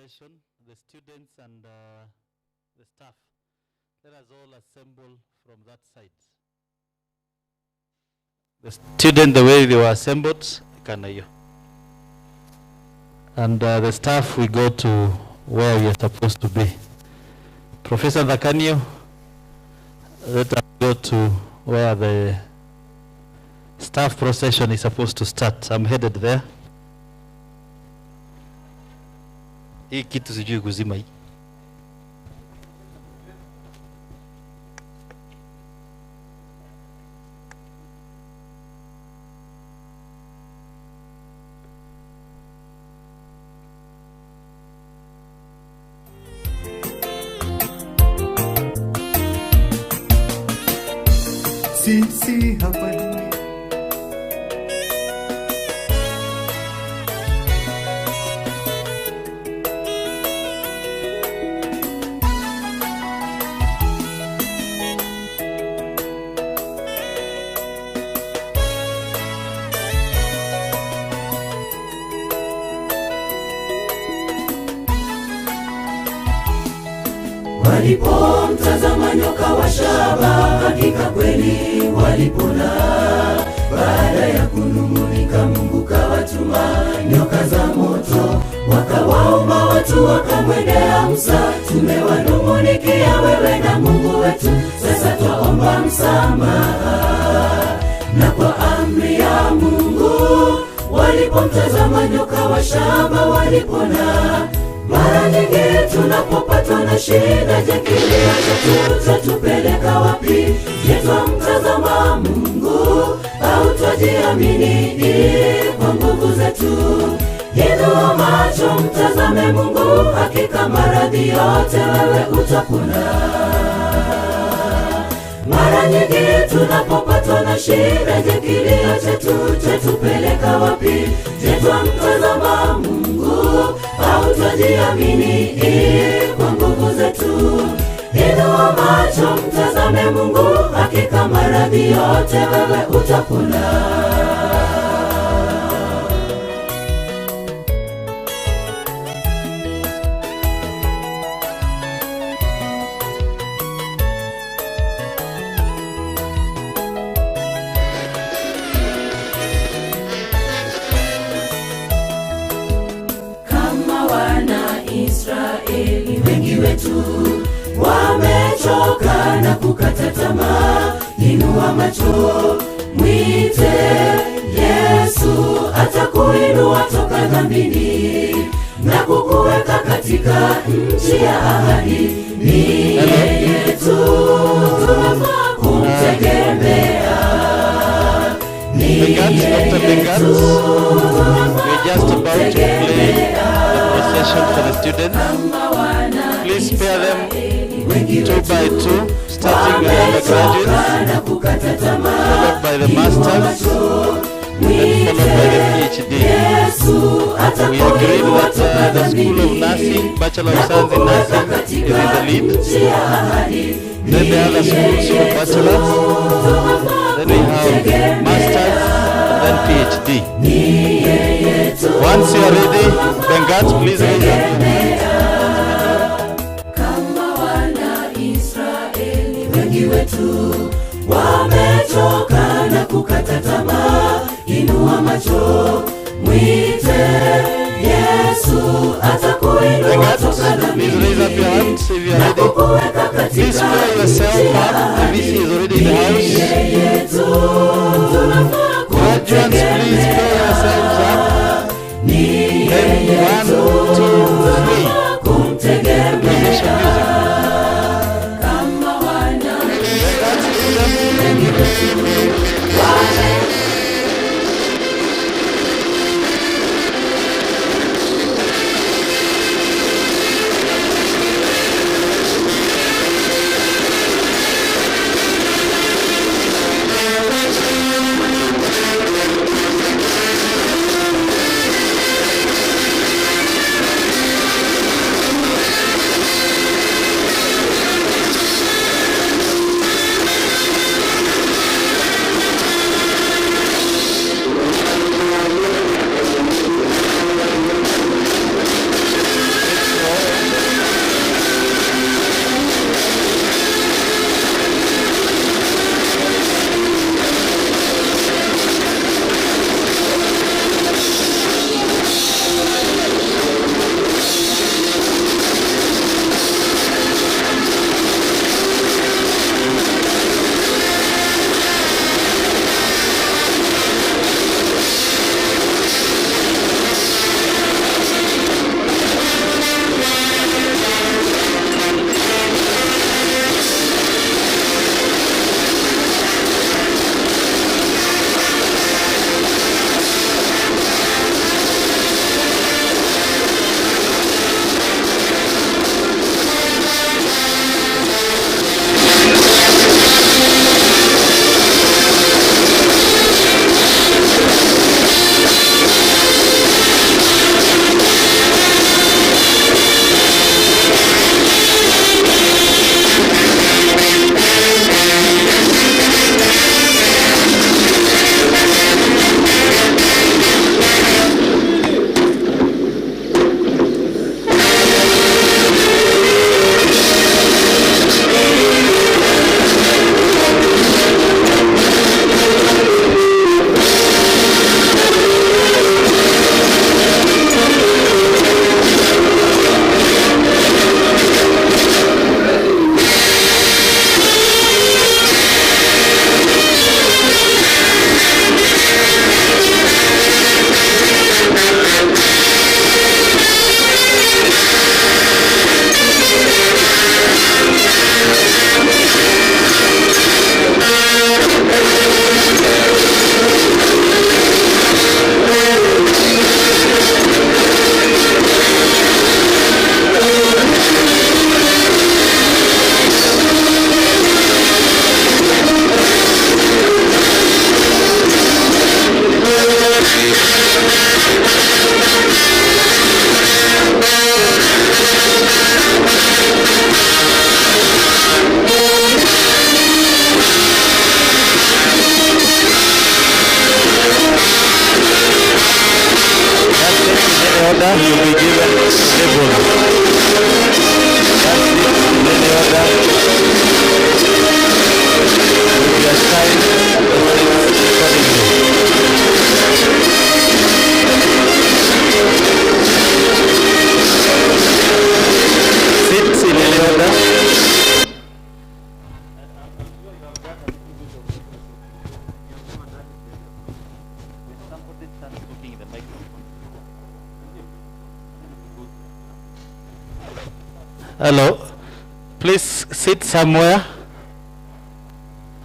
procession, the students and the staff. Let us all assemble from that side. The student, the way they were assembled, and the staff, we go to where we are supposed to be. Professor Dhakanio, let us go to where the staff procession is supposed to start. I'm headed there. Hii kitu sijui kuzima hii. Sisi hapa walipomtazama nyoka wa shaba, hakika kweli walipona. Baada ya kunung'unika, Mungu kawatuma nyoka za moto, wakawauma watu, wakamwendea Musa. Tumewanung'unikia wewe na Mungu wetu, sasa twaomba msamaha. Na kwa amri ya Mungu walipomtazama nyoka wa shaba walipona. Mara nyingi tunapopatwa na shida, je, kilio chetu chatupeleka wapi? Je, twamtazama Mungu au twajiamini kwa nguvu zetu? Inua macho, mtazame Mungu, hakika maradhi yote wewe utapona. Mara nyingi tunapopatwa na shida, je, kilio chetu chatupeleka wapi? Je, twamtazama Mungu au twajiamini kwa nguvu zetu? Inua macho, mtazame Mungu, hakika maradhi yote wewe utapona. Israeli wengi wetu wamechoka na kukata tamaa. Inua macho, mwite Yesu, atakuinua toka dhambini na kukuweka katika nchi ya ahadi. Ni yeye tu tunafaa kumtegemea, ni yeye tu tunafaa kumtegemea. For the students, please spare them 2 by 2, starting with undergraduates, followed by the masters, then followed by the PhD. We agreed that the School of Nursing, Bachelor of Science in Nursing, is in the lead. Then the other schools for bachelors, then we have masters, and then PhD. Once you are ready, Bengat, please raise your hand. Kama wana Israeli wengi wetu wamechoka na kukata tamaa. Inua macho, mwite Yesu, atakuinua toka dhambini na kukuweka katika nchi ya ahadi. Ni yeye tu tunafaa kumtegemea, ni yeye tu tunafaa kumtegemea. Kama wana wengi wetu Hello. Please sit somewhere.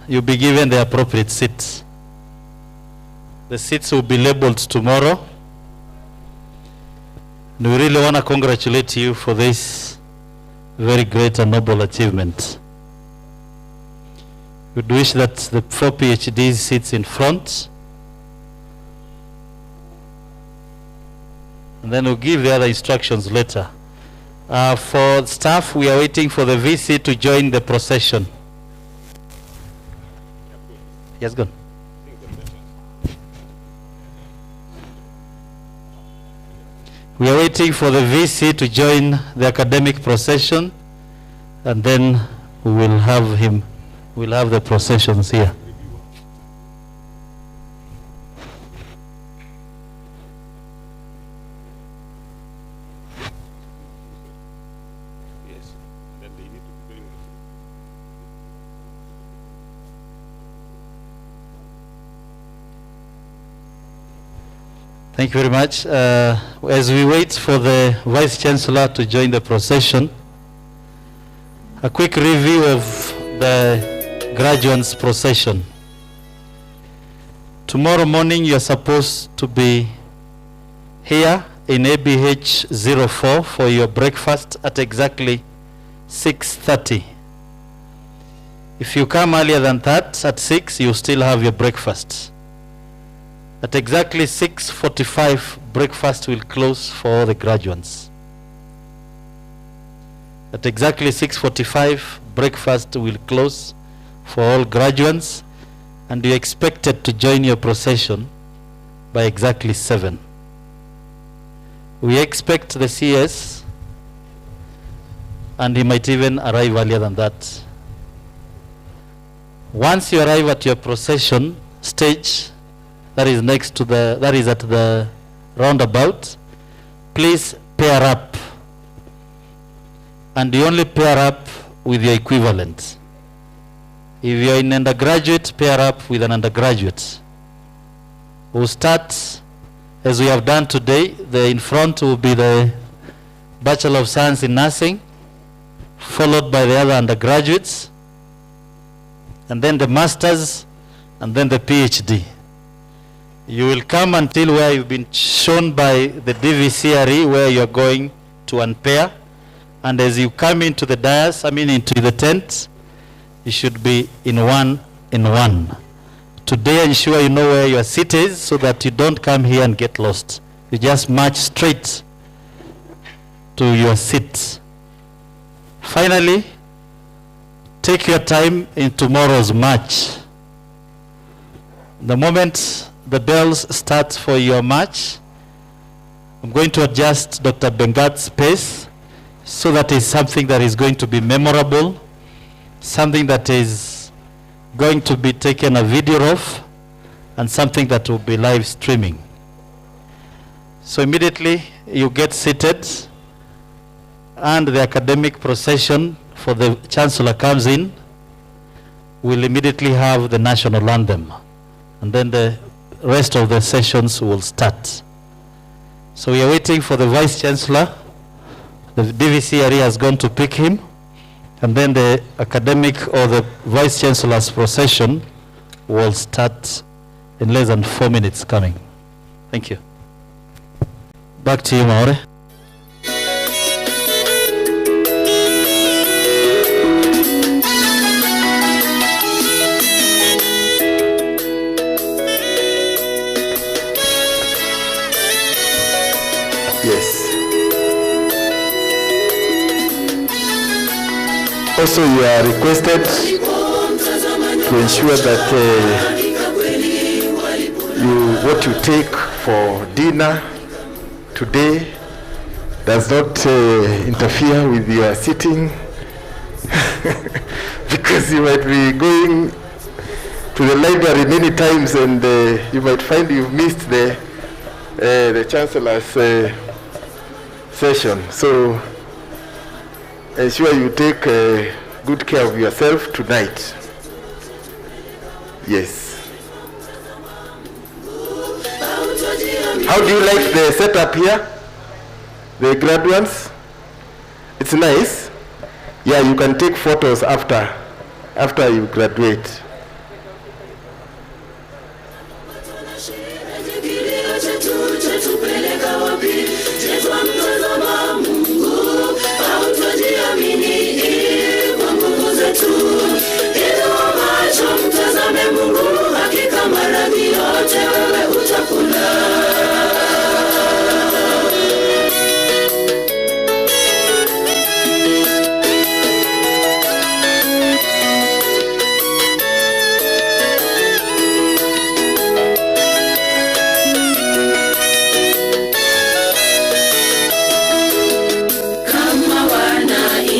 You'll be given the appropriate seat. The seats will be labeled tomorrow. And we really want to congratulate you for this very great and noble achievement. We'd wish that the 4 PhDs sits in front. And then we'll give the other instructions later. For staff, we are waiting for the VC to join the procession. Yes, go on. We are waiting for the VC to join the academic procession, and then we will have him. We'll have the processions here. Thank you very much. As we wait for the Vice Chancellor to join the procession, a quick review of the graduates procession. Tomorrow morning you are supposed to be here in ABH 04 for your breakfast at exactly 6:30. If you come earlier than that, at 6, you still have your breakfast. At exactly 6:45, breakfast will close for all the graduates. At exactly 6:45, breakfast will close for all graduates, and you're expected to join your procession by exactly 7. We expect the CS, and he might even arrive earlier than that. Once you arrive at your procession stage, that is next to that is at the roundabout, please pair up. And you only pair up with your equivalent. If you're in undergraduate, pair up with an undergraduate. We'll start, as we have done today, in front will be the Bachelor of Science in Nursing, followed by the other undergraduates, and then the Masters, and then the PhD. You will come until where you've been shown by the DVCRE where you're going to unpair. And as you come into the dais, into the tent, you should be in one. Today, ensure you know where your seat is so that you don't come here and get lost. You just march straight to your seat. Finally, take your time in tomorrow's march. The moment the bells start for your march, I'm going to adjust Dr. Bengat's pace so that is something that is going to be memorable, something that is going to be taken a video of, and something that will be live streaming. So immediately you get seated, and the academic procession for the Chancellor comes in. We'll immediately have the national anthem, and then the rest of the sessions will start. So we are waiting for the Vice Chancellor. The DVCRE has gone to pick him, and then the academic or the Vice Chancellor's procession will start in less than 4 minutes coming. Thank you. Back to you, Maure. Yes. Also, you are requested to ensure that what you take for dinner today does not interfere with your sitting because you might be going to the library many times, and you might find you've missed the Chancellor's session. So ensure you take good care of yourself tonight. Yes. How do you like the setup here? The graduates? It's nice. Yeah, you can take photos after you graduate.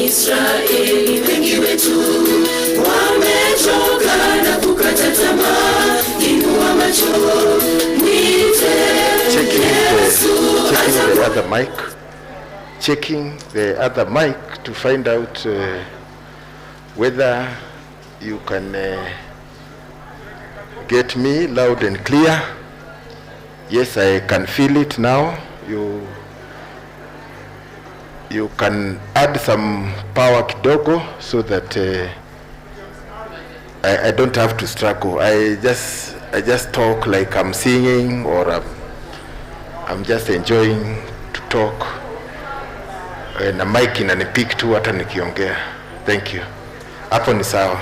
Israeli wengi wetu wamechoka na kukata tamaa. Inua macho mwite Yesu. Checking the other mic to find out whether you can get me loud and clear. Yes, I can feel it now. You can add some power kidogo so that I don't have to struggle. I just talk like I'm singing, or I'm just enjoying to talk. Na mic inanipick tu hata nikiongea. Thank you. Hapo ni sawa.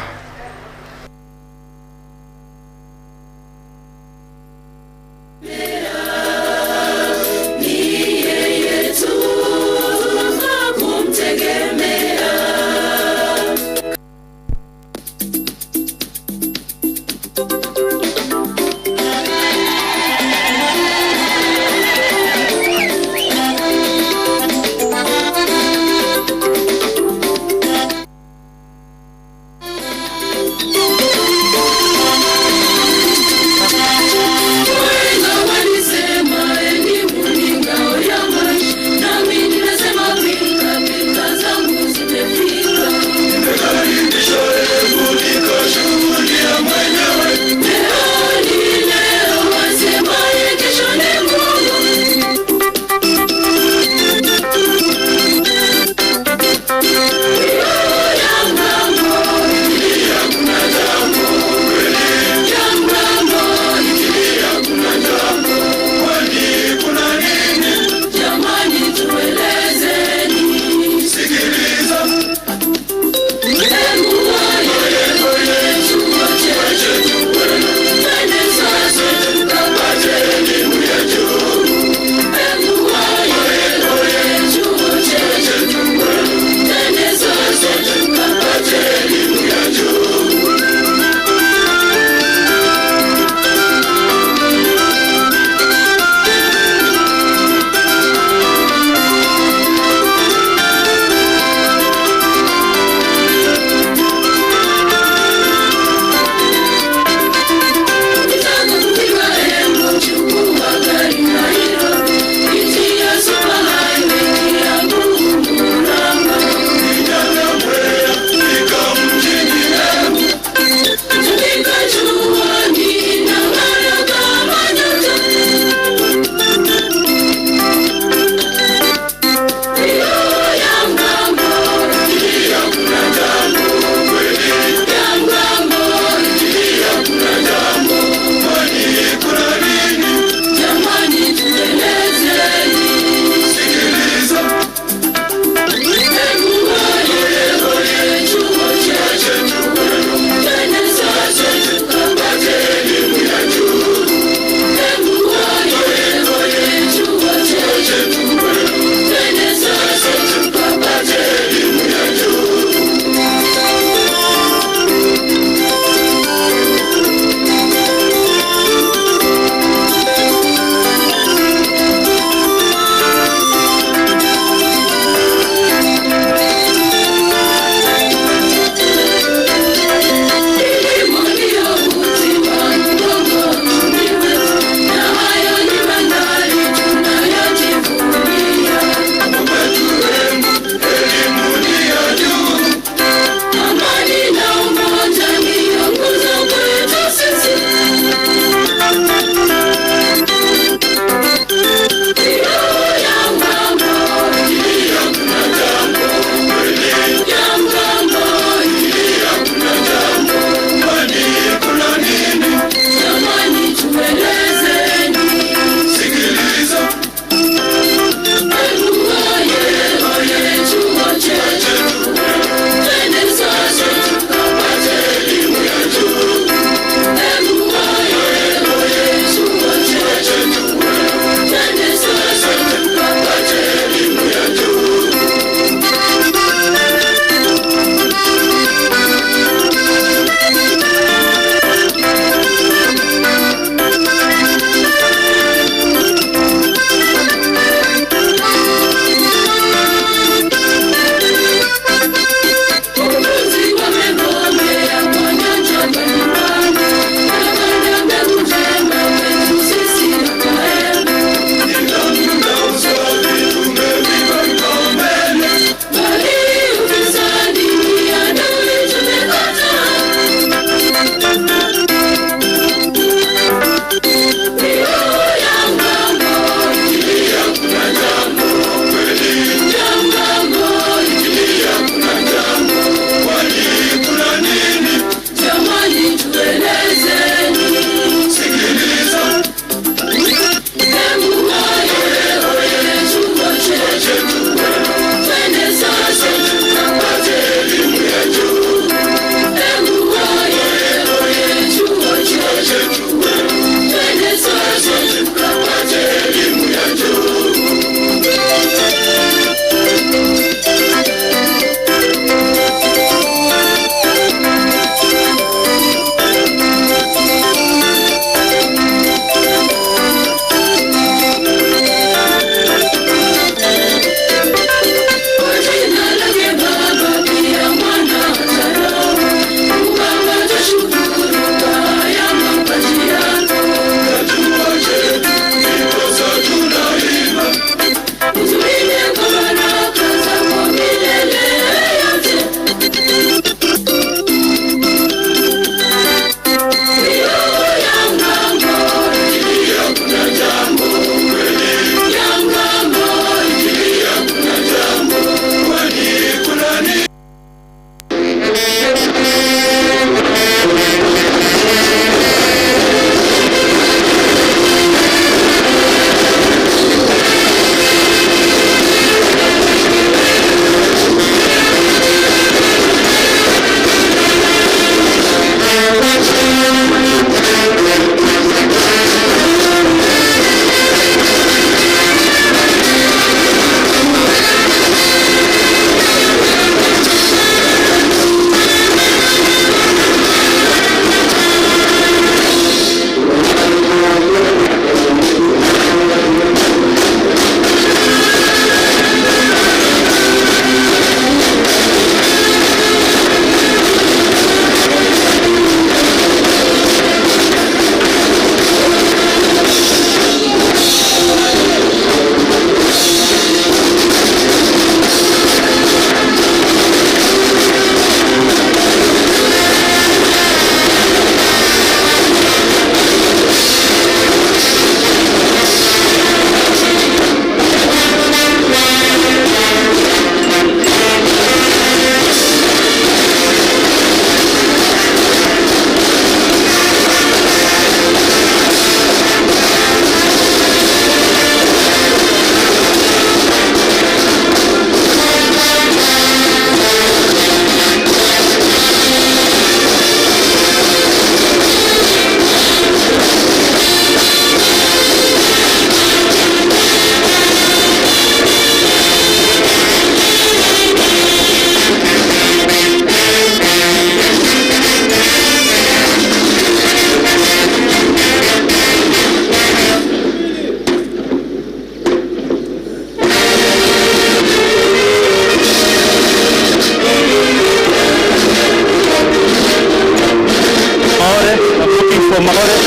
for Maore.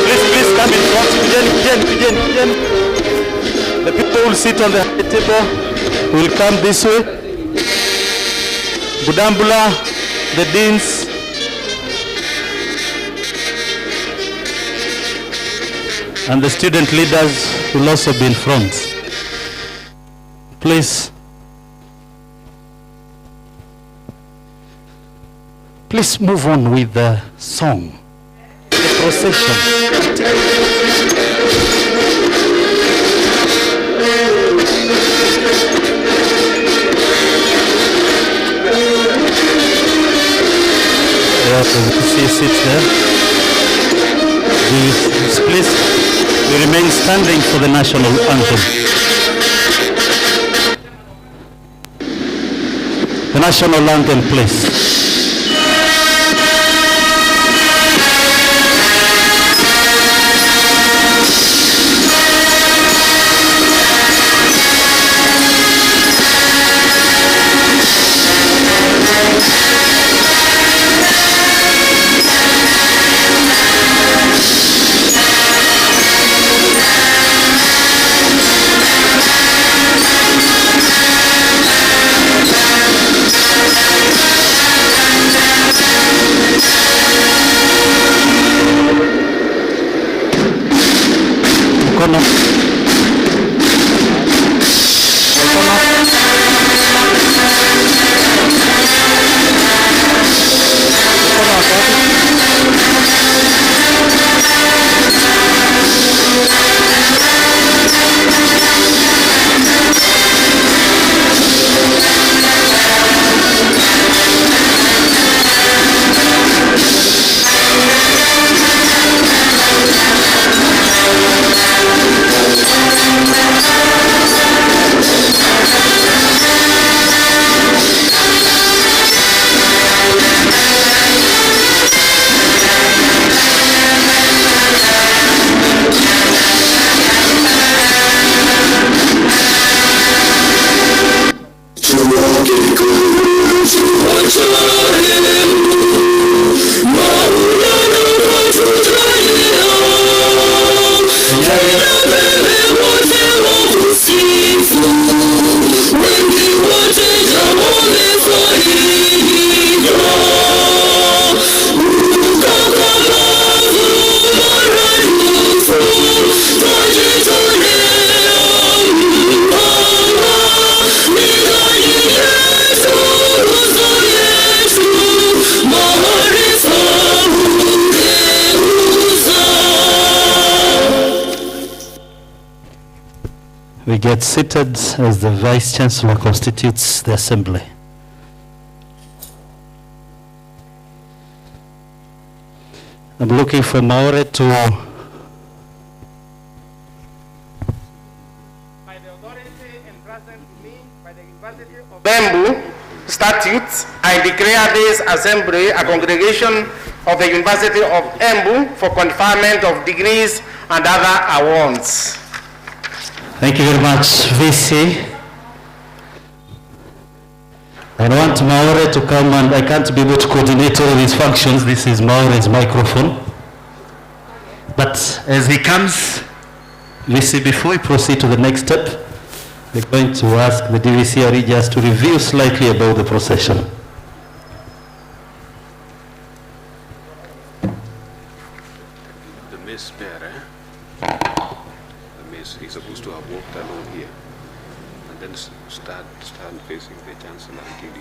Please come in front. Pigeon. The people will sit on the high table. Will come this way. Budambula, the deans. And the student leaders will also be in front. Please move on with the song, the procession. See seats there. Please, we remain standing for the national anthem. The national anthem, please. We get seated as the Vice Chancellor constitutes the Assembly. I'm looking for Maore to... By the authority entrusted to me by the University of Embu statutes, I declare this Assembly a congregation of the University of Embu for conferment of degrees and other awards. Thank you very much, VC. I want Maore to come, and I can't be able to coordinate all these functions. This is Maore's microphone. But as he comes, VC, before we proceed to the next step, we're going to ask the DVC Arijas to review slightly about the procession. The mace bearer, the mace, he's supposed to have walked along here and then stand facing the Chancellor until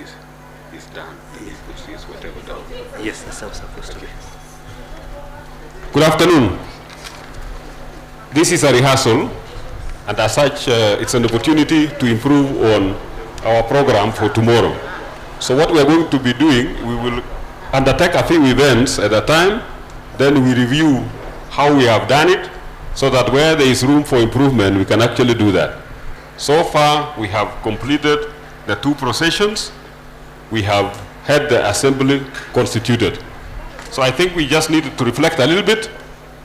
he's done. Then he puts his whatever down. Yes, that's how it's supposed to be. Good afternoon. This is a rehearsal, and as such, it's an opportunity to improve on our program for tomorrow. So what we are going to be doing, we will undertake a few events at a time, then we review how we have done it, so that where there is room for improvement, we can actually do that. So far, we have completed the 2 processions. We have had the assembly constituted. So I think we just need to reflect a little bit,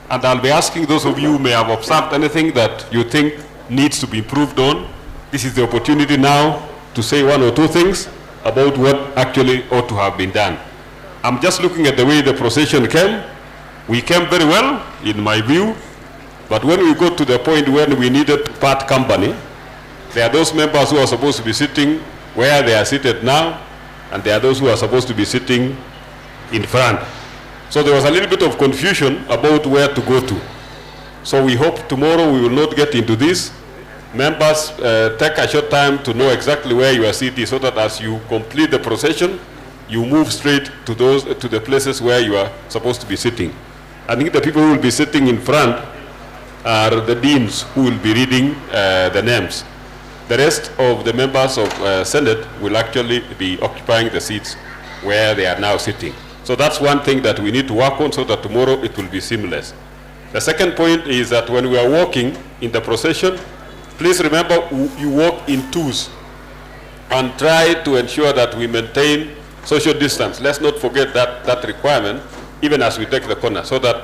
and I'll be asking those of you who may have observed anything that you think needs to be improved on. This is the opportunity now to say 1 or 2 things about what actually ought to have been done. I'm just looking at the way the procession came. We came very well, in my view, but when we got to the point when we needed to part company, there are those members who are supposed to be sitting where they are seated now, and there are those who are supposed to be sitting in front. So there was a little bit of confusion about where to go to. So we hope tomorrow we will not get into this. Members, take a short time to know exactly where your seat is, so that as you complete the procession, you move straight to the places where you are supposed to be sitting. I think the people who will be sitting in front are the deans who will be reading the names. The rest of the members of Senate will actually be occupying the seats where they are now sitting. So that's one thing that we need to work on, so that tomorrow it will be seamless. The second point is that when we are walking in the procession, please remember you walk in twos and try to ensure that we maintain social distance. Let's not forget that requirement, even as we take the corner, so that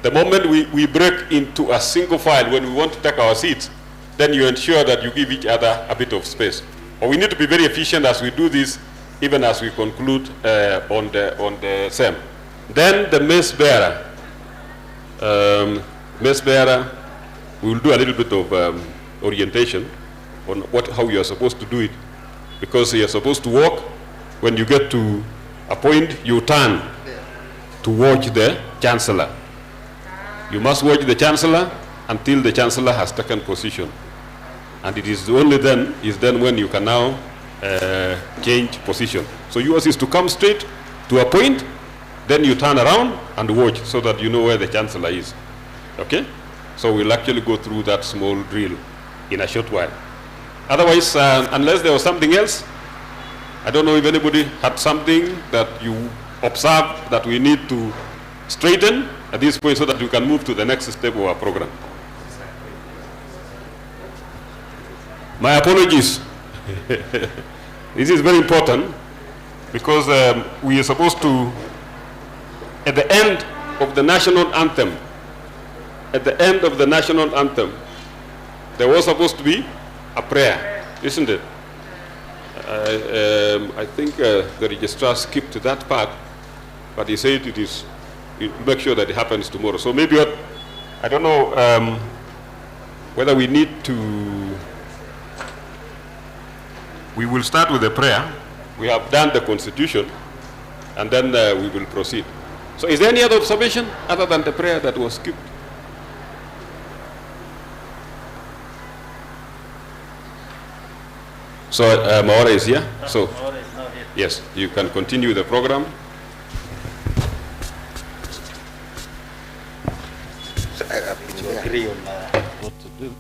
the moment we break into a single file when we want to take our seats, then you ensure that you give each other a bit of space. But we need to be very efficient as we do this, even as we conclude on the same. Then the mace bearer. We will do a little bit of orientation on how you are supposed to do it, because you are supposed to walk. When you get to a point, you turn to watch the chancellor. You must watch the chancellor until the chancellor has taken position, and it is only then when you can now change position. So yours is to come straight to a point, then you turn around and watch, so that you know where the chancellor is. Okay? So we'll actually go through that small drill in a short while. Otherwise, unless there was something else, I don't know if anybody had something that you observed that we need to straighten at this point, so that we can move to the next step of our program. My apologies. This is very important, because we are supposed to, at the end of the national anthem, there was supposed to be a prayer, isn't it? I think the registrar skipped that part, but he said make sure that it happens tomorrow. So maybe, I don't know whether we need to, we will start with a prayer. We have done the constitution, and then we will proceed. So is there any other observation other than the prayer that was skipped? So Maura is here. So Maura is not here. Yes, you can continue the program. So I Agree on what to do.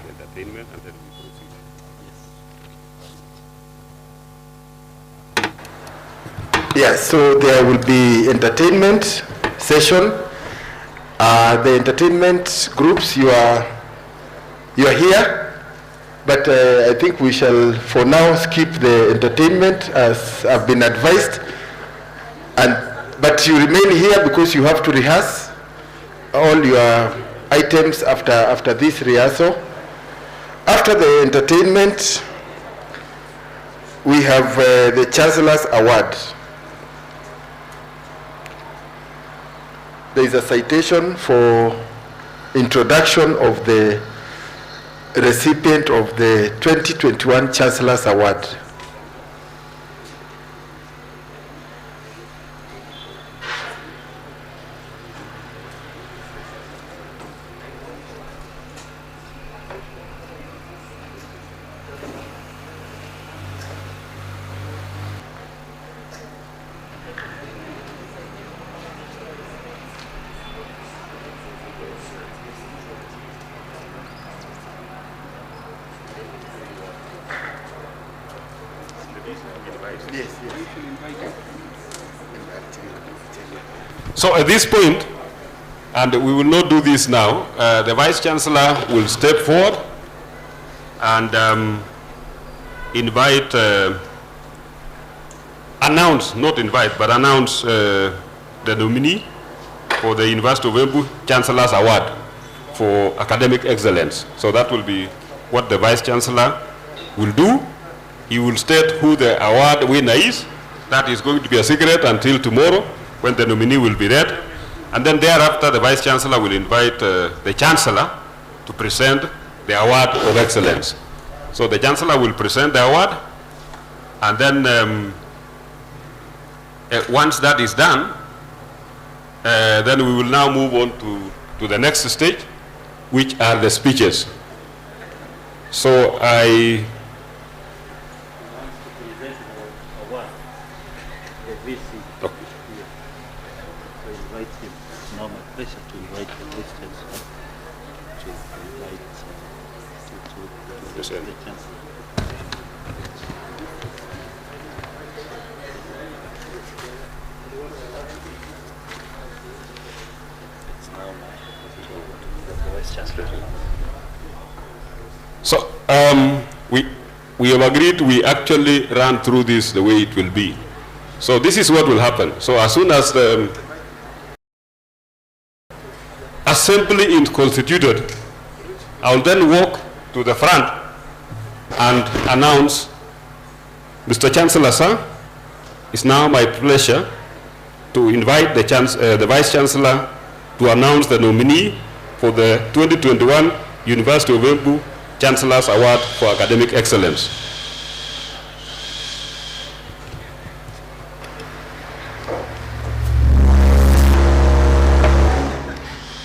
Entertainment, and then we proceed. Yes, so there will be entertainment session. The entertainment groups, you are here, but I think we shall for now skip the entertainment as I've been advised, but you remain here because you have to rehearse all your items after this rehearsal. After the entertainment, we have the Chancellor's Award. There is a citation for introduction of the recipient of the 2021 Chancellor's Award. So at this point, and we will not do this now, the Vice Chancellor will step forward and announce the nominee for the University of Embu Chancellor's Award for Academic Excellence. So that will be what the Vice Chancellor will do. he will state who the award winner is. That is going to be a secret until tomorrow when the nominee will be read. And then thereafter, the Vice Chancellor will invite the Chancellor to present the award of excellence. So the Chancellor will present the award, and then once that is done, then we will now move on to the next stage, which are the speeches. So I... So we have agreed, we actually ran through this the way it will be. So this is what will happen. So as soon as the assembly is constituted, I will then walk to the front and announce, Mr. Chancellor, sir, it's now my pleasure to invite the Vice Chancellor to announce the nominee for the 2021 University of Embu Chancellor's Award for Academic Excellence.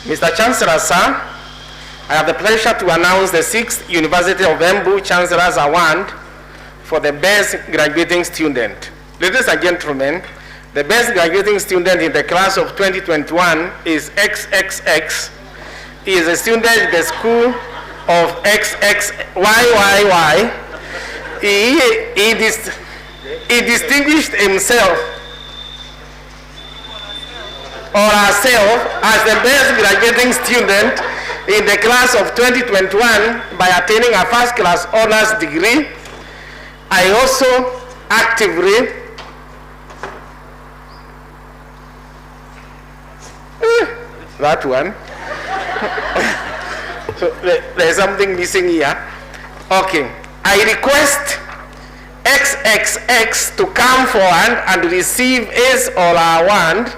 Mr. Chancellor, sir, I have the pleasure to announce the 6th University of Embu Chancellor's Award for the best graduating student. Ladies and gentlemen, the best graduating student in the class of 2021 is XXX. He is a student in the school of XXYYY. He distinguished himself or herself as the best graduating student in the class of 2021 by attaining a first-class honors degree. I also actively that one. So there's something missing here. Okay. I request XXX to come forward and receive his or her award.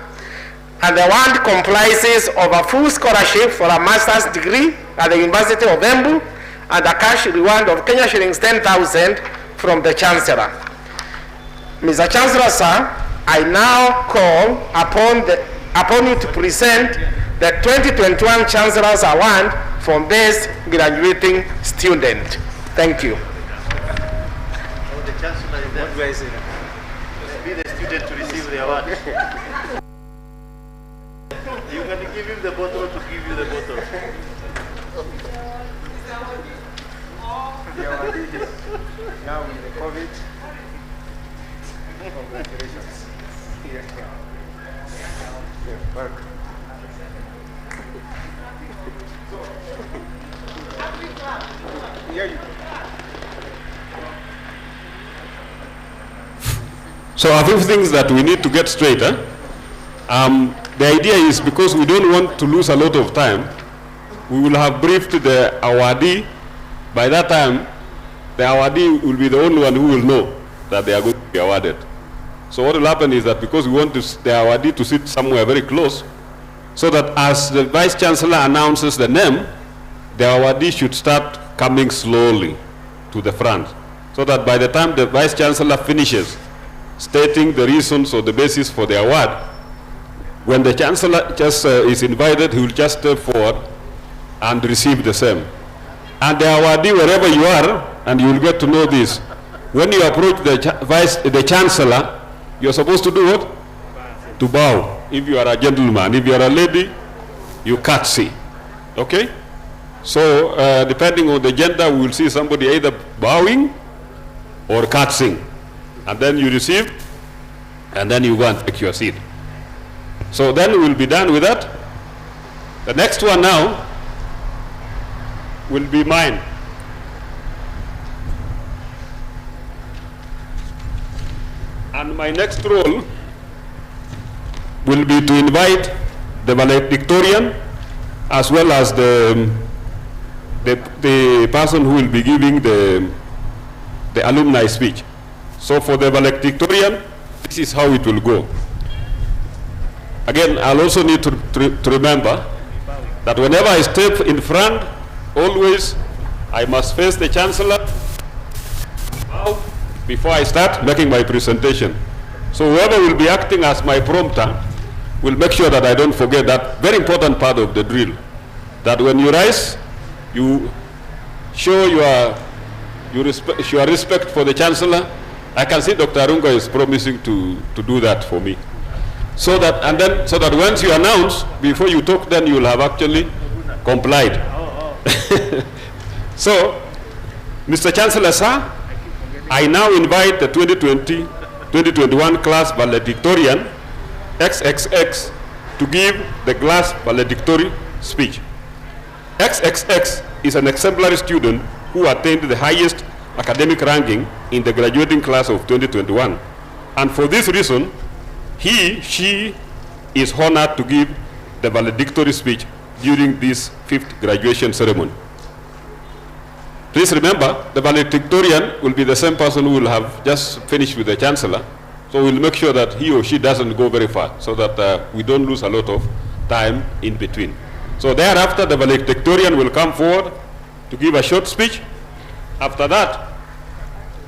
And the award comprises of a full scholarship for a master's degree at the University of Embu and a cash reward of Kenya shillings 10,000 from the Chancellor. Mr. Chancellor, sir, I now call upon you to present the 2021 Chancellor's Award for Best Graduating Student. Thank you. The Chancellor is there. Be the student to receive the award. You can give him the bottle to give you the bottle. Now with the COVID. Congratulations. Here. Welcome. So a few things that we need to get straight. The idea is, because we don't want to lose a lot of time, we will have briefed the awardee. By that time, the awardee will be the only one who will know that they are going to be awarded. So what will happen is that, because we want the awardee to sit somewhere very close, so that as the Vice Chancellor announces the name, the awardee should start coming slowly to the front, so that by the time the Vice Chancellor finishes stating the reasons or the basis for the award, when the Chancellor just is invited, he will just step forward and receive the same. And the awardee, wherever you are, and you will get to know this, when you approach the Chancellor, you're supposed to do what? To bow. If you are a gentleman, if you are a lady, you curtsy. Okay? So, depending on the gender, we will see somebody either bowing or curtsying. And then you receive, and then you go and take your seat. So then we will be done with that. The next one now will be mine. And my next role will be to invite the valedictorian as well as the person who will be giving the the alumni speech. So for the valedictorian, this is how it will go. Again, I'll also need to remember that whenever I step in front, always I must face the Chancellor before I start making my presentation. So whoever will be acting as my prompter will make sure that I don't forget that very important part of the drill, that when you rise, you show your respect for the Chancellor. I can see Dr. Arunga is promising to do that for me. So that once you announce, before you talk, then you will have actually complied. So, Mr. Chancellor, sir, I now invite the 2020-2021 class valedictorian, XXX, to give the class valedictory speech. XXX is an exemplary student who attained the highest academic ranking in the graduating class of 2021. And for this reason, she is honored to give the valedictory speech during this 5th graduation ceremony. Please remember, the valedictorian will be the same person who will have just finished with the Chancellor. So we'll make sure that he or she doesn't go very far so that we don't lose a lot of time in between. So thereafter, the valedictorian will come forward to give a short speech. After that,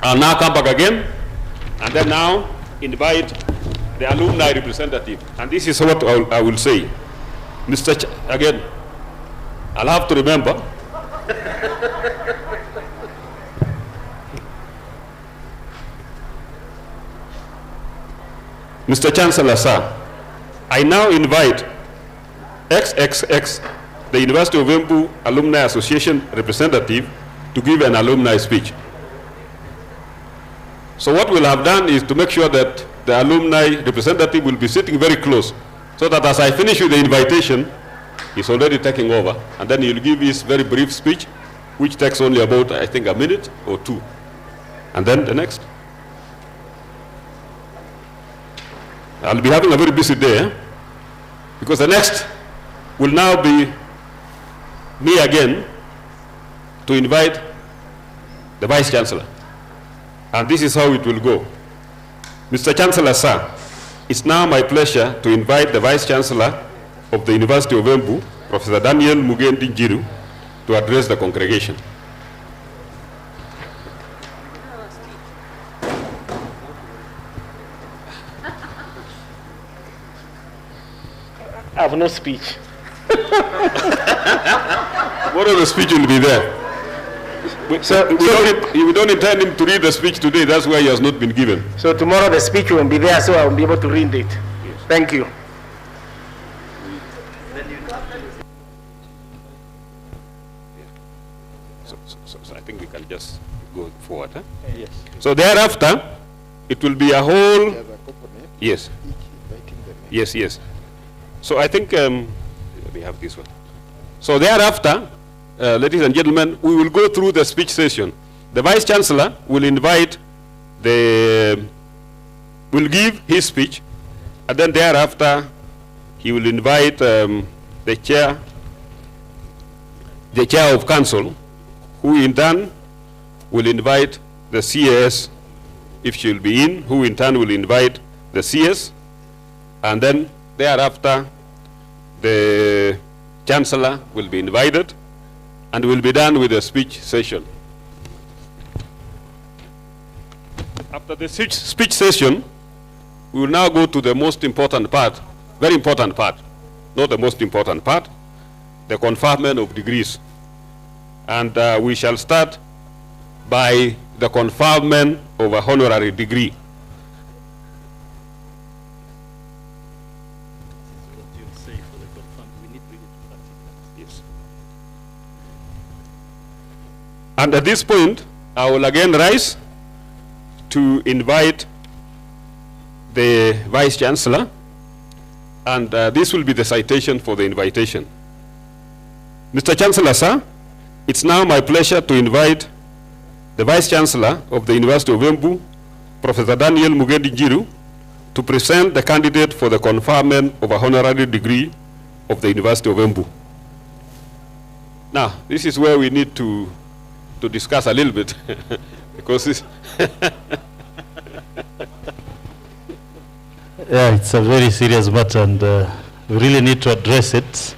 I'll now come back again and then now invite the alumni representative. And this is what I will say. Again, I'll have to remember. Mr. Chancellor, sir, I now invite XXX, the University of Embu Alumni Association representative, to give an alumni speech. So what we'll have done is to make sure that the alumni representative will be sitting very close, so that as I finish with the invitation, he's already taking over, and then he'll give his very brief speech, which takes only about, I think, a minute or two. And then the next. I'll be having a very busy day, because the next will now be me again to invite the Vice Chancellor. And this is how it will go. Mr. Chancellor, sir, it's now my pleasure to invite the Vice Chancellor of the University of Embu, Professor Daniel Mugendi Njiru, to address the congregation. I have no speech. What other speech will be there? We don't intend him to read the speech today. That's why he has not been given. So tomorrow the speech won't be there, so I will be able to read it. Yes. Thank you. So I think we can just go forward. Huh? Yes. So thereafter, it will be a whole... Yes. Yes, yes. So I think we have this one. So thereafter, ladies and gentlemen, we will go through the speech session. The Vice Chancellor will will give his speech, and then thereafter, he will invite the chair of council, who in turn will invite the CAS, if she will be in, who in turn will invite the CS, and then thereafter, the Chancellor will be invited, and will be done with a speech session. After the speech session, we will now go to the most important part, very important part, not the most important part, the conferment of degrees. And we shall start by the conferment of a honorary degree. Yes. And at this point, I will again rise to invite the Vice Chancellor, and this will be the citation for the invitation. Mr. Chancellor, sir, it's now my pleasure to invite the Vice Chancellor of the University of Embu, Professor Daniel Mugendi Njiru, to present the candidate for the conferment of a honorary degree of the University of Embu. Now, this is where we need to discuss a little bit Because it's Yeah, it's a very serious matter, and we really need to address it.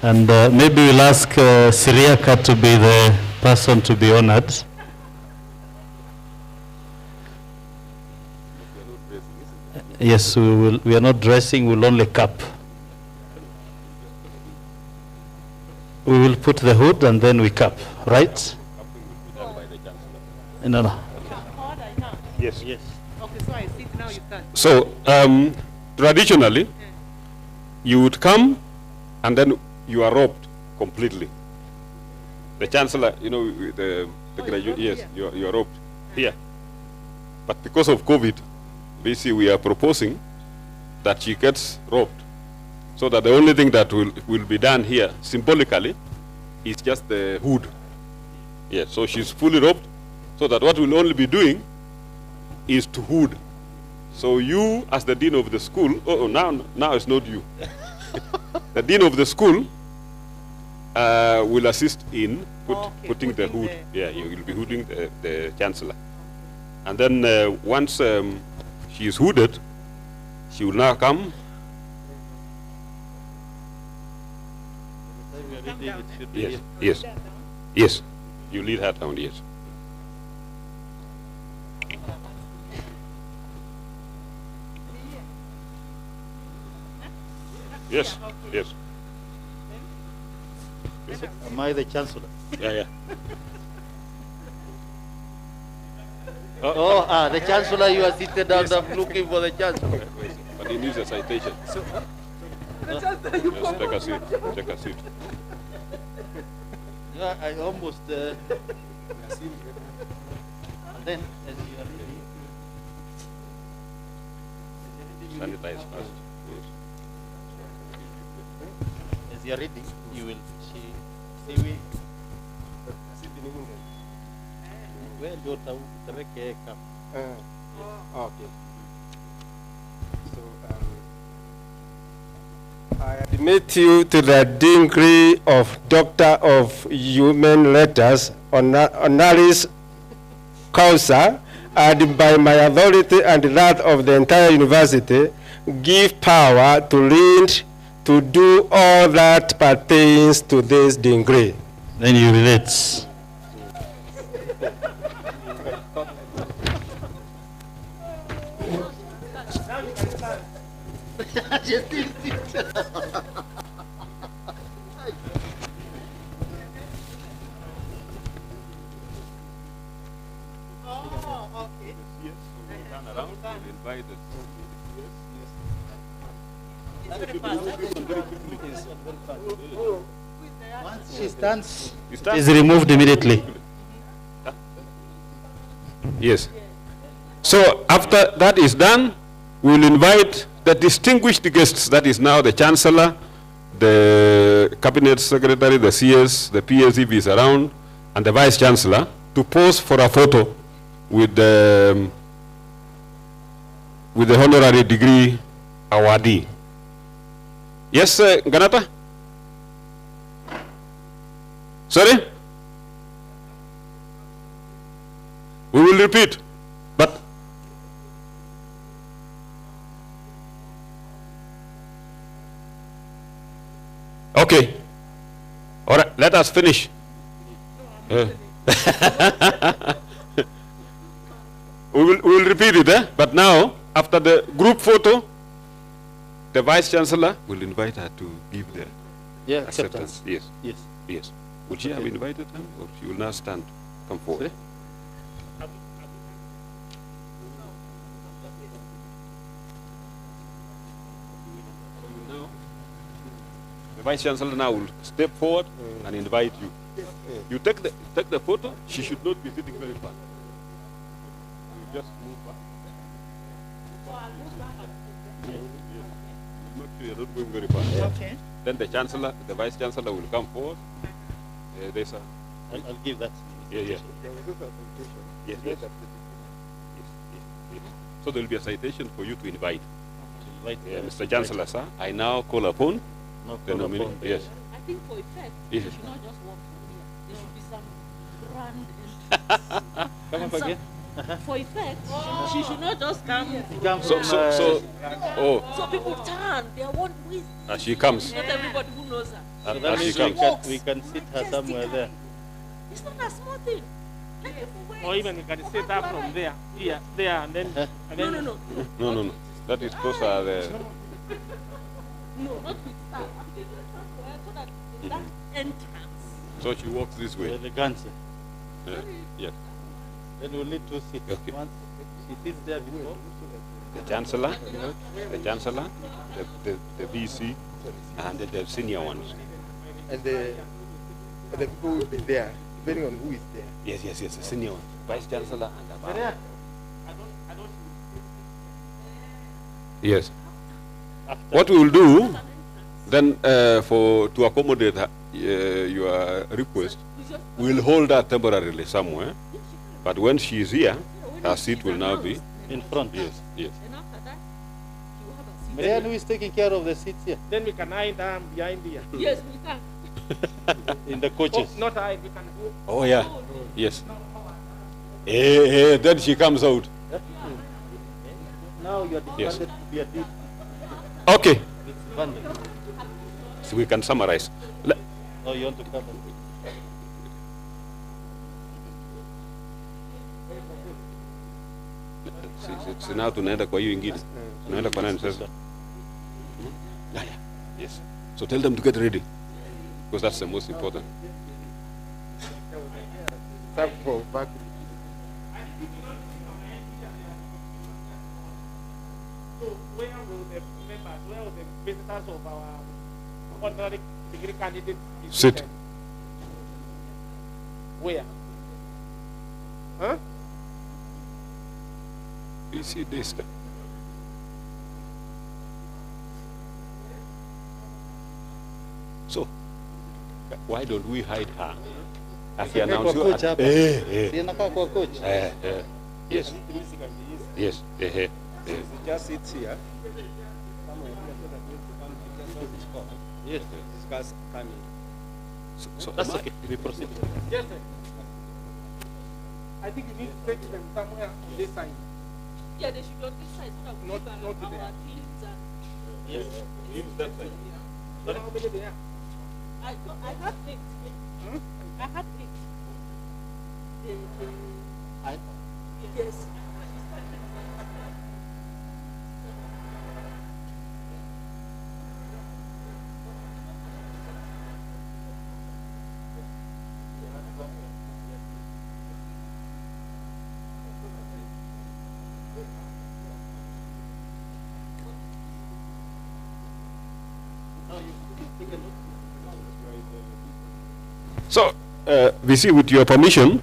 And maybe we'll ask Siriaka to be the person to be honored. Yes, we are not dressing, we'll only cap. We will put the hood and then we cap, right? No. yes. Okay, so I sit now, you can. So traditionally, you would come and then you are robed completely. The chancellor, you know, the graduate, yes, you are robed here. But because of COVID, we are proposing that she gets robed, so that the only thing that will be done here symbolically is just the hood. Yes, so she's fully robed, so that what we'll only be doing is to hood. So you, as the dean of the school, now it's not you. The dean of the school will assist in putting the hood. Yeah, you will be hooding the chancellor. And then once she is hooded, she will now come. Yes, yes, yes. You lead her down, yes. Yes, yes. Am I the chancellor? Yeah. The chancellor, you are seated down, I'm looking for the chancellor. But he needs a citation. Yes, take a seat. Take a seat. Yeah, I almost. And then, as you are reading, Sanitize first. as you are reading, you will see we. Where do you come? Okay. So I admit you to the degree of Doctor of Human Letters, honoris causa, and by my authority and that of the entire university, give power to read, to do all that pertains to this degree. Then you relate. Once she stands, Is removed immediately. Yes. So after that is done, we will invite the distinguished guests, that is now the Chancellor, the Cabinet Secretary, the CS, the PS if is around, and the Vice Chancellor, to pose for a photo with the honorary degree awardee. Yes, Ganata? Sorry? We will repeat, but okay. All right, let us finish. We will repeat it, but now, after the group photo, the Vice Chancellor will invite her to give the acceptance. Yes. yes. Yes. Would she have invited her, or she will now stand, come forward? The Vice Chancellor now will step forward and invite you. You take the photo. She should not be sitting very far. You just move back. Make sure you're not going very far. Okay. Then the Chancellor, the Vice Chancellor will come forward. There's a. I'll give that. Yes. So there will be a citation for you to invite. Mr. Chancellor, sir, I now call upon the nominee. Yes. I think for effect, Yes. you should not just walk from here. There should be some grand entrance. Come up again. For effect, she should not just come. So people turn. They are one with. As she comes. Not everybody who knows her. So that means we can sit her somewhere there. It's not a small thing. Like if we Or even you can set up from there, here, there, and then. And then No. That is closer there. No, not with that. So that that entrance. So she walks this way. Elegance. Yes. Then we'll need to sit. Okay. Once she sits there before. The Chancellor, the VC, and the senior ones. And the people will be there, depending on who is there. Yes, the senior one. Vice Chancellor and above. Yes. What we will do, then, to accommodate your request, we will hold her temporarily somewhere. But when she is here, her seat will now be In front. Yes. And after that, she will have a seat. Marianne, who is taking care of the seats here? Then we can hide them behind here. Yes, we can. In the coaches. Oh, not hide, we can go. Oh yeah. Yes. Then she comes out. Now you are Yes. demanded to be a deep Okay. disadvantage. So we can summarize. No, you want to come. Now tunaenda kwa hiyo ingine. Tunaenda kwa nani sasa? Yes. So tell them to get ready. Because that's the most important. Thank for back. So where will the members, where will the visitors of our honorary degree candidates be Sit. seated? Where? Huh? You see this. So, why don't we hide her? As he announced you. Si anakaa kwa coach. Yes. Yes. Just sit here. Yes. Discuss coming. So That's okay. We proceed. Yes, sir. I think you need to take them somewhere on this side. Yeah, they should be on this side so that we Not- give not our there. teams and Yes. But how many they are? I had 8. I had 8. Yes. So, VC, with your permission,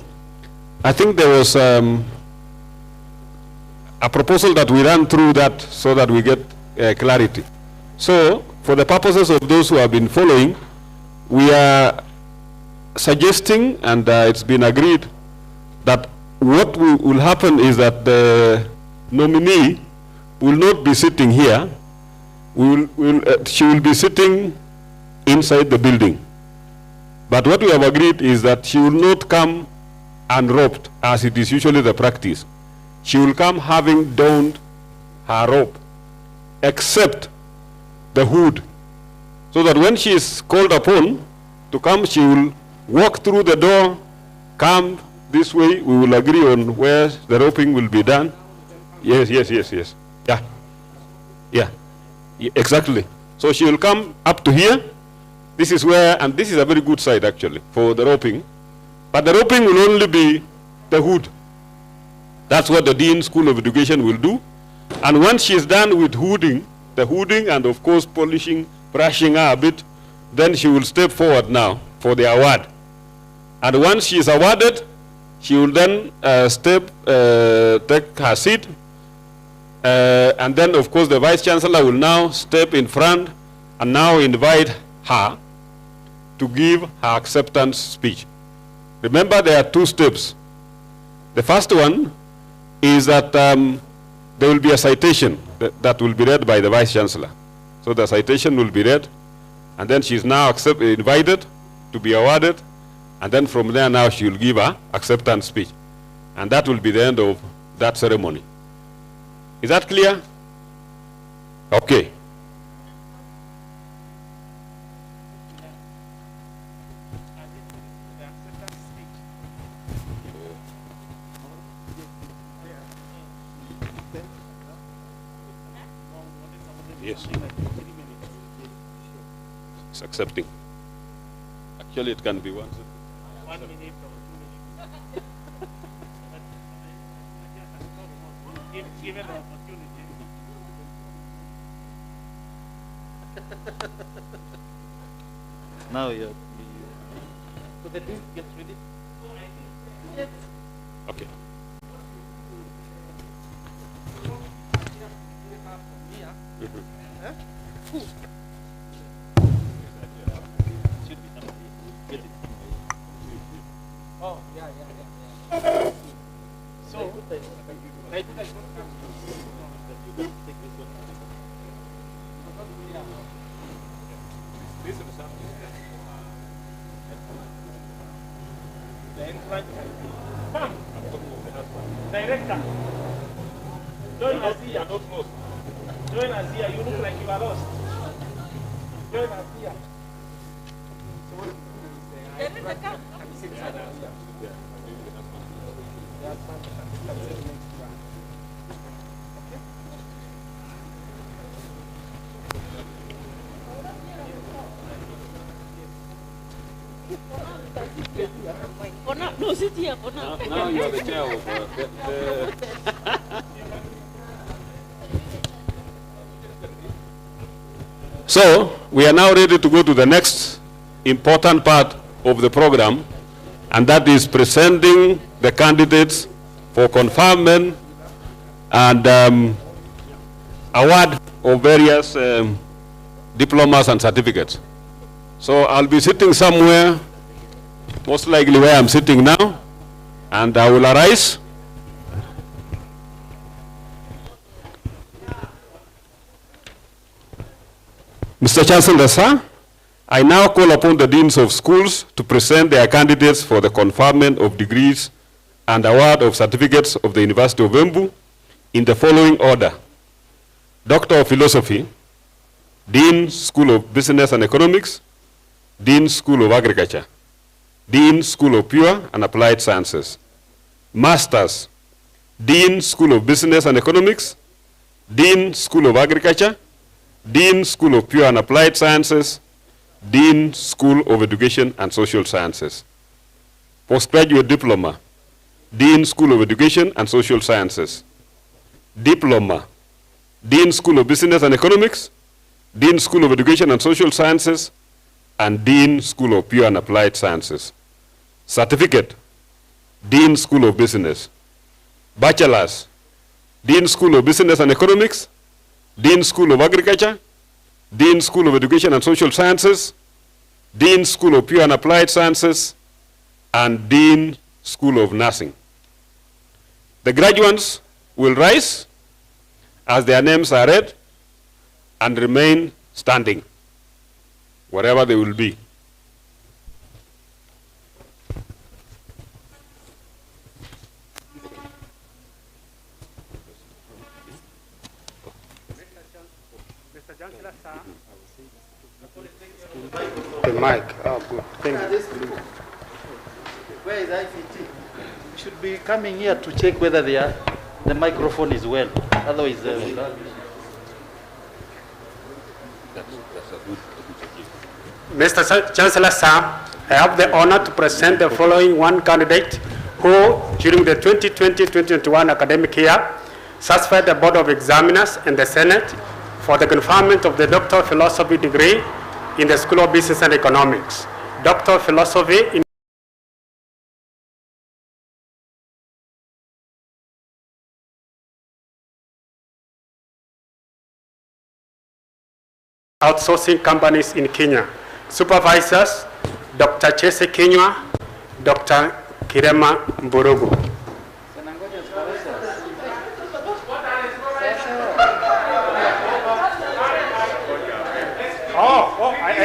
I think there was a proposal that we ran through that so that we get clarity. So, for the purposes of those who have been following, we are suggesting, and it's been agreed, that what will happen is that the nominee will not be sitting here. She will be sitting inside the building. But what we have agreed is that she will not come unroped, as it is usually the practice. She will come having donned her robe, except the hood, so that when she is called upon to come, she will walk through the door, come this way. We will agree on where the roping will be done. Yes. Yeah, exactly. So she will come up to here. This is where, and this is a very good side actually for the roping, but the roping will only be the hood. That's what the Dean School of Education will do. And once she is done with the hooding and of course polishing, brushing her a bit, then she will step forward now for the award. And once she is awarded, she will then take her seat, and then of course the Vice Chancellor will now step in front and now invite her to give her acceptance speech. Remember, there are 2 steps. The first one is that there will be a citation that will be read by the Vice Chancellor. So the citation will be read, and then she is now invited to be awarded, and then from there now she will give her acceptance speech. And that will be the end of that ceremony. Is that clear? Okay. Yes. It's accepting. Actually, it can be 1 minute. Give an opportunity. Now you're. So the drink gets ready. Okay. Oh, yeah. So, Director, join us here. Join us here. You look like you are lost. Join us here. No, sit here. Now you are the chair of So, we are now ready to go to the next important part of the program, and that is presenting the candidates for conferment and award of various diplomas and certificates. So I'll be sitting somewhere, most likely where I'm sitting now, and I will arise. Mr. Chancellor, sir, I now call upon the deans of schools to present their candidates for the conferment of degrees and award of certificates of the University of Embu in the following order: Doctor of Philosophy, Dean, School of Business and Economics, Dean, School of Agriculture, Dean, School of Pure and Applied Sciences, Masters, Dean, School of Business and Economics, Dean, School of Agriculture, Dean, School of Pure and Applied Sciences, Dean, School of Education and Social Sciences. Postgraduate Diploma, Dean, School of Education and Social Sciences. Diploma, Dean, School of Business and Economics, Dean, School of Education and Social Sciences, and Dean, School of Pure and Applied Sciences. Certificate, Dean, School of Business. Bachelor's, Dean, School of Business and Economics, Dean, School of Agriculture, Dean, School of Education and Social Sciences, Dean, School of Pure and Applied Sciences, and Dean, School of Nursing. The graduates will rise as their names are read and remain standing, wherever they will be. The mic. Oh, good. Thank you. Where is ICT? You should be coming here to check whether the microphone is well. Otherwise, Mr. Chancellor, sir, I have the honor to present the following one candidate who, during the 2020-2021 academic year, satisfied the Board of Examiners and the Senate for the conferment of the Doctor of Philosophy degree in the School of Business and Economics. Doctor of Philosophy in outsourcing companies in Kenya. Supervisors, Dr. Chese Kinywa, Dr. Kirema Mburugu.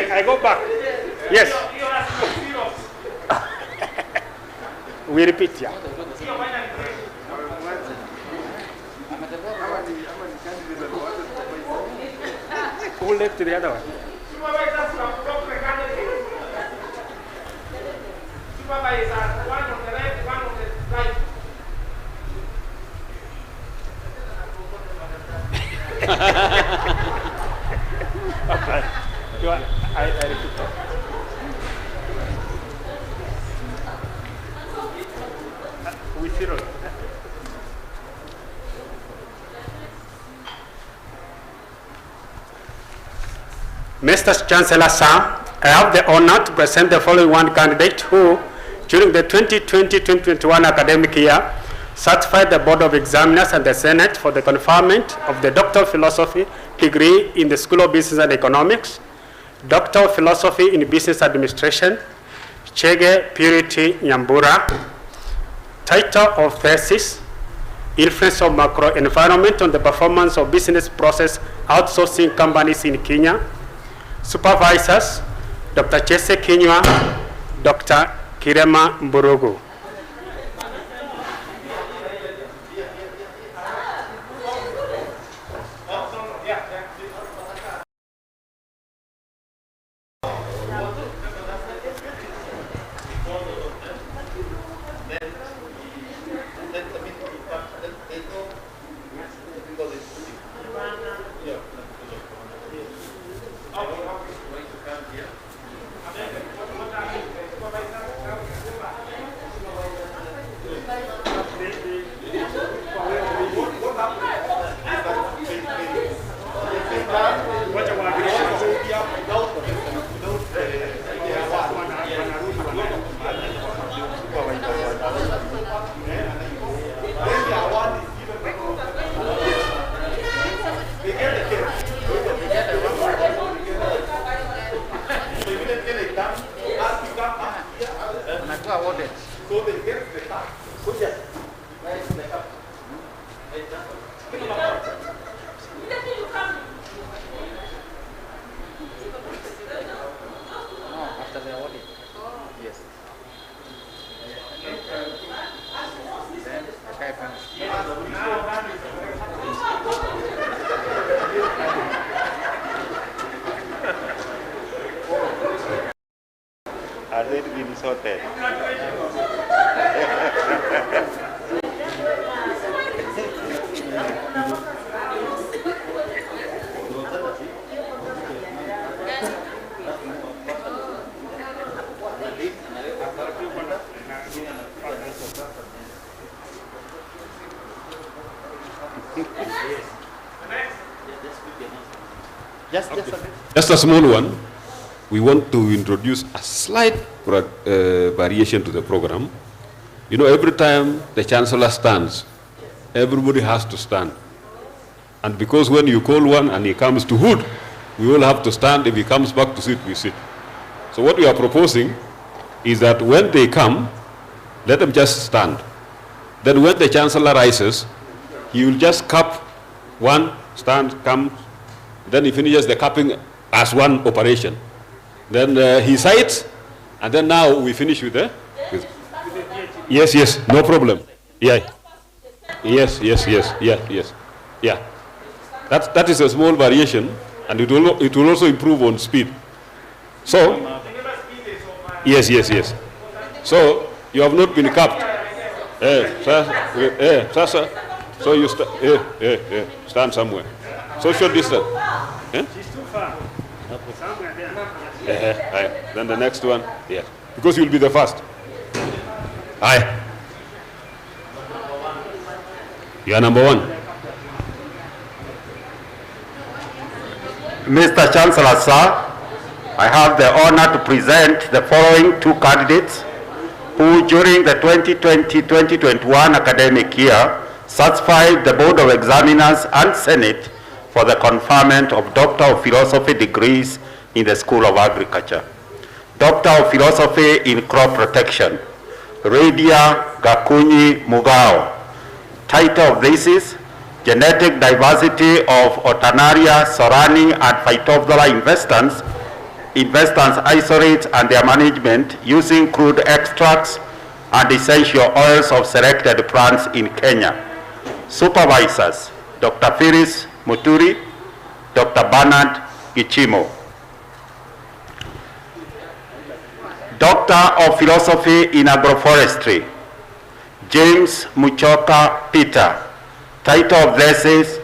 I go back. Yes. We repeat, yeah. Who left the other one? Supervisors from top the candidates. Supervisors, one on the left, one on the right. Okay. I repeat that. With zero. Mr. Chancellor, sir, I have the honor to present the following one candidate who, during the 2020-2021 academic year, certified the Board of Examiners and the Senate for the conferment of the Doctor of Philosophy degree in the School of Business and Economics, Doctor of Philosophy in Business Administration, Chege Purity Nyambura, title of thesis, Influence of Macro Environment on the Performance of Business Process Outsourcing Companies in Kenya, Supervisors, Dr. Chese Kinywa, Dr. Kirema Mburugu. Has it been sorted? Just a small one. We want to introduce a slight variation to the program. You know, every time the Chancellor stands, everybody has to stand. And because when you call one and he comes to Hood, we all have to stand. If he comes back to sit, we sit. So what we are proposing is that when they come, let them just stand. Then when the Chancellor rises, he will just cap one, stand, come, then he finishes the capping as one operation. Then he cites, and then now we finish with the... Yes, yes, no problem. Yeah. Yes, yes, yes, yeah, yes. Yeah. That is a small variation, and it will also improve on speed. So, yes, yes, yes. So, you have not been capped. Sir. So you stand somewhere. Social distance. She's too far. Somewhere there. Then the next one, yeah. Because you'll be the first. Aye. You are number one. Mr. Chancellor, sir, I have the honor to present the following two candidates who during the 2020-2021 academic year certified the Board of Examiners and Senate for the conferment of Doctor of Philosophy degrees in the School of Agriculture. Doctor of Philosophy in Crop Protection, Radia Gakunyi Mugao. Title of this is Genetic Diversity of Otanaria, Sorani, and Phytophthora investants isolates and their management using crude extracts and essential oils of selected plants in Kenya. Supervisors, Dr. Phyllis Muturi, Dr. Bernard Gichimo. Doctor of Philosophy in Agroforestry, James Muchoka Peter. Title of thesis,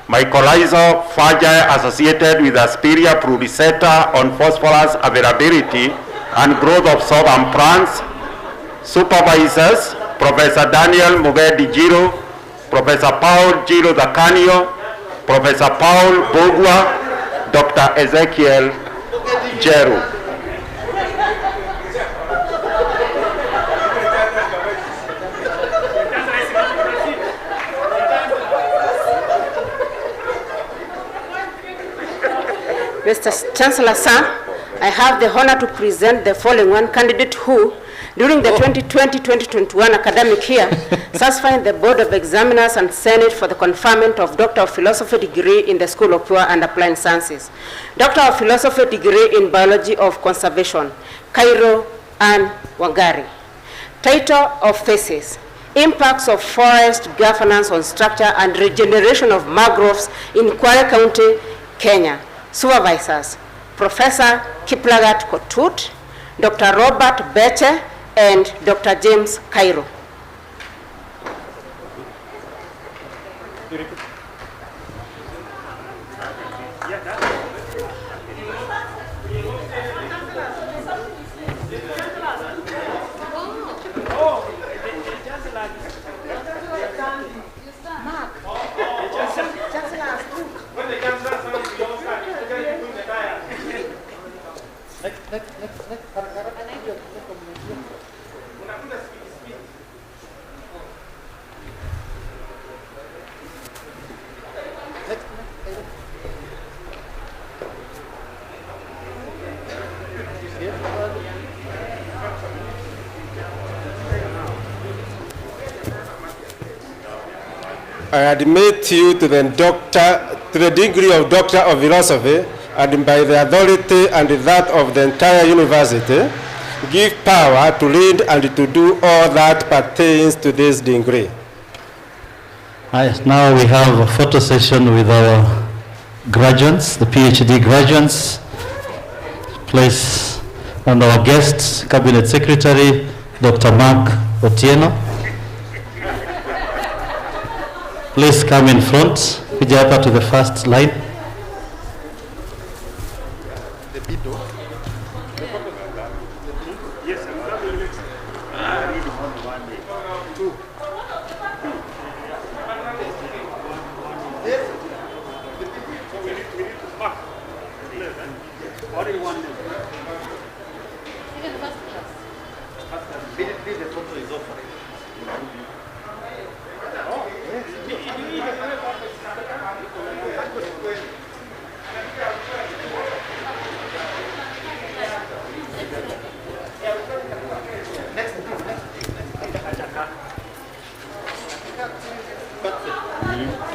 Mycorrhizal fungi associated with Asperia pruricata on phosphorus availability and growth of southern plants. Supervisors, Professor Daniel Mugedi Jiro, Professor Paul Jiro Zacanio, Professor Paul Bogua, Dr. Ezekiel Jeru. Mr. Chancellor, sir, I have the honor to present the following one candidate who, during the 2020-2021 academic year, satisfying the Board of Examiners and Senate for the conferment of Doctor of Philosophy degree in the School of Pure and Applied Sciences. Doctor of Philosophy degree in Biology of Conservation, Cairo and Wangari. Title of thesis, Impacts of Forest Governance on Structure and Regeneration of Mangroves in Kwale County, Kenya. Supervisors, Professor Kiplagat Kotut, Dr. Robert Beche, and Dr. James Cairo. I admit you to the degree of Doctor of Philosophy, and by the authority and that of the entire university, give power to read and to do all that pertains to this degree. Now we have a photo session with our graduates, the PhD graduates. Please, and our guest, Cabinet Secretary, Dr. Mark Otieno. Please come in front, kuja hapa to the first line.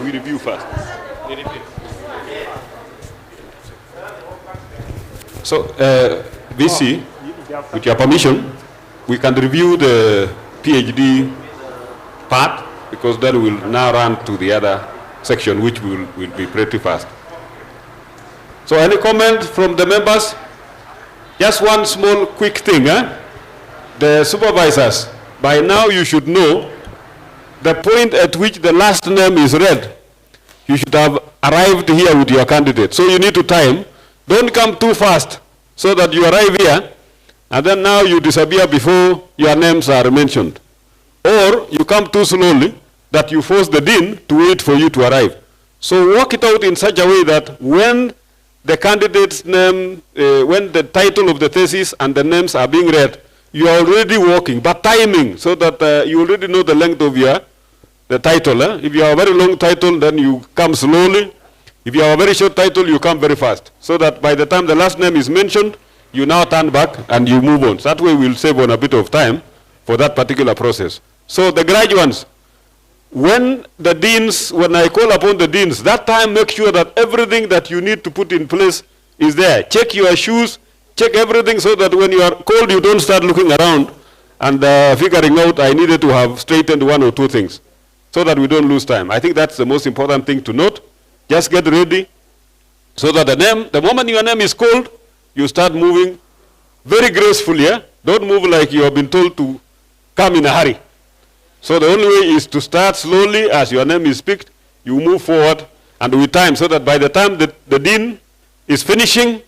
We review first. So, VC, with your permission, we can review the PhD part, because then we'll now run to the other section, which will be pretty fast. So, any comment from the members? Just one small quick thing. The supervisors, by now you should know the point at which the last name is read. You should have arrived here with your candidate. So you need to time. Don't come too fast so that you arrive here and then now you disappear before your names are mentioned. Or you come too slowly that you force the dean to wait for you to arrive. So work it out in such a way that when the candidate's name, when the title of the thesis and the names are being read, you are already walking, but timing so that you already know the length of the title. If you have a very long title, then you come slowly. If you have a very short title, you come very fast. So that by the time the last name is mentioned, you now turn back and you move on. So that way we'll save on a bit of time for that particular process. So the graduates, when I call upon the deans, that time make sure that everything that you need to put in place is there. Check your shoes, check everything so that when you are called, you don't start looking around and figuring out I needed to have straightened one or two things so that we don't lose time. I think that's the most important thing to note. Just get ready. So that the moment your name is called, you start moving very gracefully. Yeah? Don't move like you have been told to come in a hurry. So the only way is to start slowly. As your name is picked, you move forward and with time, so that by the time the dean is finishing,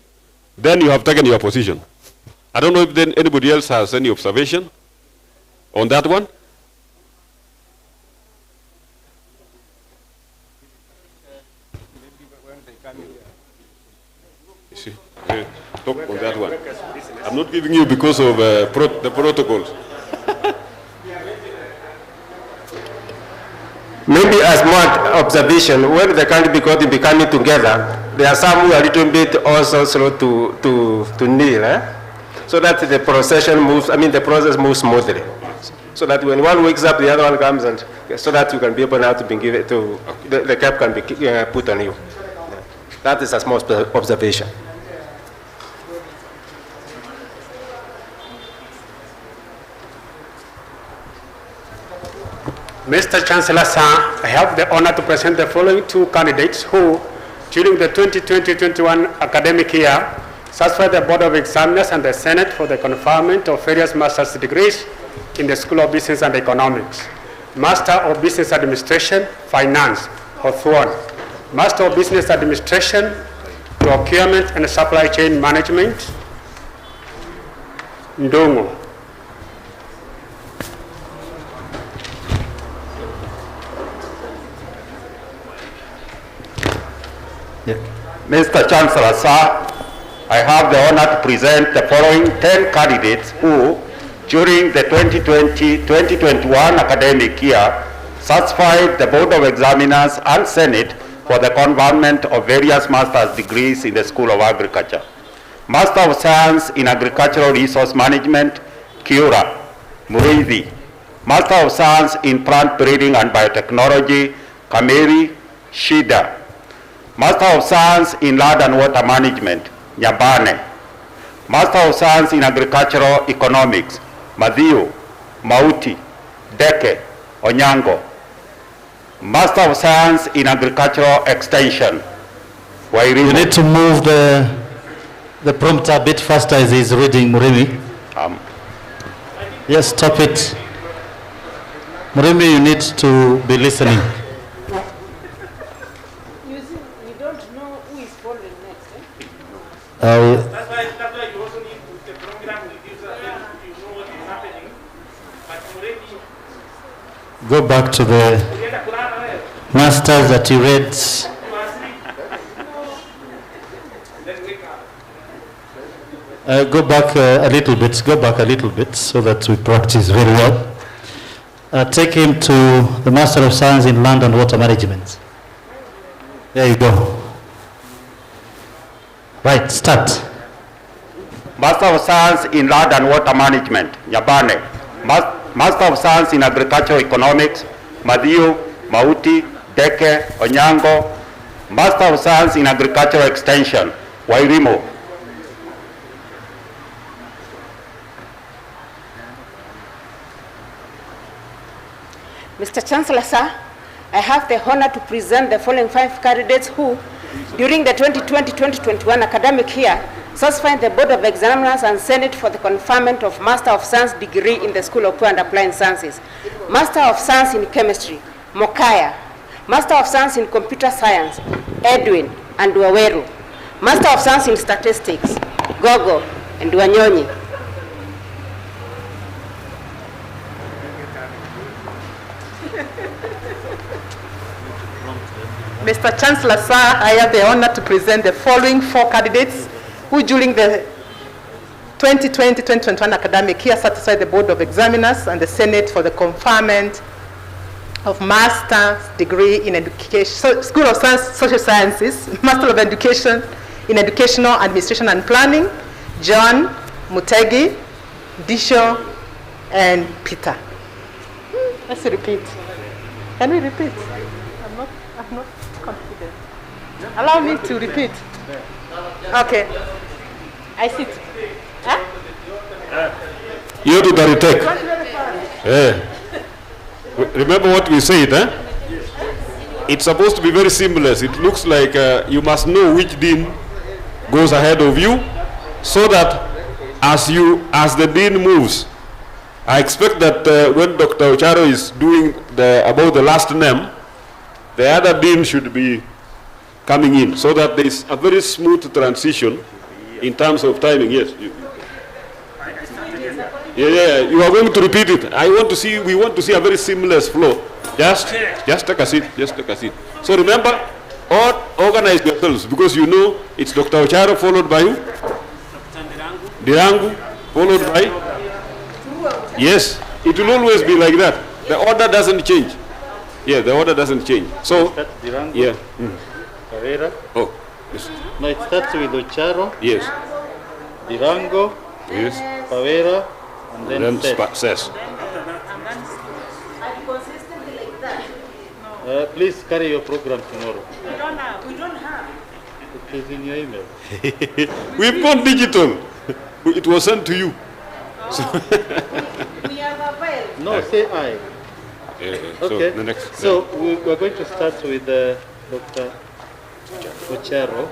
then you have taken your position. I don't know if then anybody else has any observation on that one. You see, talk on that one. I'm not giving you because of the protocols. Maybe as more observation, when the country be coming together, there are some who are a little bit also slow to kneel, so that the procession moves, the process moves smoothly. So that when one wakes up, the other one comes, and so that you can be able now to be given to, the cap can be put on you. That is a small observation. Mr. Chancellor, sir, I have the honor to present the following two candidates who, during the 2020-21 academic year, satisfied the Board of Examiners and the Senate for the conferment of various master's degrees in the School of Business and Economics. Master of Business Administration, Finance, Hawthorne. Master of Business Administration, Procurement and Supply Chain Management, Ndongo. Mr. Chancellor, sir, I have the honor to present the following 10 candidates who, during the 2020-2021 academic year, satisfied the Board of Examiners and Senate for the conferment of various master's degrees in the School of Agriculture. Master of Science in Agricultural Resource Management, Kiura, Muriithi. Master of Science in Plant Breeding and Biotechnology, Kameri, Shida. Master of Science in Land and Water Management, Nyabane. Master of Science in Agricultural Economics, Mathiu, Mauti, Deke, Onyango. Master of Science in Agricultural Extension, Wairimu. You need to move the prompter a bit faster as he's reading, Murimi. Yes, stop it. Murimi, you need to be listening. That's why you also need the program with you, so that you know what is happening. But already Go back to the masters that you read. Go back a little bit. Go back a little bit so that we practice very well. Take him to the Master of Science in Land and Water Management. There you go. Right, start. Master of Science in Land and Water Management, Nyabane. Master of Science in Agricultural Economics, Mathiu, Mauti, Deke, Onyango. Master of Science in Agricultural Extension, Wairimu. Mr. Chancellor, sir, I have the honor to present the following 5 candidates who, during the 2020-2021 academic year, satisfied the Board of Examiners and Senate for the conferment of Master of Science degree in the School of Pure and Applied Sciences. Master of Science in Chemistry, Mokaya. Master of Science in Computer Science, Edwin and Waweru. Master of Science in Statistics, Gogo and Wanyonyi. Mr. Chancellor, sir, I have the honor to present the following 4 candidates who during the 2020-2021 academic year satisfied the Board of Examiners and the Senate for the conferment of Master's degree in Education, School of Science, Social Sciences, Master of Education in Educational Administration and Planning, John, Mutegi, Disho, and Peter. Let's repeat. Can we repeat? I'm not confident. Allow me to repeat. Okay. I sit. Huh? You do the retake. Remember what we said, eh? it's supposed to be very seamless. It looks like you must know which dean goes ahead of you, so that as the dean moves, I expect that when Dr. Ocharo is doing about the last name, the other dean should be coming in, so that there is a very smooth transition in terms of timing. Yes. You are going to repeat it. We want to see a very seamless flow. Just take a seat. Just take a seat. So remember, organize yourselves, because you know it's Dr. Ocharo followed by who? Dirangu followed by? Yes, it will always be like that. The order doesn't change. Yeah, the order doesn't change. So, Dirangu. yeah. Pavera. Oh, yes. No, it starts with Ocharo. Yes. Dirango. Yes. Pavera. And then says. Please carry your program tomorrow. We don't have. It is in your email. We've gone digital. It was sent to you. So We have a file. No, say I. Okay. So we're going to start with Dr. Ocharo.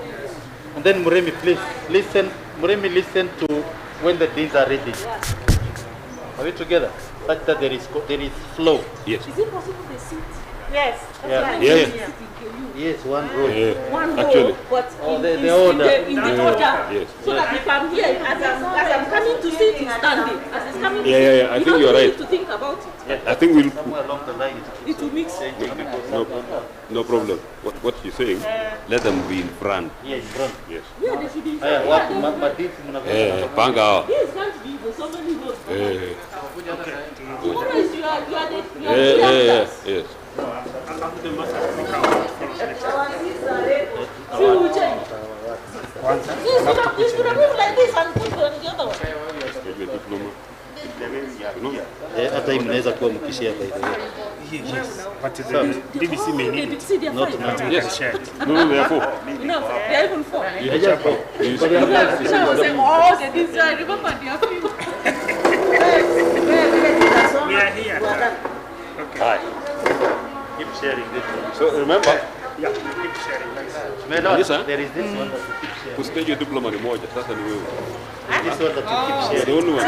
And then Muremi, please listen. Muremi, listen to when the deans are ready. Are we together? Such that there is flow. Yes. Is it possible they sit? Yes. Yeah. Yeah. Yes, one row. One row, Actually. but Oh, in the order. in the order. Yes. So that if I'm here, as I'm coming to sit, he's standing. As he's coming to Yeah. sit, I think you're right. to think about it. I think we'll. Somewhere along the line. It will mix. No problem. What you're saying? Let them be in front. Yes, front. Yes. Yeah, they should be. Panga. This can't be for so many roads. Tomorrow is you are Yes. See who will change. You should have moved like this and put on the other one. Hata hii mnaweza kuwa mkishare by the way. But the DBC may need it. Not Yes. No, therefore. No, they are even four. You just go. So I was saying, oh, they did so I remember they are few. We are here. Hi. Keep sharing this one. So remember, Yeah, keep sharing. Melon, there is this one that you keep sharing. kustage diploma ni moja. Sasa ni wewe. This one that you keep The sharing. only one.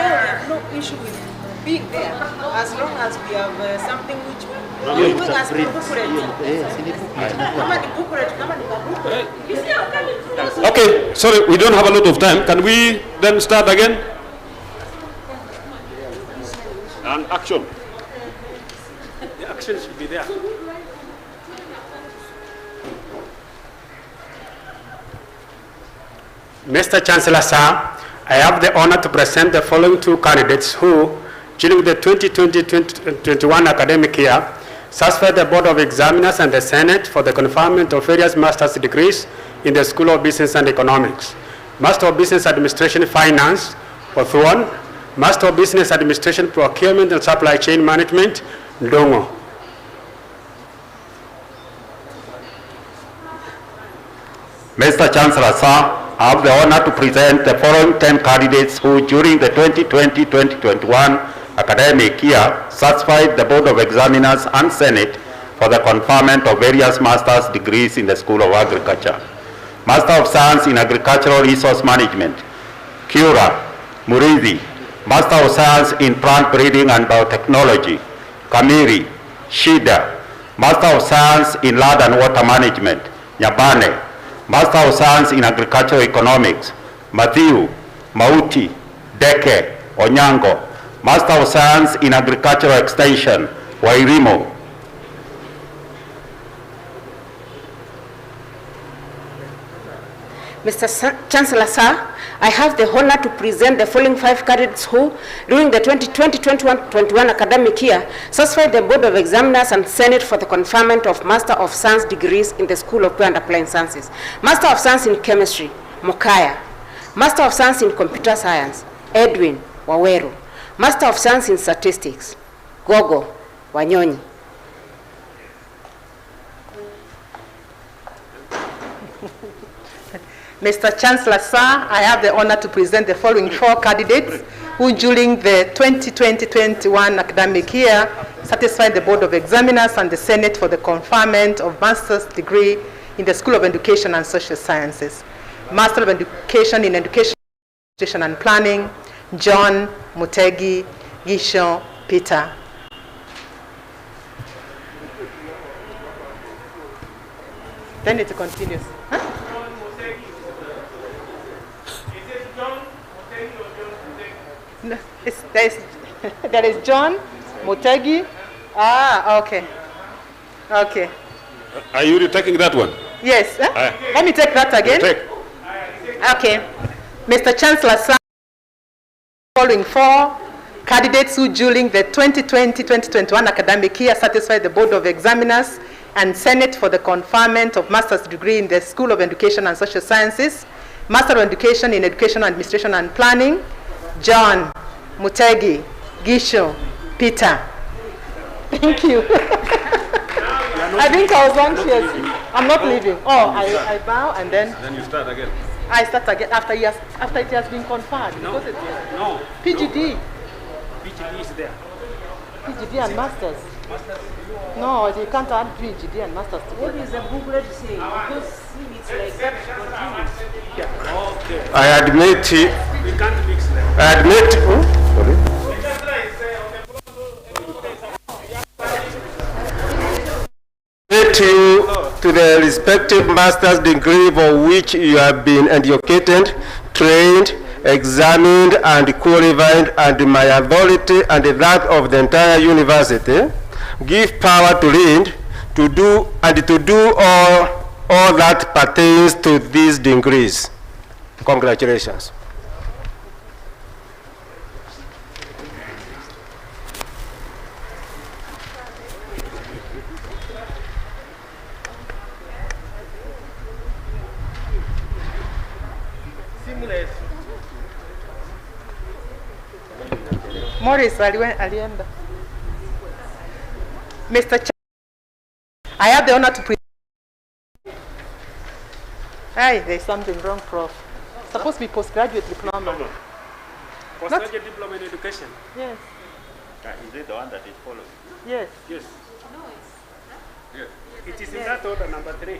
No issue with being there, as long as we have something which Hiyo we bring as utaprint. booklet. Si ni booklet. Kama ni booklet, kama ni booklet. You see, I'm coming through. Okay, sorry, we don't have a lot of time. Can we then start again? And action. The action should be there. Mr. Chancellor, sir, I have the honor to present the following two candidates who, during the 2020-2021 academic year, satisfied the Board of Examiners and the Senate for the conferment of various master's degrees in the School of Business and Economics. Master of Business Administration Finance, Othwan. Master of Business Administration Procurement and Supply Chain Management, Ndongo. Mr. Chancellor, sir, I have the honor to present the following 10 candidates who, during the 2020-2021 academic year, satisfied the Board of Examiners and Senate for the conferment of various master's degrees in the School of Agriculture. Master of Science in Agricultural Resource Management, Kiura, Murithi. Master of Science in Plant Breeding and Biotechnology, Kamiri, Shida. Master of Science in Land and Water Management, Nyabane. Master of Science in Agricultural Economics, Matthew, Mauti, Deke, Onyango. Master of Science in Agricultural Extension, Wairimo. Mr. Chancellor, sir, I have the honor to present the following 5 candidates who, during the 2020-2021 academic year, satisfied the Board of Examiners and Senate for the conferment of Master of Science degrees in the School of Pure and Applied Sciences. Master of Science in Chemistry, Mokaya. Master of Science in Computer Science, Edwin Waweru. Master of Science in Statistics, Gogo Wanyonyi. Mr. Chancellor, sir, I have the honor to present the following 4 candidates who, during the 2020-21 academic year, satisfying the Board of Examiners and the Senate for the conferment of master's degree in the School of Education and Social Sciences. Master of Education in Education and Planning, John Mutegi Gisho Peter. Then it continues. Huh? No, there is John Mutegi. Ah, okay. Okay. Are you taking that one? Yes. Let me take that again. Okay. Mr. Chancellor, sir, following 4 candidates who during the 2020-2021 academic year satisfied the Board of Examiners and Senate for the conferment of master's degree in the School of Education and Social Sciences, Master of Education in Education Administration and Planning, John Mutegi Gisho Peter. Thank you. I think I was anxious. I'm not leaving. Oh, I bow and then you start again. I start again after it has been conferred. No. Because No. PGD. PGD is there. PGD and masters. No, you can't add PGD and masters together. What is the booklet saying? Because it's like that continues. Okay. I admit you. We can't mix them. I admit. Sorry. You to the respective master's degree for which you have been educated, trained, examined, and qualified, and my authority and that of the entire university, give power to read, to do all that pertains to these degrees. Congratulations. Morris alienda. Mr. I have the honor to present. Hey, there's something wrong, Prof. Supposed to be postgraduate diploma. Postgraduate diploma in education. Yes. Is it the one that is following? Yes. Yes. Yes. It is in that order, number 3.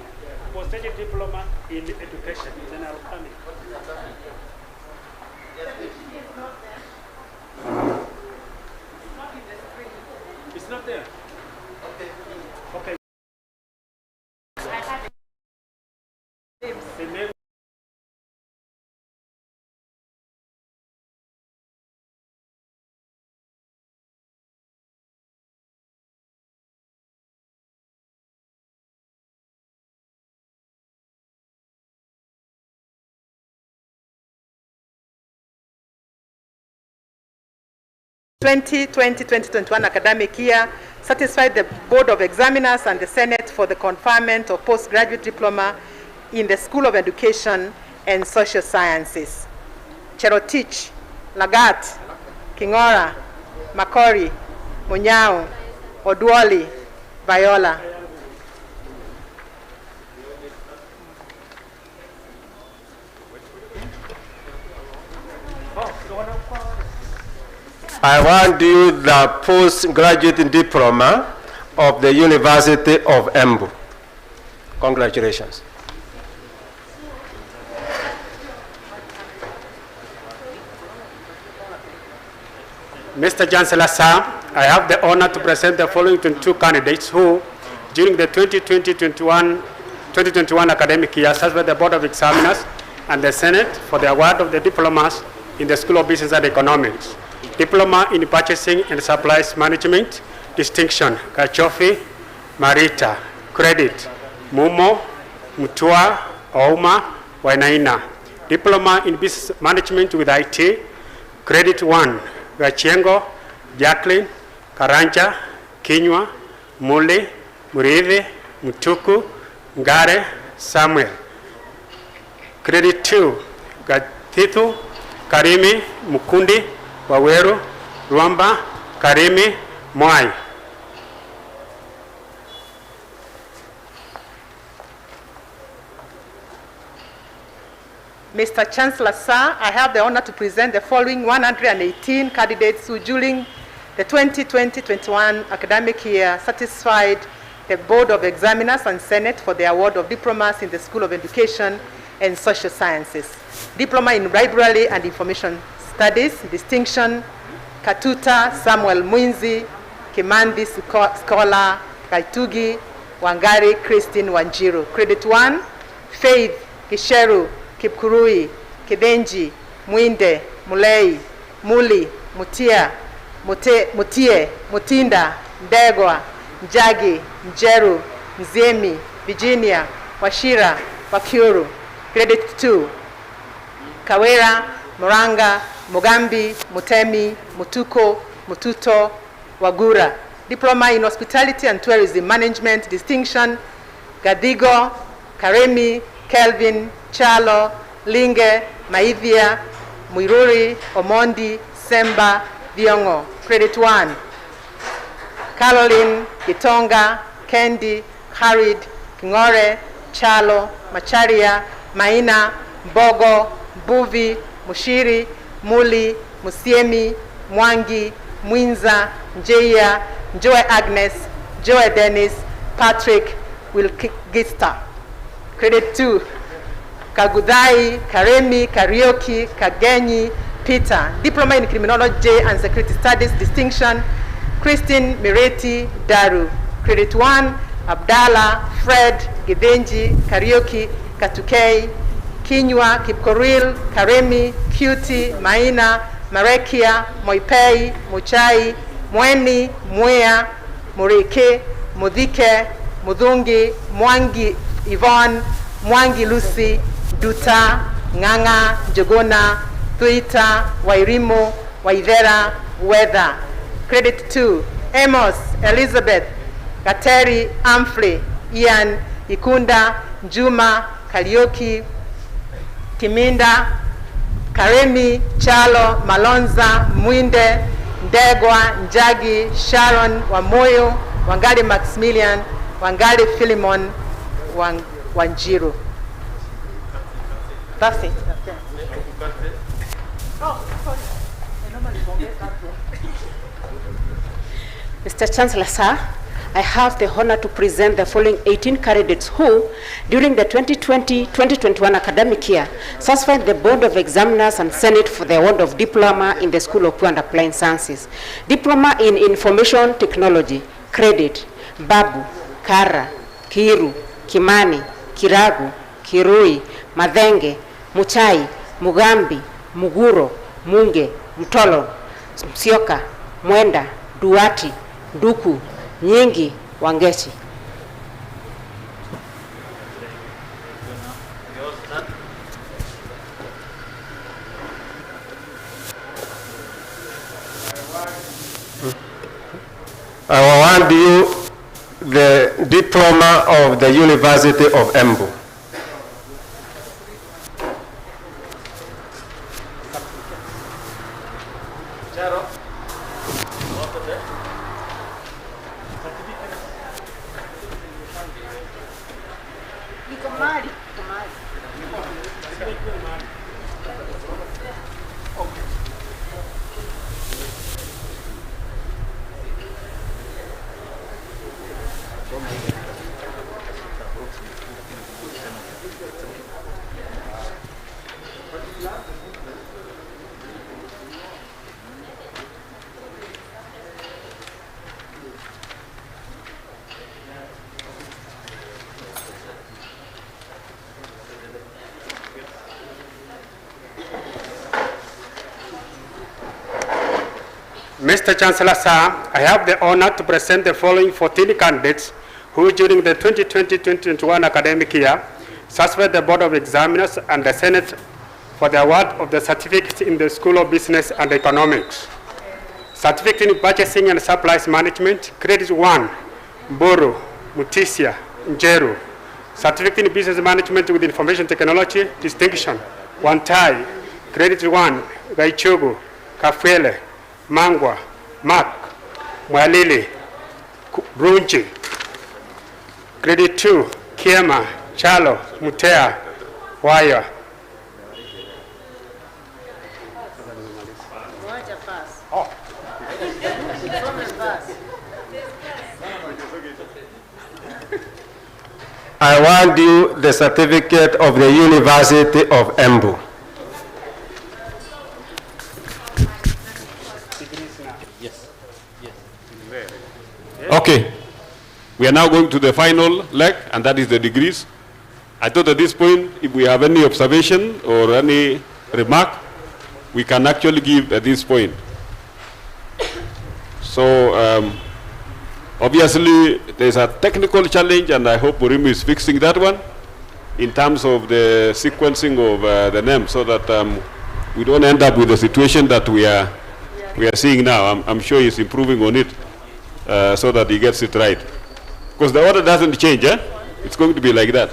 Postgraduate diploma in education, general planning. It's not there. Okay. The name. The 2020-2021 academic year satisfied the Board of Examiners and the Senate for the conferment of postgraduate diploma in the School of Education and Social Sciences. Cherotich, Lagat, Kingora, Makori, Munyao, Oduoli, Viola. I want you the postgraduate diploma of the University of Embu. Congratulations. Mr. Chancellor, sir, I have the honor to present the following 22 candidates who, during the 2020-2021 academic year, served by the Board of Examiners and the Senate for the award of the diplomas in the School of Business and Economics. Diploma in Purchasing and Supplies Management, Distinction, Kachofi, Marita, Credit, Mumo, Mutua, Ouma, Wainaina. Diploma in Business Management with IT, Credit 1, Gachengo, Jacqueline, Karanja, Kinywa, Mule, Murive, Mutuku, Ngare, Samuel. Credit 2, Gatithu, Karimi, Mukundi, Waweru, Rwamba, Karimi, Mwai. Mr. Chancellor, sir, I have the honor to present the following 118 candidates who during The 2020-21 academic year satisfied the Board of Examiners and Senate for the award of diplomas in the School of Education and Social Sciences. Diploma in Library and Information Studies, distinction, Katuta Samuel Mwinzi, Kimandi Scholar, Kaitugi, Wangari Christine Wanjiru. Credit 1, Faith Kisheru, Kipkurui, Kidenji, Mwinde, Mulei, Muli, Mutia, Mutie, Mutinda, Ndegwa, Njagi, Njeru, Nzemi, Virginia, Washira, Wakiuru. Credit 2, Kawera, Moranga, Mugambi, Mutemi, Mutuko, Mututo, Wagura. Diploma in Hospitality and Tourism Management, distinction, Gadigo, Karemi, Kelvin, Chalo, Linge, Maivia, Muiruri, Omondi, Semba, Viongo. Credit 1, Caroline, Gitonga, Kendi, Harid, Kingore, Chalo, Macharia, Maina, Bogo, Buvi, Mushiri, Muli, Musiemi, Mwangi, Mwinza, Njeia, Joe Agnes, Joe Dennis, Patrick, Wilgista. Credit 2, Kagudai, Karemi, Karioki, Kagenyi, Peter. Diploma in Criminology and Security Studies, distinction, Christine Mireti, Daru. Credit 1, Abdallah, Fred, Gidenji, Karioki, Katukei, Kinywa, Kipkoril, Karemi, Cutie, Maina, Marekia, Moipei, Muchai, Mweni, Mwea, Murike, Mudhike, Mudhungi, Mwangi, Yvonne, Mwangi Lucy, Duta, Nganga, Jogona, Tuita, Wairimo, Waivera, Weather. Credit 2, Amos, Elizabeth, Kateri, Amfrey, Ian, Ikunda, Juma, Kalioki, Kiminda, Karemi, Chalo, Malonza, Mwinde, Ndegwa, Njagi, Sharon, Wamoyo, Wangari Maximilian, Wangari Philemon, Wanjiru. That's it. Mr. Chancellor, sir, I have the honor to present the following 18 candidates who, during the 2020-2021 academic year, satisfied the Board of Examiners and Senate for the award of Diploma in the School of Pure and Applied Sciences. Diploma in Information Technology, credit, Babu, Kara, Kiru, Kimani, Kiragu, Kirui, Madhenge, Muchai, Mugambi, Muguro, Munge, Mtolo, Msioka, Mwenda, Duati, Duku, Nyingi, Wangechi. I award you the diploma of the University of Embu. Mr. Chancellor, sir, I have the honor to present the following 14 candidates who, during the 2020-2021 academic year, satisfied the Board of Examiners and the Senate for the award of the certificate in the School of Business and Economics. Certificate in Purchasing and Supplies Management, credit 1, Boro, Mutisia, Njeru. Certificate in Business Management with Information Technology, distinction, Wantai, credit 1, Gaichogo, Kafwele, Mangwa, Mark, Mwalili, Brunchi. Credit 2, Kiema, Chalo, Mutea, Waya. I want you the certificate of the University of Embu. Okay. We are now going to the final leg, and that is the degrees. I thought at this point, if we have any observation or any remark, we can actually give at this point. So, obviously, there's a technical challenge, and I hope Murimu is fixing that one in terms of the sequencing of the name, so that we don't end up with the situation that we are seeing now. I'm sure he's improving on it so that he gets it right. Because the order doesn't change, eh? It's going to be like that.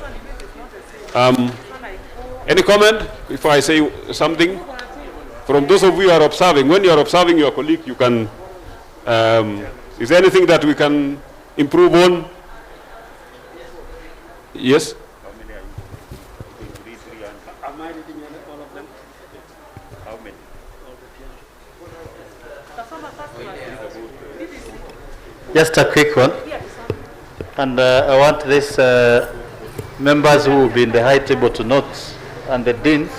Any comment before I say something? From those of you who are observing, when you are observing your colleague, you can, is there anything that we can improve on? Yes? How many are you going to read? 3 and am I reading all of them? How many? Just a quick one. And I want these members who will be in the high table to note, and the deans.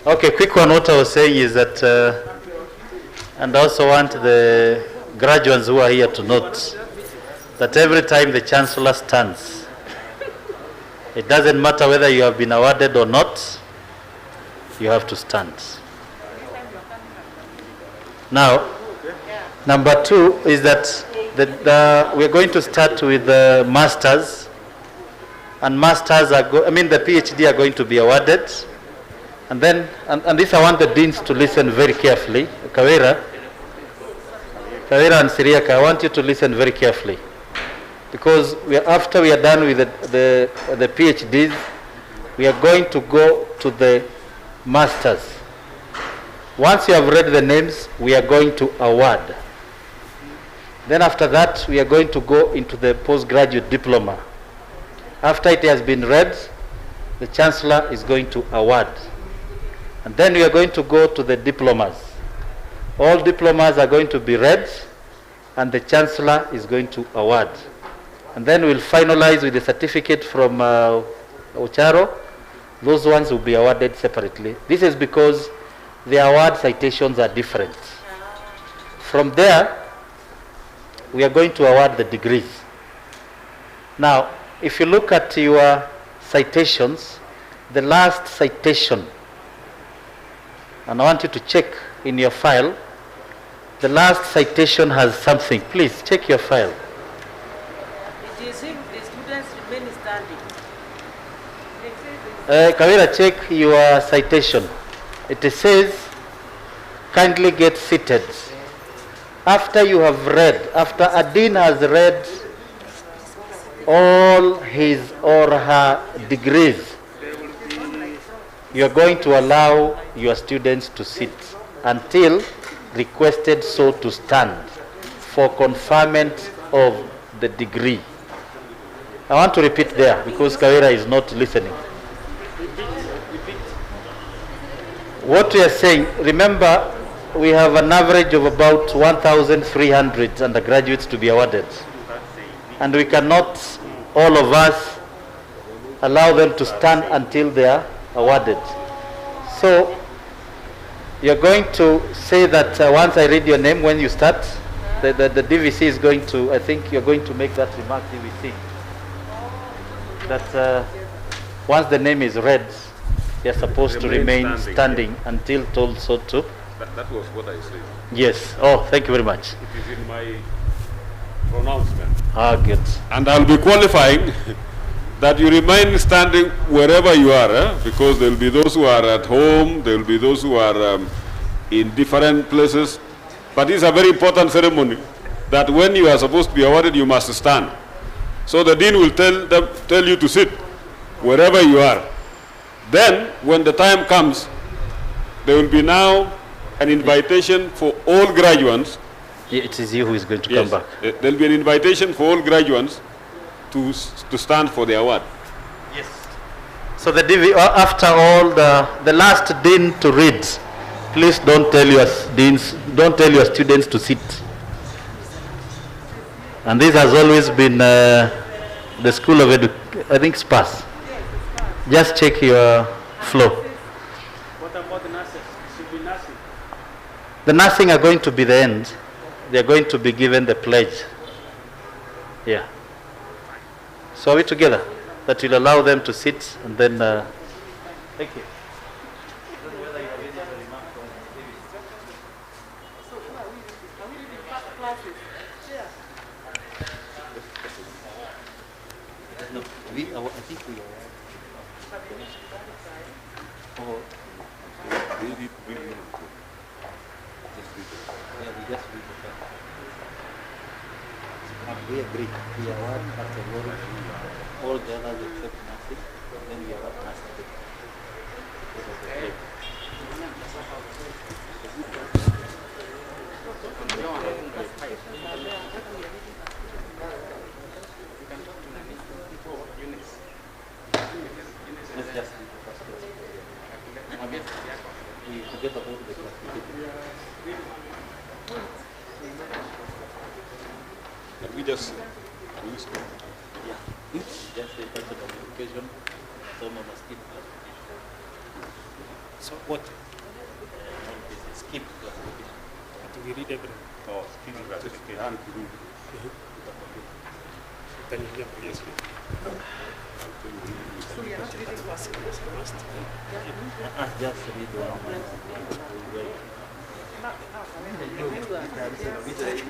Okay, quick one. What I was saying is that, and I also want the graduates who are here to note that every time the Chancellor stands, it doesn't matter whether you have been awarded or not, you have to stand. Now, number 2 is that we're going to start with the masters, and masters are the PhD are going to be awarded. And then, and this I want the deans to listen very carefully. Kawira and Siriaka, I want you to listen very carefully. Because after we are done with the PhDs, we are going to go to the masters. Once you have read the names, we are going to award. Then after that, we are going to go into the postgraduate diploma. After it has been read, the Chancellor is going to award. And then we are going to go to the diplomas. All diplomas are going to be read, and the Chancellor is going to award. And then we'll finalize with the certificate from Ocharo. Those ones will be awarded separately. This is because the award citations are different. From there, we are going to award the degrees. Now, if you look at your citations, the last citation, and I want you to check in your file, the last citation has something. Please check your file. It is if the students remain standing. Kawira, check your citation. It says, kindly get seated. After you have read, after a dean has read all his or her degrees, you are going to allow your students to sit until requested so to stand for conferment of the degree. I want to repeat there because Kawira is not listening. What we are saying, remember, we have an average of about 1,300 undergraduates to be awarded. And we cannot, all of us, allow them to stand until they are awarded. So, you're going to say that once I read your name, when you start, the DVC is going to, I think you're going to make that remark, DVC. That once the name is read, you're supposed to remain standing until told so to. That was what I said. Yes. Oh, thank you very much. It is in my pronouncement. Ah, good. And I'll be qualifying that you remain standing wherever you are, because there will be those who are at home, there will be those who are in different places. But it's a very important ceremony that when you are supposed to be awarded, you must stand. So the dean will tell you to sit wherever you are. Then, when the time comes, there will be now an invitation for all graduates It is you who is going to Yes. come back. There will be an invitation for all graduates to stand for the award. So the after all, the last dean to read, please don't tell your deans, don't tell your students to sit. And this has always been the School of I think SPAS. Just check your flow. What about the nurses? Should be nursing. The nursing are going to be the end. They are going to be given the pledge. Yeah. So are we together? That will allow them to sit and then. Thank you. I think we are. We agree. We are one category. All the others except nothing. Then we are one master. Let's just do the first question. We forget about the classification. Can we just Yeah. Just a person of education, someone must skip classification. So what? Skip classification. Do we read everything? Oh, skip classification. Then you get yes. So we are not reading classic first. Just read one.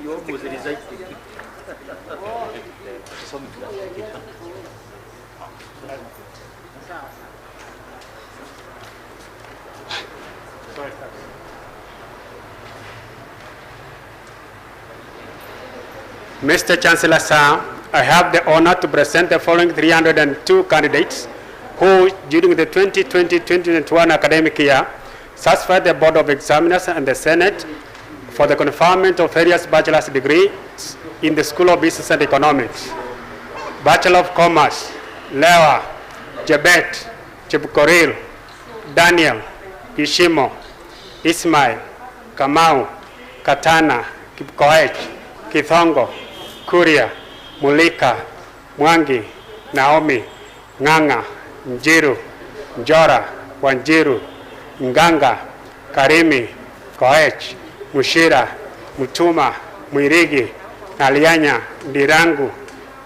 You almost recited. Some classification. Mr. Chancellor, sir, I have the honor to present the following 302 candidates who, during the 2020-2021 academic year, satisfied the Board of Examiners and the Senate for the conferment of various bachelor's degrees in the School of Business and Economics. Bachelor of Commerce, Lewa, Jebet, Chepkoril, Daniel, Ishimo, Ismail, Kamau, Katana, Kipkoech, Kithongo, Kuria, Mulika, Mwangi, Naomi, Nganga, Njiru, Njora, Wanjiru, Nganga, Karimi, Koech, Mushira, Mutuma, Mwirigi, Nalianya, Ndirangu,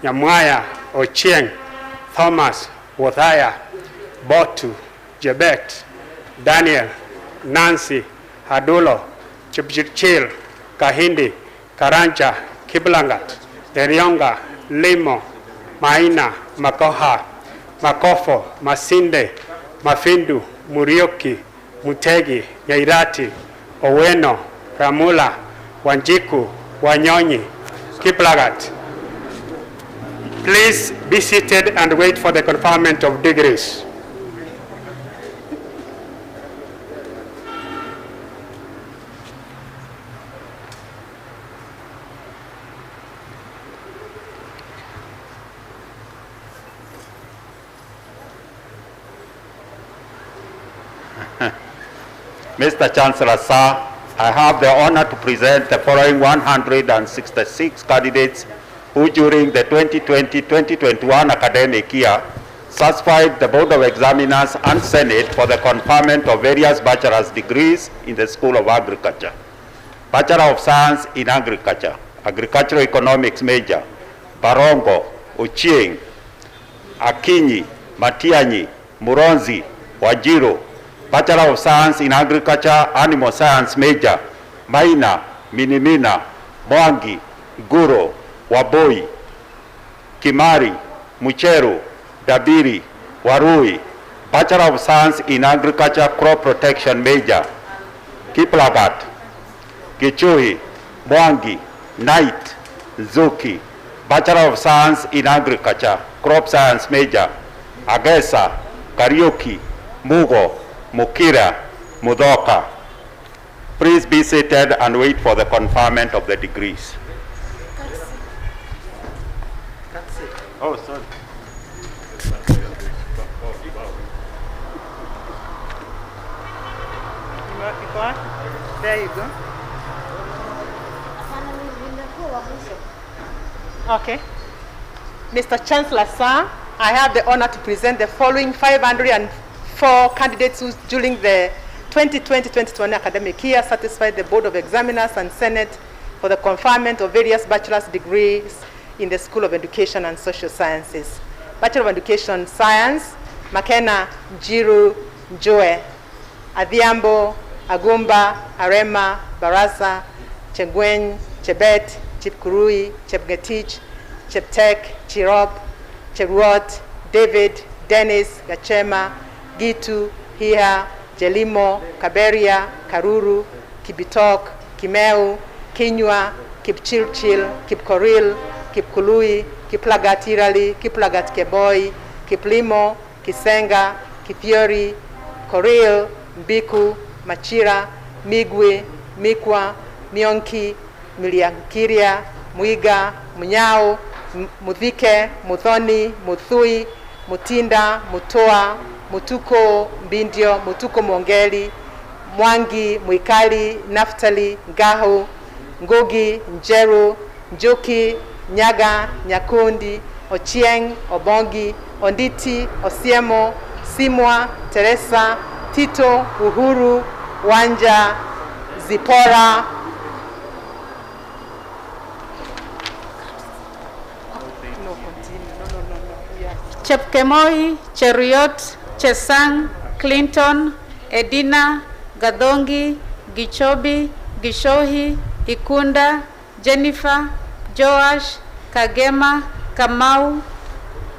Nyamwaya, Ochieng, Thomas, Wothaya, Botu, Jebet, Daniel, Nancy, Hadulo, Chipchirchil, Kahindi, Karanja, Kiblangat, Derionga, Limo, Maina, Makoha, Makofo, Masinde, Mafindu, Murioki, Mutegi, Yairati, Oweno, Ramula, Wanjiku, Wanyonyi, Kiplagat. Please be seated and wait for the conferment of degrees. Mr. Chancellor, sir, I have the honor to present the following 166 candidates who during the 2020-2021 academic year satisfied the Board of Examiners and Senate for the conferment of various bachelor's degrees in the School of Agriculture. Bachelor of Science in Agriculture, Agricultural Economics major, Barongo, Ochieng, Akinyi, Matianyi, Muronzi, Wajiro. Bachelor of Science in Agriculture, Animal Science major, Maina, Minimina, Mwangi, Guro, Waboi, Kimari, Mucheru, Dabiri, Warui. Bachelor of Science in Agriculture, Crop Protection major, Kiplagat, Gichui, Mwangi, Knight, Zuki. Bachelor of Science in Agriculture, Crop Science major, Agesa, Kariuki, Mugo, Mukira, Mudoka. Please be seated and wait for the conferment of the degrees. Oh, sorry. There you go. Okay. Mr. Chancellor, sir, I have the honor to present the following 504 candidates who, during the 2020-2021 academic year, satisfied the Board of Examiners and Senate for the conferment of various bachelor's degrees in the School of Education and Social Sciences. Bachelor of Education Science, Makena Njiru Njoe, Adhiambo, Agumba, Arema, Barasa, Chegwen, Chebet, Chipkurui, Chepgetich, Cheptek, Chirop, Cheruot, David, Dennis, Gachema, Gitu, Hiha, Jelimo, Kaberia, Karuru, Kibitok, Kimeu, Kinywa, Kipchilchil, Kipkoril, Kipkului, Kiplagat Irali, Kiplagat Keboi, Kiplimo, Kisenga, Kithiori, Koril, Mbiku, Machira, Migwe, Mikwa, Mionki, Miliankiria, Mwiga, Munyao, Mudhike, Muthoni, Muthui, Mutinda, Mutoa, Mutuko Mbindio, Mutuko Mongeli, Mwangi, Mwikali, Naftali, Ngahu, Ngugi, Njeru, Njuki, Nyaga, Nyakundi, Ochieng, Obongi, Onditi, Osiemo, Simwa, Teresa, Tito, Uhuru, Wanja, Zipora, Chepkemoi, Cheruiyot, Chesang, Clinton, Edina, Gadongi, Gichobi, Gishohi, Ikunda, Jennifer, Joash, Kagema, Kamau,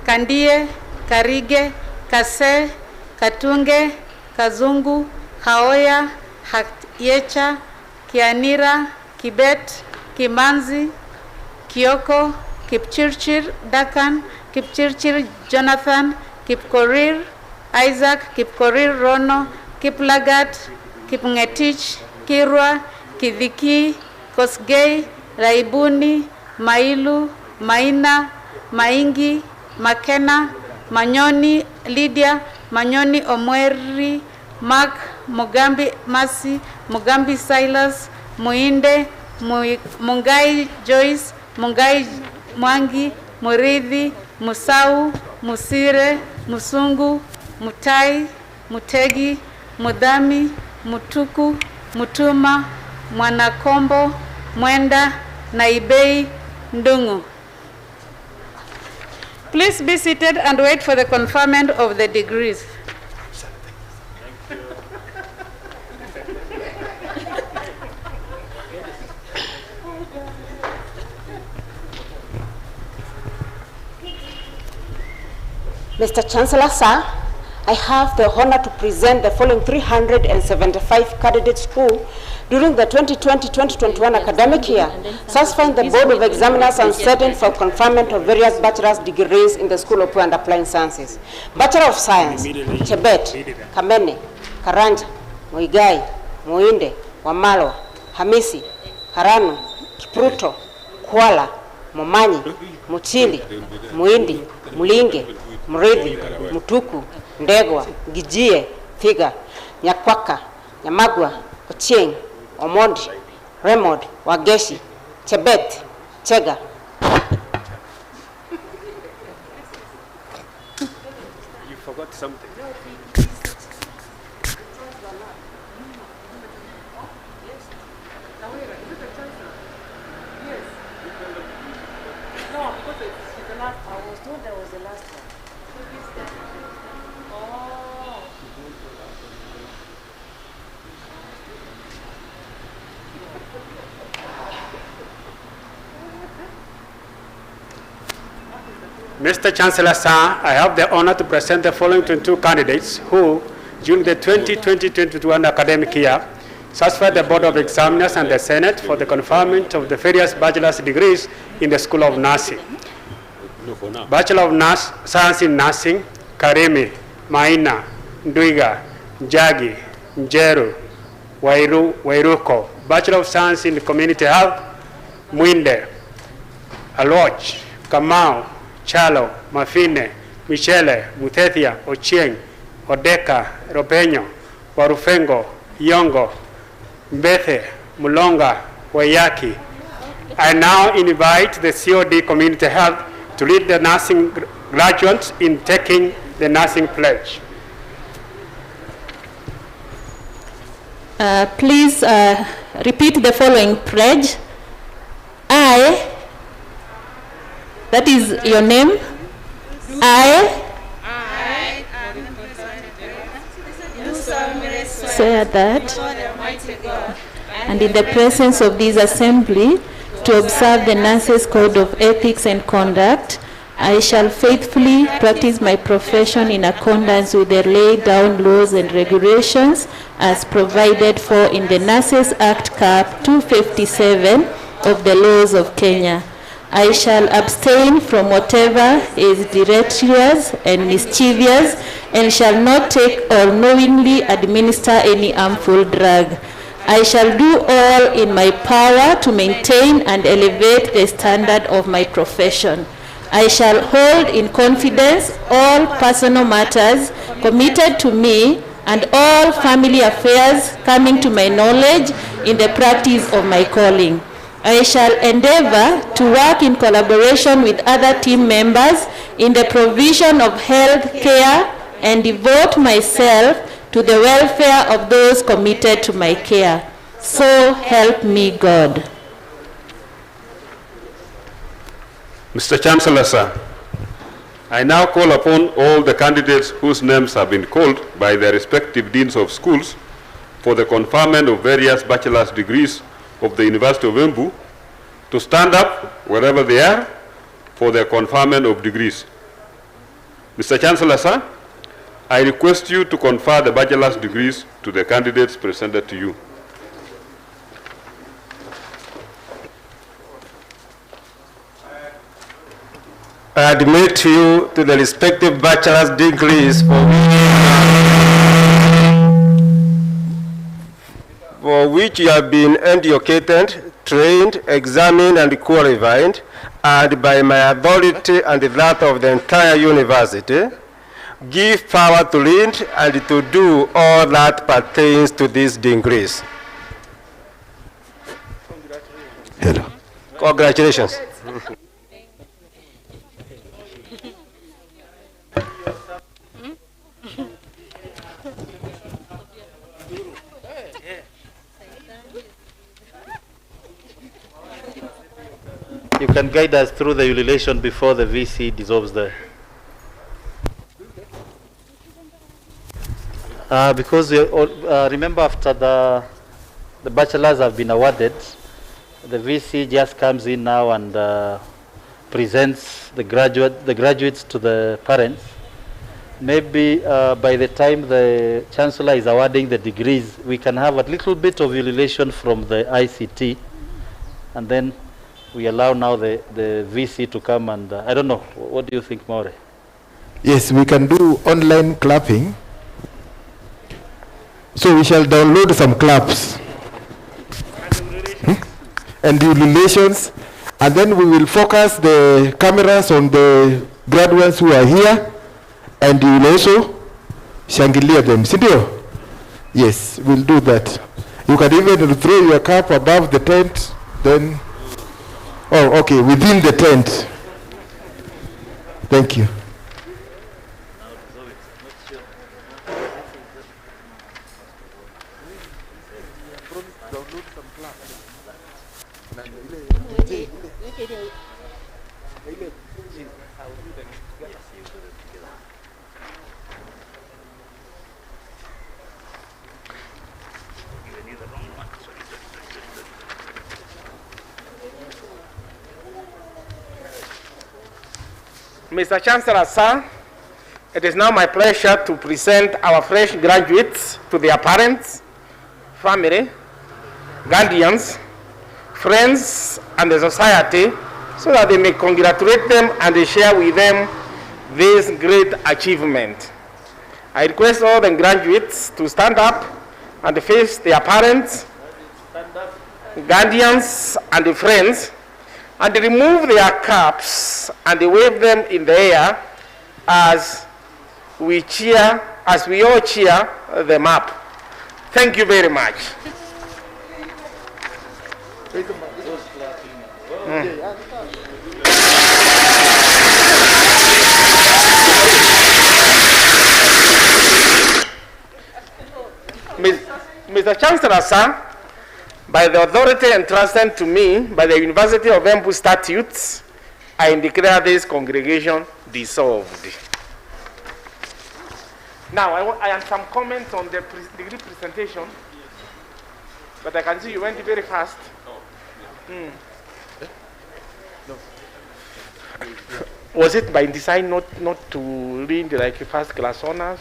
Kandie, Karige, Kase, Katunge, Kazungu, Haoya, Hatyecha, Kianira, Kibet, Kimanzi, Kioko, Kipchirchir, Dakan, Kipchirchir, Jonathan, Kipkorir, Isaac, Kipkorir, Rono, Kiplagat, Kipngetich, Kirwa, Kidhiki, Kosgei, Raibuni, Mailu, Maina, Maingi, Makena, Manyoni, Lydia, Manyoni Omweri, Mark, Mugambi Masi, Mugambi Silas, Muinde, Mungai Joyce, Mungai Mwangi, Muridhi, Musau, Musire, Musungu, Mutai, Mutegi, Mudhami, Mutuku, Mutuma, Mwanakombo, Mwenda, Naibei, Ndungu. Please be seated and wait for the conferment of the degrees. Mr. Chancellor, sir, I have the honor to present the following 375 candidates who, during the 2020-2021 academic year, satisfying the Board of Examiners and Senate for conferment of various bachelor's degrees in the School of Pure and Applied Sciences. Bachelor of Science, Chebet, Kamene, Karanja, Muigai, Muinde, Wamalwa, Hamisi, Haranu, Kipruto, Kuala, Momanyi, Muchili, Muindi, Mulinge, Murithi, Mutuku, Ndegwa, Gijie, Thiga, Nyakwaka, Nyamagwa, Ochieng, Omondi, Remod, Wageshi, Chebet, Chega. You forgot something. Mr. Chancellor, sir, I have the honor to present the following 22 candidates who, during the 2020-2021 academic year, satisfied the Board of Examiners and the Senate for the conferment of the various bachelor's degrees in the School of Nursing. Bachelor of Science in Nursing, Karemi, Maina, Ndwiga, Njagi, Njeru, Wairuko, Bachelor of Science in Community Health, Mwinde, Aloch, Kamau, Chalo, Mafine, Michele, Muthethia, Ochieng, Odeka, Robeño, Warufengo, Yongo, Mbethe, Mulonga, Wayaki. I now invite the COD Community Health to lead the nursing graduates in taking the nursing pledge. Please repeat the following pledge. I, that is your name, I swear that, and in the presence of this assembly, to observe the Nurses' Code of Ethics and Conduct, I shall faithfully practice my profession in accordance with the laid down laws and regulations as provided for in the Nurses Act Cap 257 of the laws of Kenya. I shall abstain from whatever is deleterious and mischievous, and shall not take or knowingly administer any harmful drug. I shall do all in my power to maintain and elevate the standard of my profession. I shall hold in confidence all personal matters committed to me and all family affairs coming to my knowledge in the practice of my calling. I shall endeavor to work in collaboration with other team members in the provision of health care and devote myself to the welfare of those committed to my care. So help me God. Mr. Chancellor, sir, I now call upon all the candidates whose names have been called by their respective deans of schools for the conferment of various bachelor's degrees of the University of Embu to stand up wherever they are for their conferment of degrees. Mr. Chancellor, sir, I request you to confer the bachelor's degrees to the candidates presented to you. I admit you to the respective bachelor's degrees for which you have been educated, trained, examined, and qualified, and by my authority and that of the entire university, give power to lead and to do all that pertains to these degrees. Hello. Congratulations. You can guide us through the ululation before the VC dissolves the... because we all, remember after the bachelors have been awarded, the VC just comes in now and presents the graduates to the parents. Maybe by the time the Chancellor is awarding the degrees, we can have a little bit of ululation from the ICT, and then we allow now the VC to come and, I don't know, what do you think, Maure? Yes, we can do online clapping. So we shall download some claps and ululations, and then we will focus the cameras on the graduates who are here, and you will also shangilia them. Sindio? Yes, we'll do that. You can even throw your cap above the tent, then, oh, okay, within the tent. Thank you. Mr. Chancellor, sir, it is now my pleasure to present our fresh graduates to their parents, family, guardians, friends, and the society, so that they may congratulate them and they share with them this great achievement. I request all the graduates to stand up and face their parents, guardians, and friends, and remove their caps and wave them in the air as we all cheer them up. Thank you very much. Mr. Chancellor, sir, by the authority entrusted to me by the University of Embu statutes, I declare this congregation dissolved. Now, I have some comments on the degree presentation, but I can see you went very fast. No. Was it by design not to read like first class honors?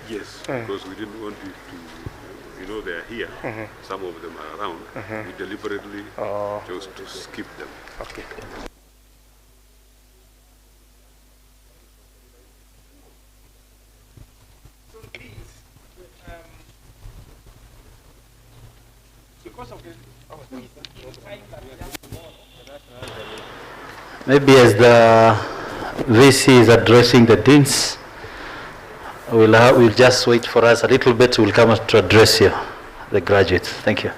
Yes, because we didn't want you to, they are here. Some of them are around. We deliberately chose to skip them. Okay. Maybe as the VC is addressing the deans, we'll just wait for us a little bit. We'll come to address you, the graduates. Thank you.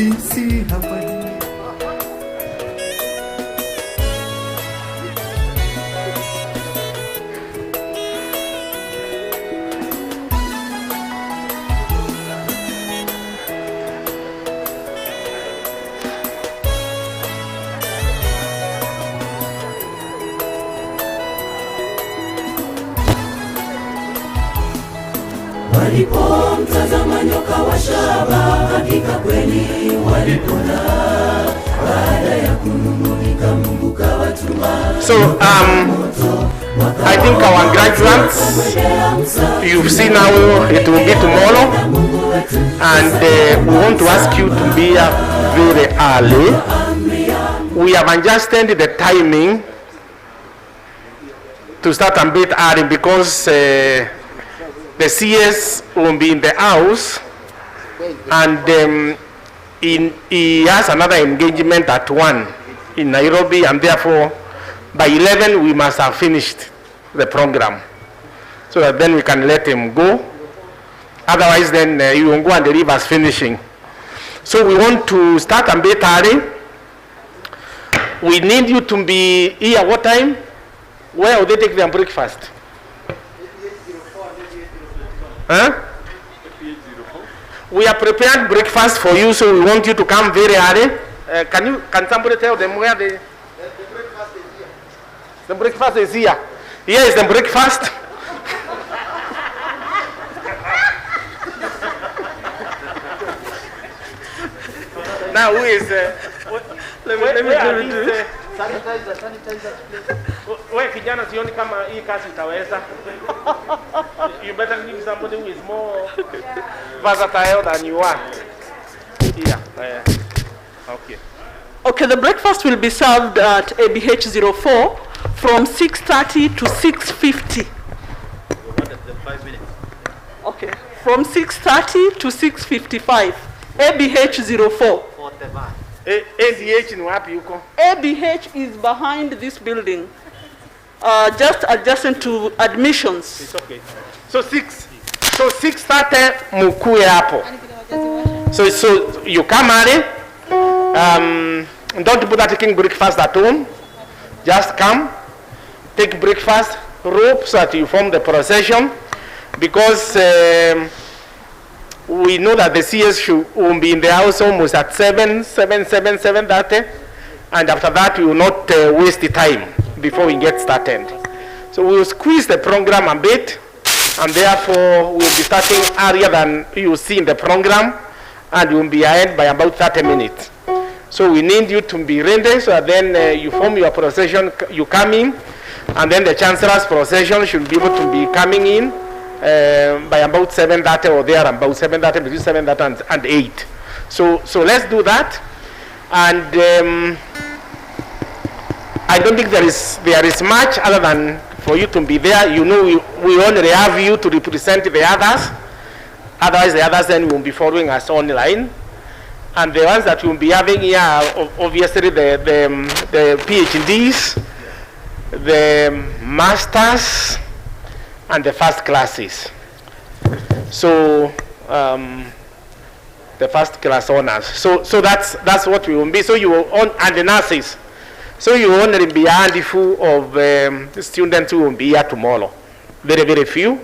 sisi hapa. Walipomtazama nyoka wa shaba, hakika kweli walipona. Baada ya kunung'unika, Mungu kawatuma. So, I think our graduates, you've seen how it will be tomorrow, and we want to ask you to be up very early. We have adjusted the timing to start a bit early because the CS will be in the house, and he has another engagement at 1 in Nairobi, and therefore by 11 we must have finished the program, so that then we can let him go. Otherwise then he won't go and leave us finishing. So we want to start a bit early. We need you to be here what time? Where will they take their breakfast? Huh? We are prepared breakfast for you, so we want you to come very early. Can somebody tell them where the breakfast is here? The breakfast is here. Here is the breakfast. Now who is? Let me do it. Sanitizer, please. Wewe kijana, sioni kama hii kazi utaweza. You better give somebody who is more versatile than you are. Yeah. Okay. Okay, the breakfast will be served at ABH 04 from 6:30 to 6:50. Okay, from 6:30 to 6:55. ABH 04. ABH ni wapi huko? ABH is behind this building, just adjacent to admissions. It's okay. So 6:30 mukue hapo. So you come early. Don't bother taking breakfast at home. Just come, take breakfast, rope so that you form the procession, because we know that the CS will be in the house almost at 7:30, and after that we will not waste the time before we get started. So we will squeeze the program a bit, and therefore we will be starting earlier than you see in the program, and we will be ahead by about 30 minutes. So we need you to be ready, so that then you form your procession, you come in, and then the Chancellor's procession should be able to be coming in by about 7:30 or there, about 7:30, between 7:30 and 8. So let's do that. And I don't think there is much other than for you to be there. You know, we only have you to represent the others. Otherwise, the others then will be following us online. And the ones that we'll be having here are obviously the PhDs, the masters, and the first classes. So the first class honors. So that's what we will be. So you will and the nurses. So you will only be a handful of students who will be here tomorrow. Very, very few.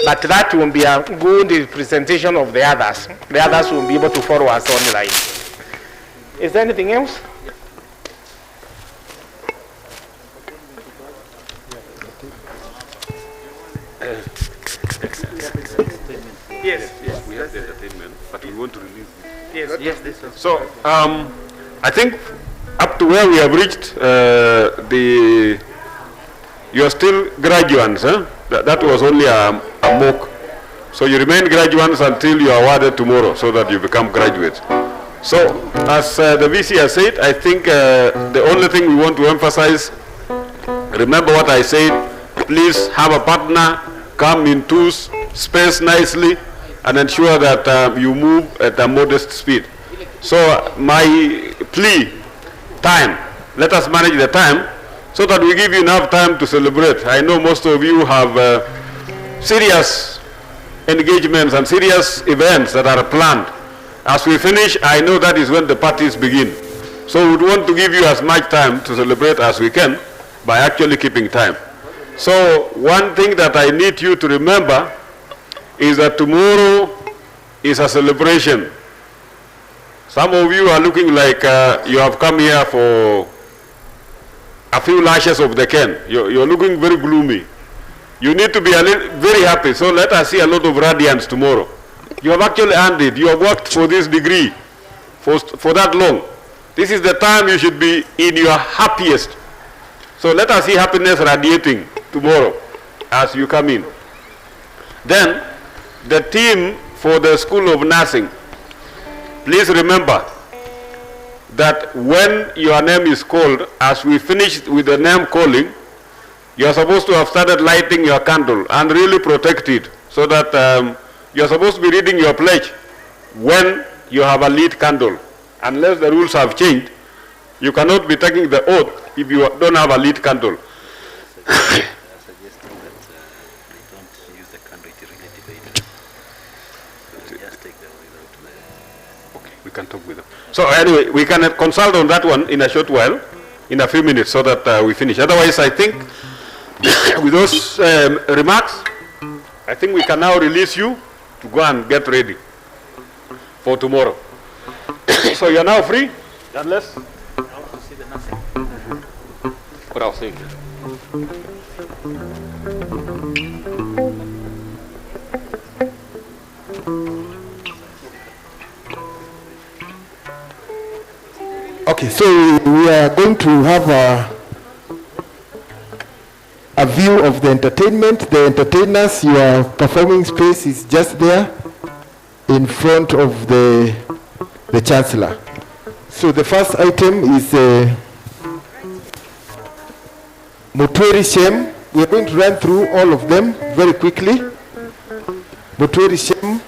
But that will be a good representation of the others. The others will be able to follow us online. Is there anything else? Yes, we have the entertainment, but we want to release it. Yes, this one. So, I think up to where we have reached, you are still graduates, huh? That was only a mock. So you remain graduates until you are awarded tomorrow, so that you become graduates. So, as the VC has said, I think the only thing we want to emphasize, remember what I said, please have a partner, come in twos, space nicely, and ensure that you move at a modest speed. So my plea, time, let us manage the time so that we give you enough time to celebrate. I know most of you have serious engagements and serious events that are planned. As we finish, I know that is when the parties begin. So we want to give you as much time to celebrate as we can by actually keeping time. So one thing that I need you to remember is that tomorrow is a celebration. Some of you are looking like you have come here for a few lashes of the cane. You're looking very gloomy. You need to be very happy. So let us see a lot of radiance tomorrow. You have actually earned it. You have worked for this degree for that long. This is the time you should be in your happiest. So let us see happiness radiating tomorrow as you come in. Then the team for the School of Nursing, please remember that when your name is called, as we finish with the name calling, you are supposed to have started lighting your candle and really protect it, so that you are supposed to be reading your pledge when you have a lit candle. Unless the rules have changed, you cannot be taking the oath if you don't have a lit candle. We can talk with them. So anyway, we can consult on that one in a short while, in a few minutes, so that we finish. Otherwise, I think with those remarks, I think we can now release you to go and get ready for tomorrow. So you're now free, unless what I was saying. Okay, so we are going to have a view of the entertainment. The entertainers, your performing space is just there in front of the Chancellor. So the first item is Mutweri Shem. We are going to run through all of them very quickly. Mutweri Shem.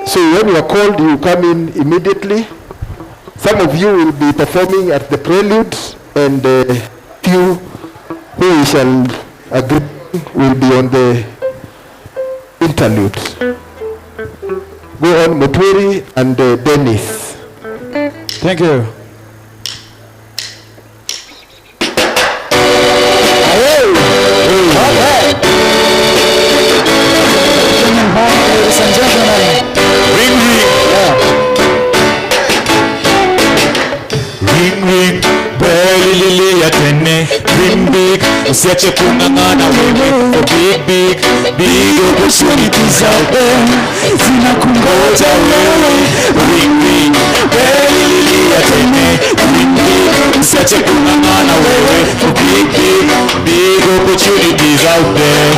So when you are called, you come in immediately. Some of you will be performing at the prelude, and few who we shall agree will be on the interlude. Go on, Mutweri and Dennis. Thank you. Ladies and gentlemen, ring ring, belly lily ya tene, ring big, usiache kung'ang'ana wewe, for big opportunities out there, zinakungoja wewe, ring ring, belly lily ya tene, ring big, usiache kung'ang'ana wewe, for big opportunities out there,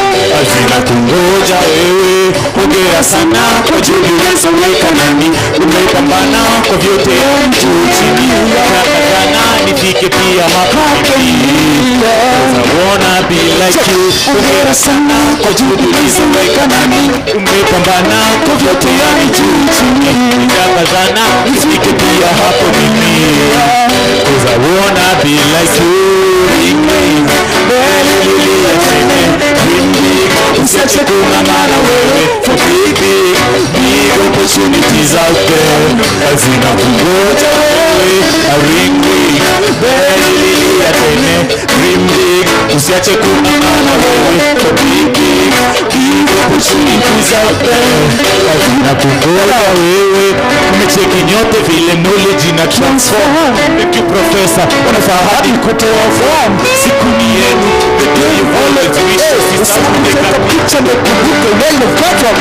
zinakungoja wewe. Hongera sana kwa juhudi ulizoweka nani, umepambana kwa vyote juu chini, nakatana nifike pia hapa nilipo. I wanna be like you. Hongera sana kwa juhudi ulizoweka nani, umepambana kwa vyote yani juu chini, nakatana nifike pia hapo nilipo. 'Cause I wanna be like you. Usiache kung'ang'ana wewe, for big opportunities out there, zinakungoja wewe. Ring ring, belly lily ya tene, dream big. Usiache kung'ang'ana wewe, for big opportunities out there, zinakungoja wewe. Umecheki nyote vile knowledge ina transform. Thank you professor, wanafaa hadi kutoa form. Siku ni yenu, the day you've always wished. Usitaka picha na kumbuka where you've come from.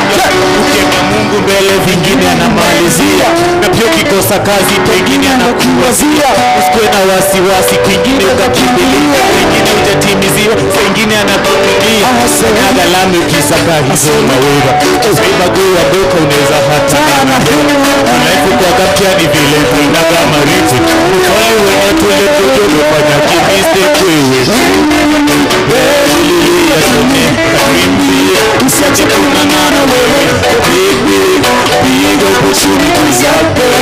Ukiweka Mungu mbele vingine anamalizia, na pia ukikosa kazi pengine anakuwazia. Usikuwe na wasiwasi, kwingine ukakimbilia, pengine hujatimiziwa, pengine anakupigia. Sanaga lami ukisaka hizo maweva, usibaguwa doka unaweza hatana na hewa. Unaifu kwa kaptiani vile tuinaga mariti, utoe wenye tule kujolo fanya kimiste kwewe. Usiache kung'ang'ana wewe, big opportunities out there,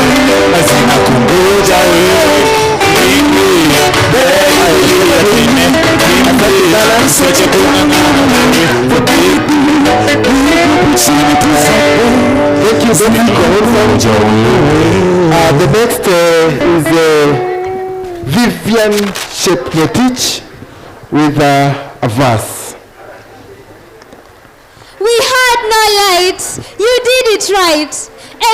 zinakungoja wewe. Usiache kung'ang'ana wewe, mmoja wewe. The next is Vivian Shepnetich with a verse. We had no light, you did it right.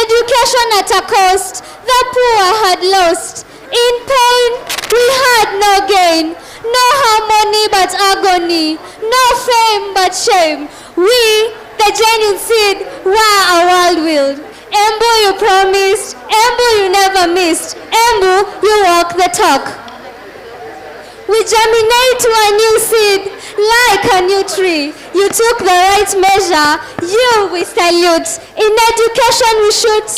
Education at a cost, the poor had lost. In pain, we had no gain. No harmony but agony. No fame but shame. We, the genuine seed, were a world wield. Embu, you promised. Embu, you never missed. Embu, you walk the talk. We germinate to a new seed, like a new tree. You took the right measure, you we salute. In education we shoot,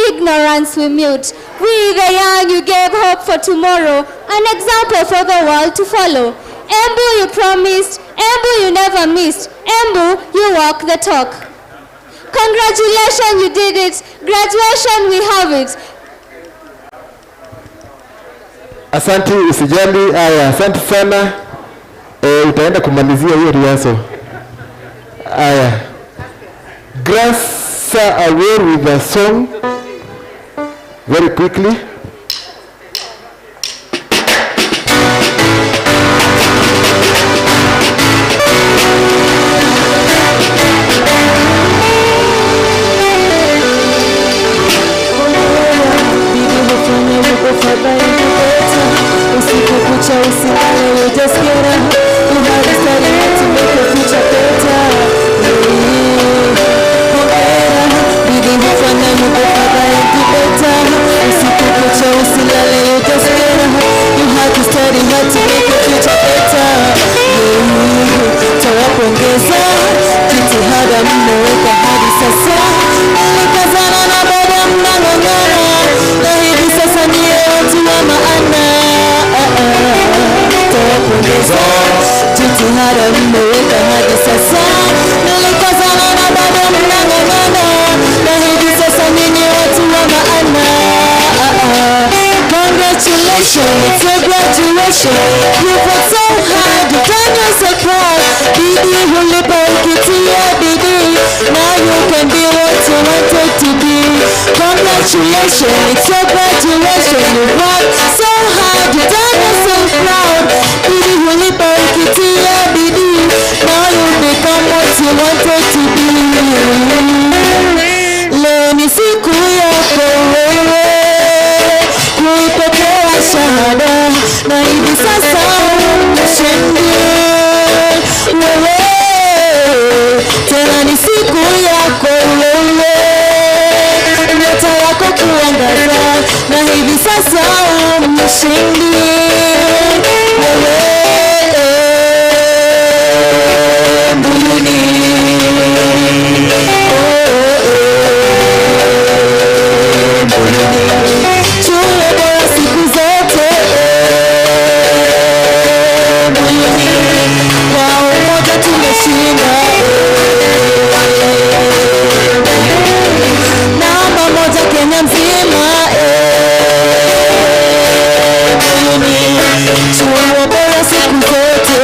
ignorance we mute. We the young, you gave hope for tomorrow, an example for the world to follow. Embu, you promised. Embu, you never missed. Embu, you walk the talk. Congratulations, you did it. Graduation, we have it. Asante, usijali. Aya, asante sana. Utaenda kumalizia hiyo riaso. Aya. Grasa aware with a song. Very quickly. It's a graduation. You worked so hard, you done yourself proud. Bidi hulipoikitia bidii. Now you can be what you wanted to be. Congratulations, it's a graduation. You worked so hard, you done yourself proud. Bidi hulipoikitia bidii. Now you become what you wanted to be. Leo ni siku yako wewe kuipokea shahada, na hivi sasa mshindi wewe. Tena ni siku yako wewe, nyota yako kuangaza, na hivi sasa mshindi wewe. Mbuyuni shule bora siku zote. Mbuyuni kwa umoja tumeshinda. Namba moja Kenya mzima. Mbuyuni shule bora siku zote.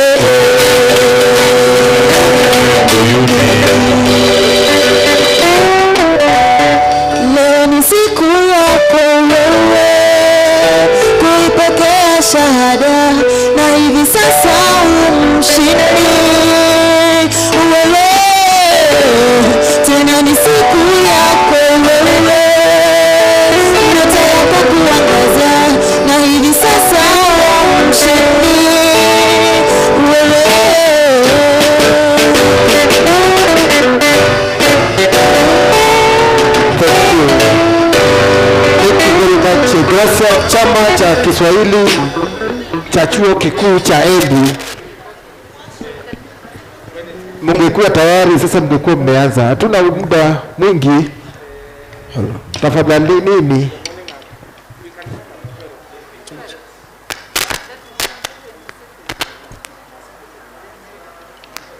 Leo ni siku yako wewe kuipokea shahada, na hivi sasa mshindi wewe. Tena ni siku yako wewe, nyota yako kuangaza, na hivi sasa mshindi wewe. Grasa, chama cha Kiswahili cha chuo kikuu cha Embu. Mungekuwa tayari sasa, mngekuwa mmeanza. Hatuna muda mwingi. Tafadhali nini?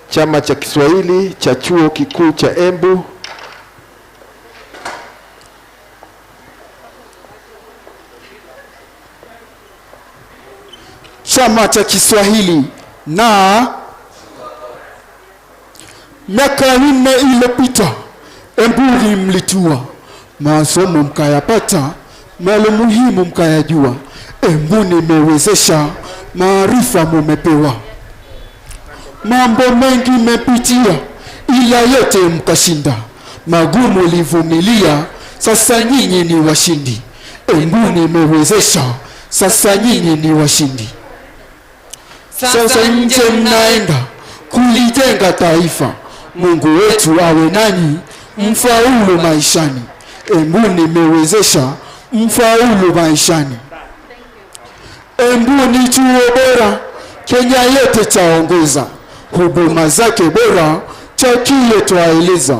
Chama cha Kiswahili cha chuo kikuu cha Embu. Chama cha Kiswahili na miaka 4 iliyopita Embu mlitua masomo mkayapata, malo muhimu mkayajua. Embu nimewezesha, maarifa mumepewa. Mambo mengi mepitia, ila yote mkashinda. Magumu livumilia, sasa nyinyi ni washindi. Embu nimewezesha, sasa nyinyi ni washindi. Sasa nje mnaenda kulijenga taifa. Mungu wetu awe nanyi, mfaulu maishani. Embu nimewezesha, mfaulu maishani. Embu ni chuo bora, Kenya yote chaongoza. Huduma zake bora, chakie twaeleza.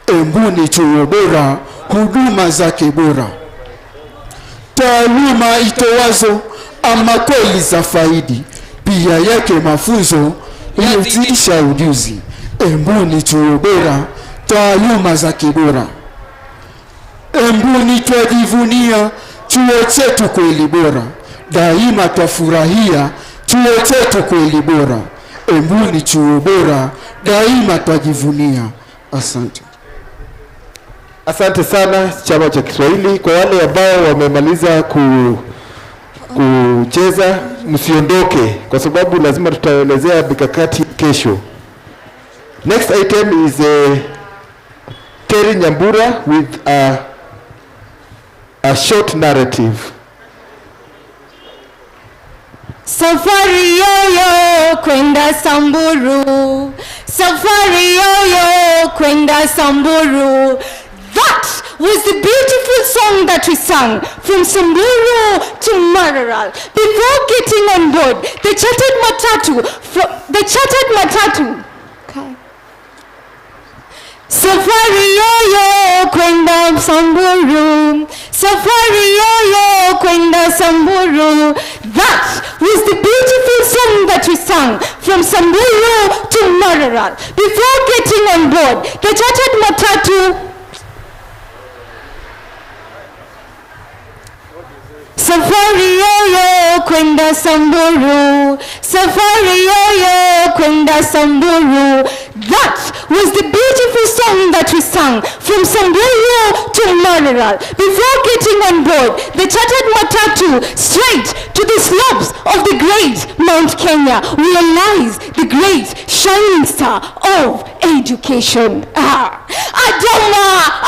Embu ni chuo bora, huduma zake bora. Taaluma itowazo, ama kweli za faidi. Pia yake mafunzo, ilizidisha ujuzi. Embu ni chuo bora, taaluma zake bora. Embu ni twajivunia, chuo chetu kweli bora. Daima twafurahia, chuo chetu kweli bora. Embu ni chuo bora, daima twajivunia. Asante. Asante sana chama cha Kiswahili. Kwa wale ambao wamemaliza kucheza, msiondoke kwa sababu lazima tutaelezea mikakati kesho. Next item is Terry Nyambura with a short narrative. Safari yoyo kwenda Samburu, safari yoyo kwenda Samburu. That was the beautiful song that we sang from Samburu to Mararal. Before getting on board the chartered matatu. Okay. Safari yoyo kwenda Samburu, safari yoyo kwenda Samburu. That was the beautiful song that we sang from Samburu to Mararal. Before getting on board the chartered matatu. Safari yoyo kwenda Samburu, safari yoyo kwenda Samburu. That was the beautiful song that we sang from Samburu to Mararal. Before getting on board the chartered matatu straight to the slopes of the great Mount Kenya, where lies the great shining star of education.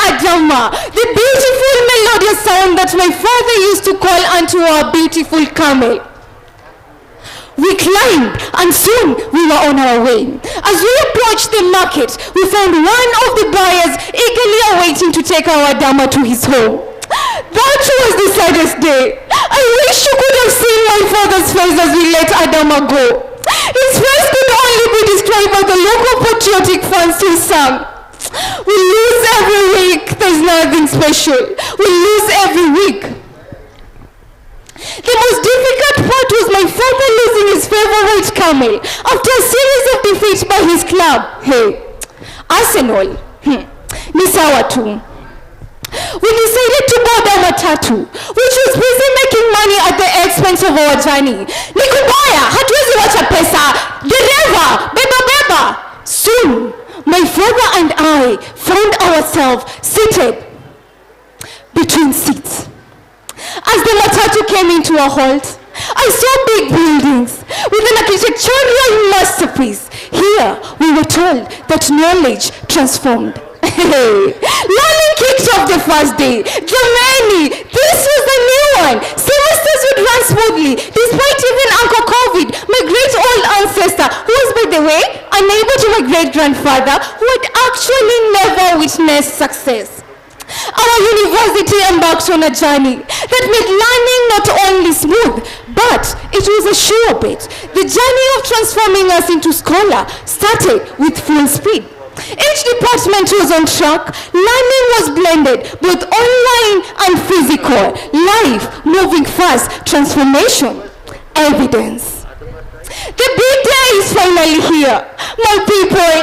Adama, the beautiful melodious sound that my father used to call unto our beautiful camel. We climbed and soon we were on our way. As we approached the market, we found one of the buyers eagerly awaiting to take our Adama to his home. That was the saddest day. I wish you could have seen my father's face as we let Adama go. His face could only be described by the local patriotic fans who sang. We lose every week, there's nothing special. We lose every week. The most difficult part was my father losing his favorite camel after a series of defeats by his club. Hey, Arsenal. Ni sawa tu. We decided to board a matatu, which was busy making money at the expense of our journey. Ni kubaya, hatuwezi wacha pesa. Dereva, beba. Soon, my father and I found ourselves seated between seats. As the matatu came into a halt, I saw big buildings with an architectural masterpiece. Here, we were told that knowledge transformed. Learning kicked off the first day. Jamani, this was the new one. Semesters would run smoothly, despite even Uncle COVID, my great old ancestor, who was, by the way, a neighbor to my great-grandfather, who had actually never witnessed success. Our university embarked on a journey that made learning not only smooth, but it was a sure bet. The journey of transforming us into scholar started with full speed. Each department was on track. Learning was blended, both online and physical. Life moving fast. Transformation. Evidence. The big day is finally here. My people,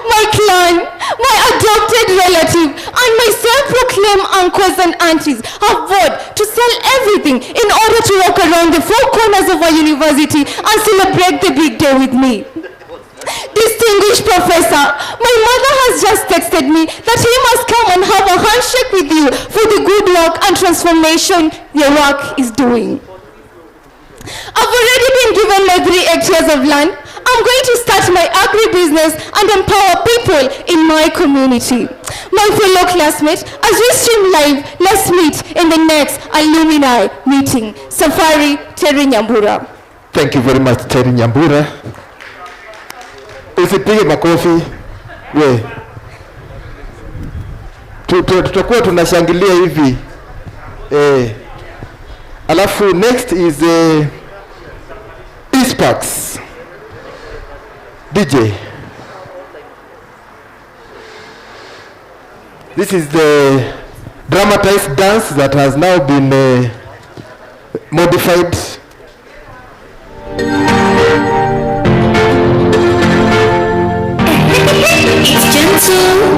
my clan, my adopted relative, and my self-proclaimed uncles and aunties have vowed to sell everything in order to walk around the four corners of our university and celebrate the big day with me. This Distinguished Professor, my mother has just texted me that he must come and have a handshake with you for the good work and transformation your work is doing. I've already been given my 3 hectares of land. I'm going to start my agri-business and empower people in my community. My fellow classmates, as we stream live, let's meet in the next alumni meeting. Safari, Terry Nyambura. Thank you very much, Terry Nyambura. Usipige makofi. We. Tutakuwa tunashangilia hivi. Alafu next is Eastparks. DJ. This is the dramatized dance that has now been modified. It's gentle.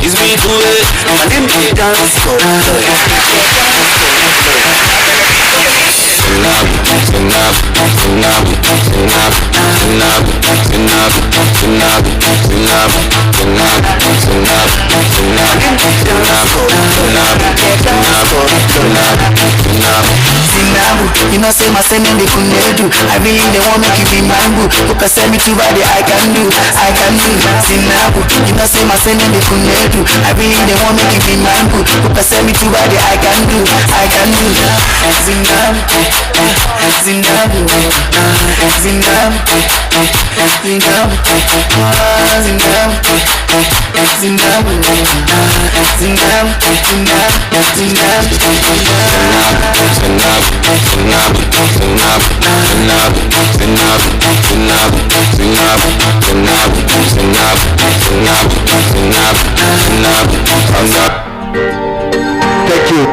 It's me do it, my name is dance. You know say my send in the kunedu. I really they want make you be mine boo. Look I send me to body I can do. Zinabu. You know say my send in the kunedu. I really they want make you be mine boo. Look I send me to body I can do. Zinabu. Zinabu. Zinabu. Zinabu. Zinabu.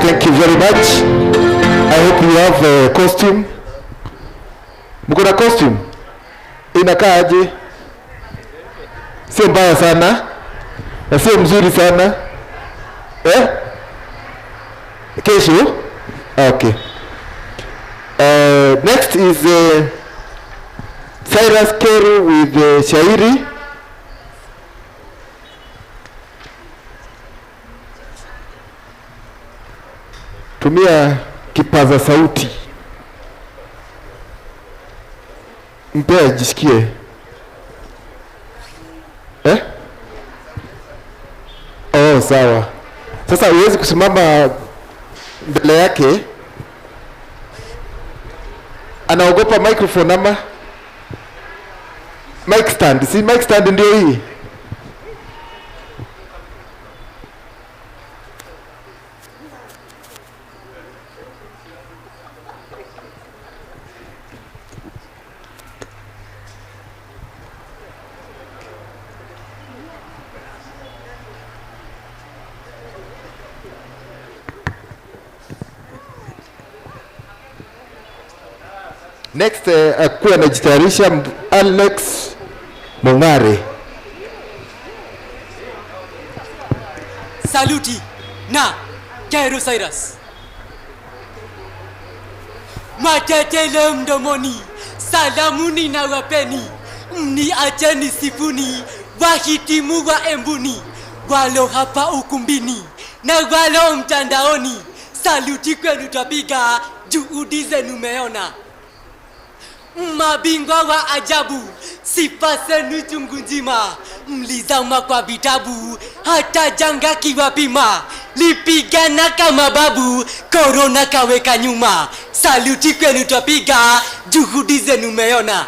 Thank you very much. I hope you have a costume. Mko na costume? Inakaa aje? Sio mbaya sana. Na sio mzuri sana. Kesho? Okay. Next is Cyrus Keru with Shairi. tumia kipaza sauti. Mpea jisikie. Oh, sawa. Sasa huwezi kusimama mbele yake. Anaogopa microphone ama mic stand. Si mic stand ndio hii. Next, akuwa anajitayarisha Alex Mongare. Saluti na Kero Cyrus. Matetele mdomoni, salamuni na wapeni, mniacheni sifuni, wahitimu wa Embuni, walo hapa ukumbini, na walo mtandaoni, saluti kwenu twapiga, juhudi zenu meona. Mabingwa wa ajabu, sifa zenu chungu nzima, mlizama kwa vitabu, hata janga kiwapima, lipigana kama babu, korona kaweka nyuma, saluti kwenu twapiga, juhudi zenu meona.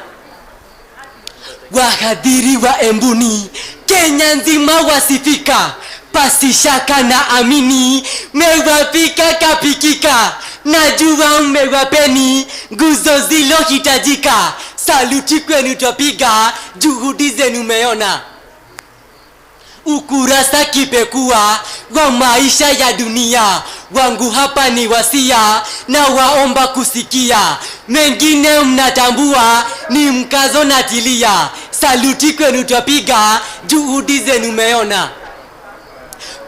Wahadhiri wa Embuni, Kenya nzima wasifika, pasi shaka na amini, mewapika kapikika, najua mmewapeni, nguzo zilo hitajika, saluti kwenu twapiga, juhudi zenu meona. Ukurasa kipekua wa maisha ya dunia, wangu hapa ni wasia, na waomba kusikia, mengine mnatambua, ni mkazo natilia, saluti kwenu twapiga, juhudi zenu meona.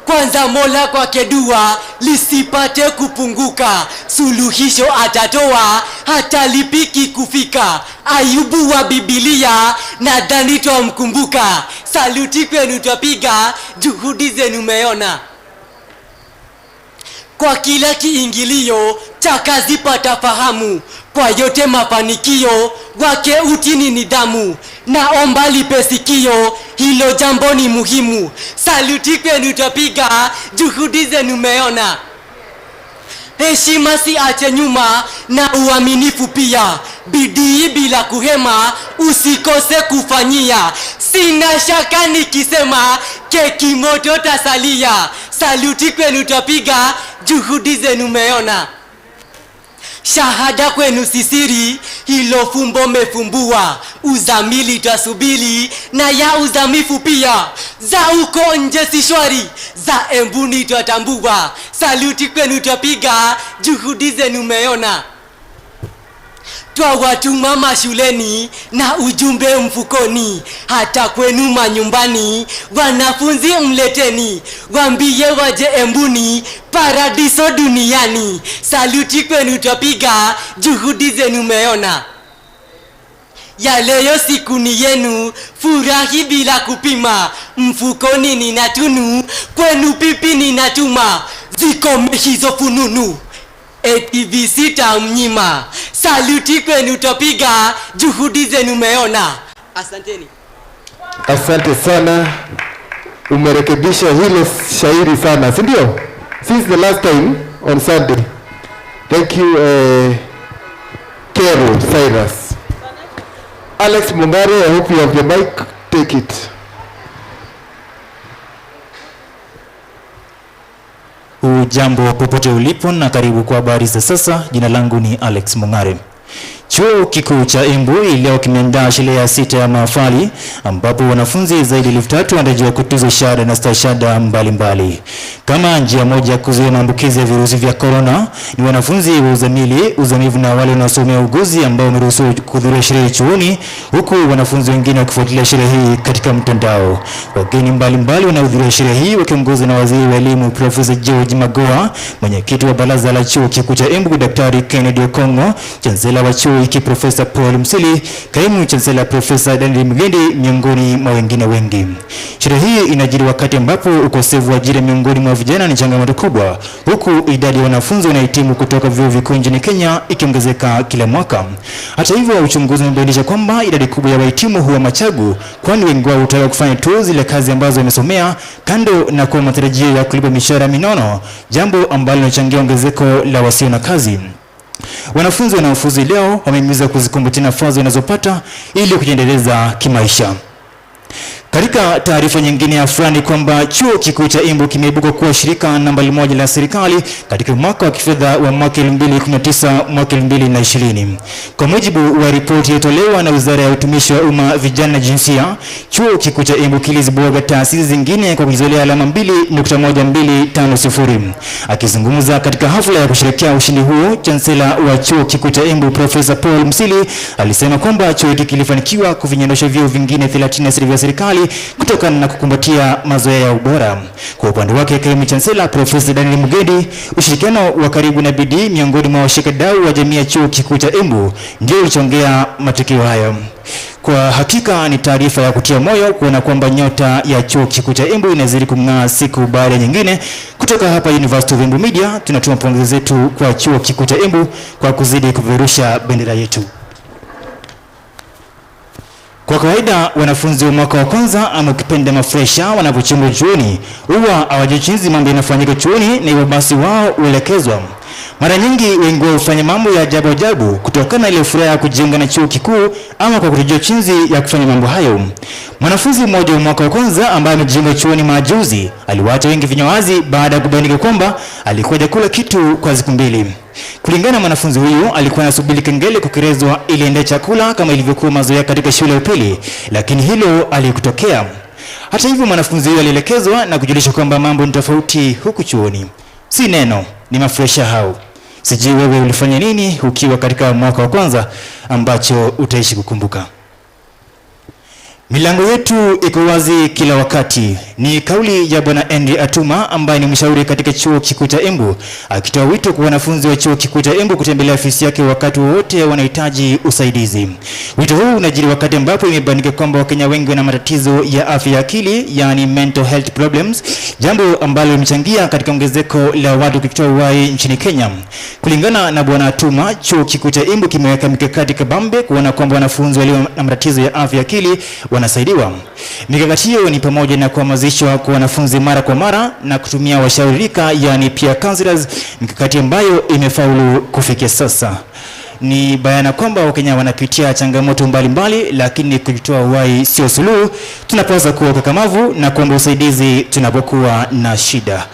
Kwanza Mola kwake dua, lisipate kupunguka, suluhisho atatoa, hata lipiki kufika, Ayubu wa Biblia, nadhani twamkumbuka, saluti kwenu twapiga, juhudi zenu meona. Kwa kila kiingilio, cha kazi pata fahamu, kwa yote mafanikio, wake utini nidhamu, naomba lipe sikio, hilo jambo ni muhimu, saluti kwenu twapiga, juhudi zenu meona. Heshima si ache nyuma, na uaminifu pia, bidii bila kuhema, usikose kufanyia, sina shaka nikisema, keki moto tasalia, saluti kwenu twapiga, juhudi zenu meona. Shahada kwenu sisiri, hilo fumbo mefumbua, uzamili tasubili, na ya uzamifu pia, za uko nje si shwari, za Embuni twatambua, saluti kwenu twapiga, juhudi zenu meona. Twawatuma mashuleni, na ujumbe mfukoni, hata kwenu manyumbani, wanafunzi mleteni, wambie waje Embuni, paradiso duniani, saluti kwenu twapiga, juhudi zenu meona. Ya leo siku ni yenu, furahi bila kupima, mfukoni nina tunu, kwenu pipi ninatuma, zikome hizo fununu, ATVC tamnyima, saluti kwenu twapiga, juhudi zenu meona. Asanteni. Asante sana. Umerekebisha hilo shairi sana, si ndio? Since the last time on Sunday. Thank you, Kero Cyrus. Alex Mongare, I hope you have the mic. Take it. Ujambo popote ulipo na karibu kwa habari za sasa. Jina langu ni Alex Mongare. Chuo kikuu cha Embu leo kimeandaa shule ya sita ya mahafali ambapo wanafunzi zaidi ya 3,000 wanatarajiwa kutuzwa shahada na stashahada mbalimbali. Kama njia moja ya kuzuia maambukizi ya virusi vya corona, ni wanafunzi wa uzamili, uzamivu na wale wanaosomea uguzi ambao wameruhusiwa kuhudhuria sherehe chuoni, huku wanafunzi wengine wakifuatilia sherehe hii katika mtandao. Wageni mbalimbali wanahudhuria sherehe hii wakiongozwa na waziri wa elimu Profesa George Magoha, mwenyekiti wa baraza la chuo kikuu cha Embu Daktari Kennedy Okongo, chancellor wa chuo kikuu hiki Profesa Paul Msili, kaimu chancellor Profesa Daniel Mugendi, miongoni mwa wengine wengi. Sherehe hii inajiri wakati ambapo ukosefu wa ajira miongoni mwa vijana ni changamoto kubwa, huku idadi ya wanafunzi wanahitimu kutoka vyuo vikuu nchini Kenya ikiongezeka kila mwaka. Hata hivyo, uchunguzi umebainisha kwamba idadi kubwa ya wahitimu huwa machagu, kwani wengi wao hutaka kufanya tu zile kazi ambazo wamesomea kando na kwa matarajio ya kulipa mishahara minono, jambo ambalo linachangia ongezeko la wasio na kazi. Wanafunzi wanaofuzu leo wamehimizwa kuzikumbatia nafasi wanazopata ili kujiendeleza kimaisha. Katika taarifa nyingine ya fulani kwamba chuo kikuu cha Embu kimeibuka kuwa shirika nambari 1 la serikali katika mwaka wa kifedha wa mwaka 2019 mwaka 2020. Kwa mujibu wa ripoti iliyotolewa na Wizara ya Utumishi wa Umma, Vijana na Jinsia, chuo kikuu cha Embu kilizibwaga taasisi zingine kwa kujizolea alama 2.1250. Akizungumza katika hafla ya kusherehekea ushindi huo, chancellor wa chuo kikuu cha Embu Profesa Paul Msili alisema kwamba chuo hiki kilifanikiwa kuvinyandosha vyuo vingine 30 vya serikali kutokana na kukumbatia mazoea ya ubora. Kwa upande wake, kaimu chancellor Profesa Daniel Mugendi, ushirikiano wa karibu na bidii miongoni mwa washikadau wa jamii ya chuo kikuu cha Embu ndio ulichongea matokeo hayo. Kwa hakika ni taarifa ya kutia moyo kuona kwamba nyota ya chuo kikuu cha Embu inazidi kung'aa siku baada ya nyingine. Kutoka hapa University of Embu Media, tunatuma pongezi zetu kwa chuo kikuu cha Embu kwa kuzidi kupeperusha bendera yetu. Kwa kawaida wanafunzi wa mwaka wa kwanza ama ukipenda mafresha wanapochimba chuoni huwa hawajui jinsi mambo yanafanyika chuoni, na hivyo basi wao huelekezwa. Mara nyingi wengi hufanya mambo ya ajabu ajabu kutokana na ile furaha ya kujiunga na chuo kikuu ama kwa kujua jinsi ya kufanya mambo hayo. Mwanafunzi mmoja wa mwaka wa kwanza ambaye amejiunga chuoni majuzi aliwaacha wengi vinywa wazi baada ya kubainika kwamba alikuwa hajakula kitu kwa siku 2. Kulingana na mwanafunzi huyu, alikuwa anasubiri kengele kukirezwa ili aende chakula kama ilivyokuwa mazoea katika shule ya upili, lakini hilo alikutokea. Hata hivyo, mwanafunzi huyu alielekezwa na kujulishwa kwamba mambo ni tofauti huku chuoni. Si neno, ni mafresha hao. Sijui wewe ulifanya nini ukiwa katika mwaka wa kwanza ambacho utaishi kukumbuka. Milango yetu iko wazi kila wakati. Ni kauli ya Bwana Henry Atuma ambaye ni mshauri katika chuo kikuu cha Embu, akitoa wito kwa wanafunzi wa chuo kikuu cha Embu kutembelea ofisi yake wakati wote wanahitaji usaidizi. Wito huu unajiri wakati ambapo imebainika kwamba Wakenya wengi wana matatizo ya afya ya akili, yani mental health problems, jambo ambalo limechangia katika ongezeko la watu kukitoa uhai nchini Kenya. Kulingana na Bwana Atuma, chuo kikuu cha Embu kimeweka mikakati kabambe kuona kwamba wanafunzi walio na matatizo ya afya ya akili wanasaidiwa. Mikakati hiyo ni pamoja na kuhamasishwa kwa wanafunzi mara kwa mara na kutumia washauri rika, yani peer counselors, mikakati ambayo imefaulu kufikia sasa. Ni bayana kwamba Wakenya wanapitia changamoto mbalimbali, lakini kujitoa uhai sio suluhu. Tunapaswa kuwa kakamavu na kuomba usaidizi tunapokuwa na shida.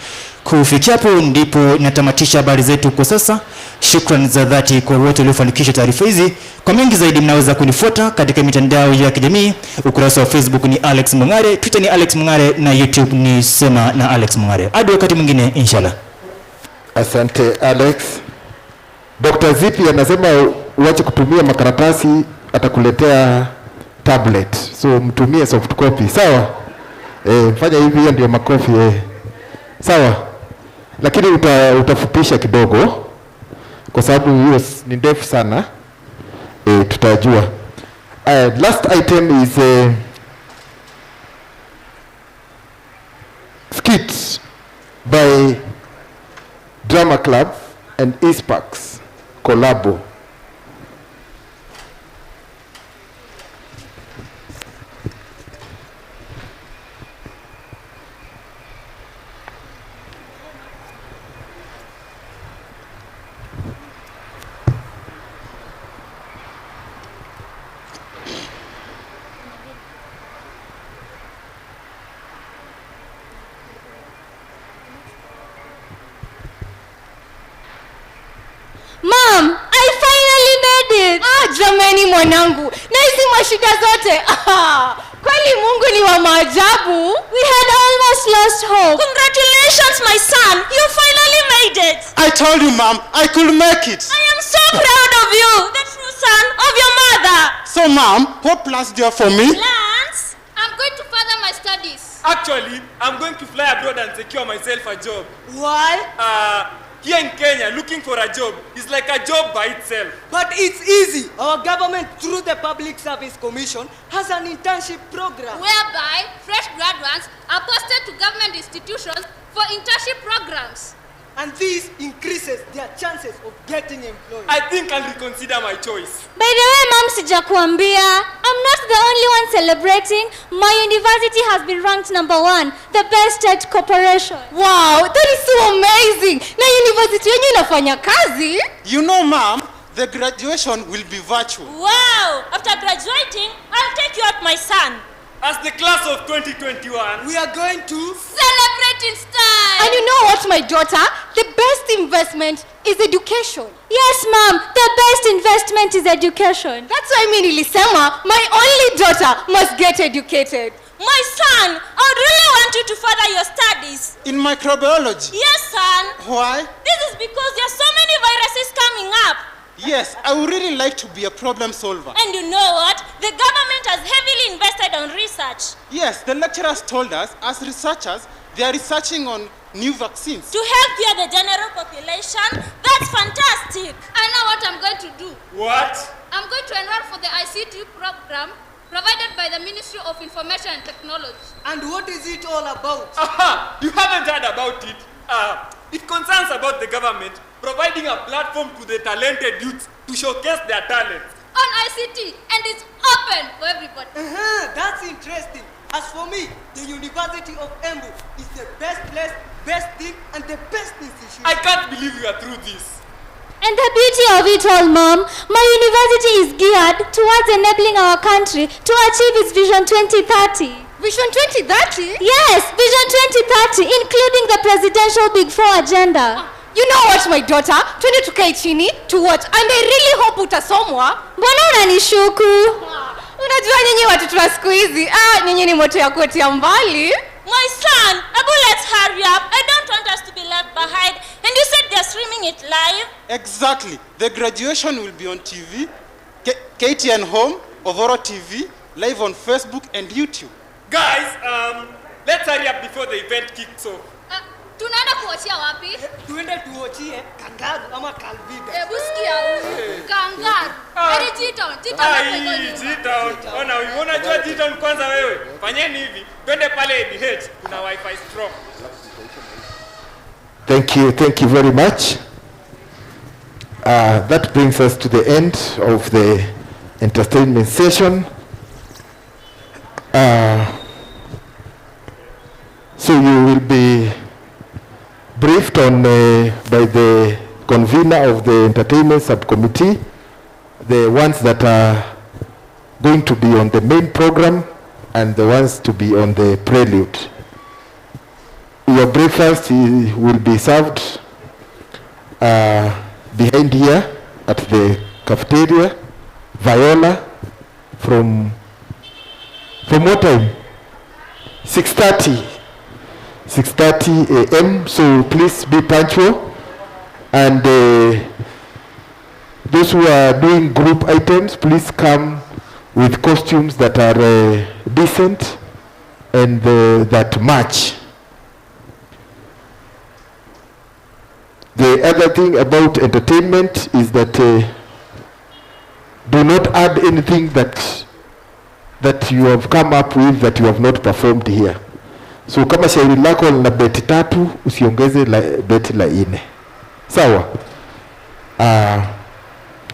Kufikia hapo ndipo natamatisha habari zetu kwa sasa. Shukrani za dhati kwa wote waliofanikisha taarifa hizi. Kwa mengi zaidi mnaweza kunifuata katika mitandao ya kijamii. Ukurasa wa Facebook ni Alex Mungare, Twitter ni Alex Mungare na YouTube ni Sema na Alex Mungare. Hadi wakati mwingine inshallah. Asante Alex. Dr. Zipi anasema uache kutumia makaratasi, atakuletea tablet. So mtumie soft copy. Sawa? Fanya hivi, hiyo ndio makofi. Sawa? Lakini utafupisha kidogo kwa sababu hiyo ni ndefu sana. Tutajua. Last item is skit by Drama Club and Eastparks collabo. Mom, I finally made it. Jamani mwanangu, na hizi mashida zote. Kweli Mungu ni wa maajabu. We had almost lost hope. Congratulations my son, you finally made it. I told you mom, I could make it. I am so proud of you, the true son of your mother. So mom, what plans do you have for me? Plans? I'm going to further my studies. Actually, I'm going to fly abroad and secure myself a job. Why? Here in Kenya, looking for a job is like a job by itself. But it's easy. Our government, through the Public Service Commission, has an internship program. Whereby fresh graduates are posted to government institutions for internship programs. And this increases their chances of getting employed. I think I'll reconsider my choice. By the way, Mom, sijakuambia, I'm not the only one celebrating. My university has been ranked #1, the best state corporation. Wow, that is so amazing. Na university yenyu inafanya kazi. You know, Mom, the graduation will be virtual. Wow! After graduating, I'll take you out, my son. As the class of 2021, we are going to celebrate in style. And you know what, my daughter? The best investment is education. Yes, Mom, the best investment is education. That's why mimi nilisema my only daughter must get educated. My son, I would really want you to further your studies. In microbiology? Yes, son. Why? This is because there are so many viruses coming up. Yes, I would really like to be a problem solver. And you know what? The government has heavily invested on research. Yes, the lecturers told us, as researchers, they are researching on new vaccines. To help cure the general population, that's fantastic. I know what I'm going to do. What? I'm going to enroll for the ICT program provided by the Ministry of Information and Technology. And what is it all about? Aha! You haven't heard about it. It concerns about the government providing a platform to the talented youth to showcase their talents. On ICT, and it's open for everybody. That's interesting. As for me, the University of Embu is the best place, best thing, and the best institution. I can't believe you are through this. And the beauty of it all, Mom, my university is geared towards enabling our country to achieve its Vision 2030. Vision 2030? Yes, Vision 2030, including the presidential Big Four agenda. You know what, my daughter? Twende tukae chini to watch, and I really hope utasomwa. Mbona unanishuku? Unajua nyinyi watoto wa siku hizi, nyinyi ni moto ya kuotea mbali. My son, Abu, let's hurry up. I don't want us to be left behind. And you said they're streaming it live? Exactly. The graduation will be on TV, KTN Home, Ovoro TV, live on Facebook and YouTube. Guys, let's hurry up before the event kicks off. Tunaenda kuochia wapi? Tuende tuochie Kangaru ama Kalviga. Hebu sikia huyu. Kangaru. Hadi G-Town. G-Town. Unajua G-Town kwanza wewe. Fanyeni hivi. Twende pale ABH. Kuna wifi strong. Thank you very much. That brings us to the end of the entertainment session. So you will be briefed on by the convener of the entertainment subcommittee, the ones that are going to be on the main program and the ones to be on the prelude. Your breakfast will be served behind here at the cafeteria. Viola from what time? 6:30 a.m. So please be punctual. And those who are doing group items, please come with costumes that are decent and that match. The other thing about entertainment is that do not add anything that you have come up with that you have not performed here. So kama shairi lako lina beti 3, usiongeze beti la 4. Sawa.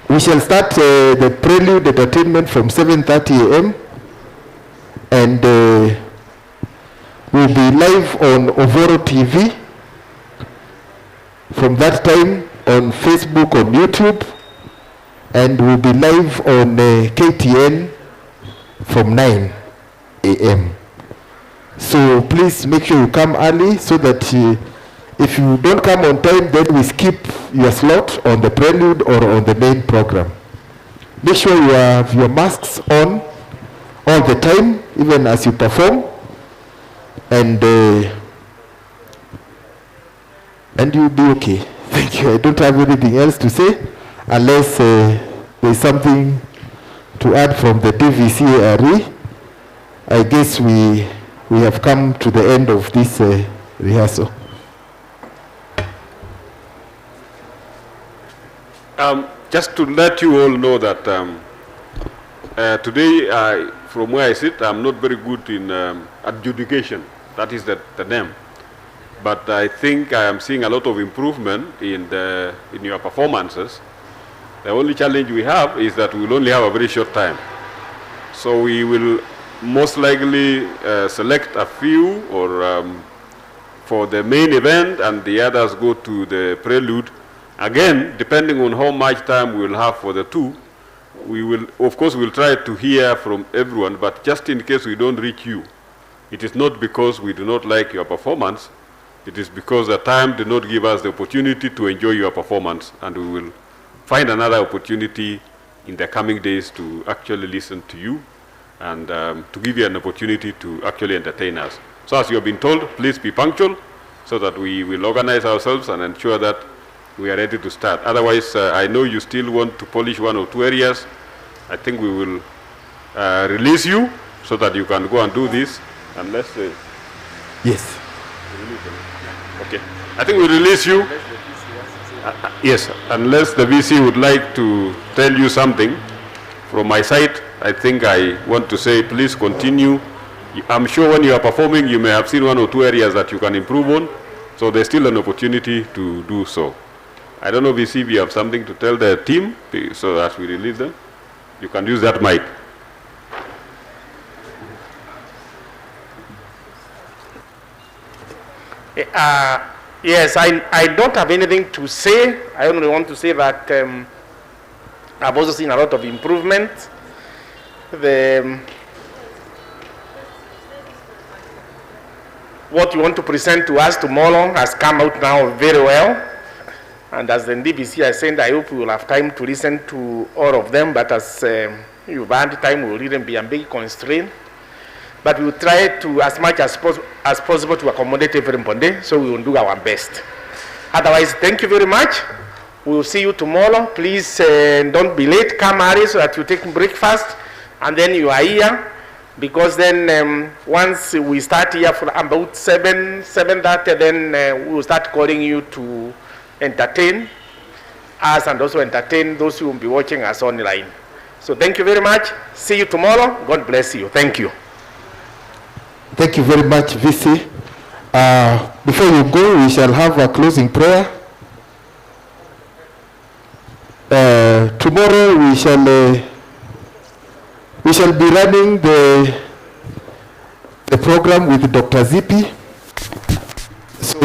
We shall start the prelude entertainment from 7:30 a.m. and we'll be live on Ovoro TV from that time, on Facebook, on YouTube, and we'll be live on KTN from 9 a.m. So please make sure you come early so that if you don't come on time, then we skip your slot on the prelude or on the main program. Make sure you have your masks on all the time, even as you perform, and you'll be okay. Thank you. I don't have anything else to say unless there's something to add from the DVCARE. I guess we have come to the end of this rehearsal. Just to let you all know that today, from where I sit, I'm not very good in adjudication. That is the name. But I think I am seeing a lot of improvement in your performances. The only challenge we have is that we will only have a very short time. So we will most likely select a few or for the main event, and the others go to the prelude. Again, depending on how much time we will have for the two, we will, of course, we'll try to hear from everyone, but just in case we don't reach you, it is not because we do not like your performance, it is because the time did not give us the opportunity to enjoy your performance, and we will find another opportunity in the coming days to actually listen to you and to give you an opportunity to actually entertain us. So as you have been told, please be punctual so that we will organize ourselves and ensure that we are ready to start. Otherwise, I know you still want to polish one or two areas. I think we will release you so that you can go and do this, unless... Yes. Okay. I think we release you. Yes, unless the VC would like to tell you something. From my side, I think I want to say, please continue. I'm sure when you are performing, you may have seen one or two areas that you can improve on. So there's still an opportunity to do so. I don't know, VC, if you have something to tell the team, so as we release them, you can use that mic. Yes, I don't have anything to say. I only want to say that I've also seen a lot of improvement. What you want to present to us tomorrow has come out now very well. And as the DBC has said, I hope we will have time to listen to all of them, but as you've had time, we will even be a big constraint. But we will try to, as much as possible, to accommodate everybody, so we will do our best. Otherwise, thank you very much. We will see you tomorrow. Please don't be late. Come early so that you take breakfast, and then you are here. Because then once we start here for about 7:30, then we will start calling you to entertain us and also entertain those who will be watching us online. So thank you very much. See you tomorrow. God bless you. Thank you. Thank you very much, VC. Before you go, we shall have a closing prayer. Tomorrow we shall be running the program with Dr. Zippy. So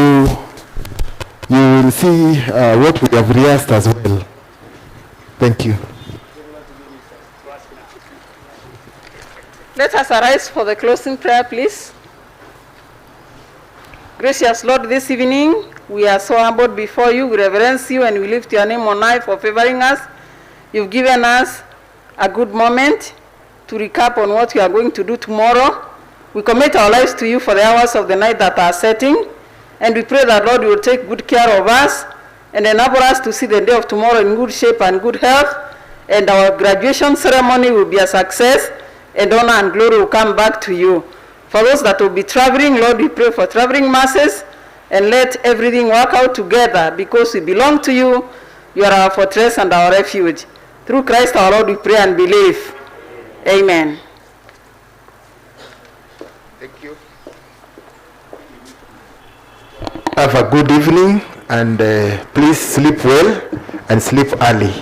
you will see what we have rehearsed as well. Thank you. Let us arise for the closing prayer, please. Gracious Lord, this evening we are so humbled before you. We reverence you and we lift your name on high for favoring us. You've given us a good moment to recap on what we are going to do tomorrow. We commit our lives to you for the hours of the night that are setting, and we pray that, Lord, you will take good care of us and enable us to see the day of tomorrow in good shape and good health, and our graduation ceremony will be a success, and honor and glory will come back to you. For those that will be traveling, Lord, we pray for traveling masses, and let everything work out together, because we belong to you. You are our fortress and our refuge. Through Christ our Lord we pray and believe. Amen. Thank you. Have a good evening, and please sleep well and sleep early.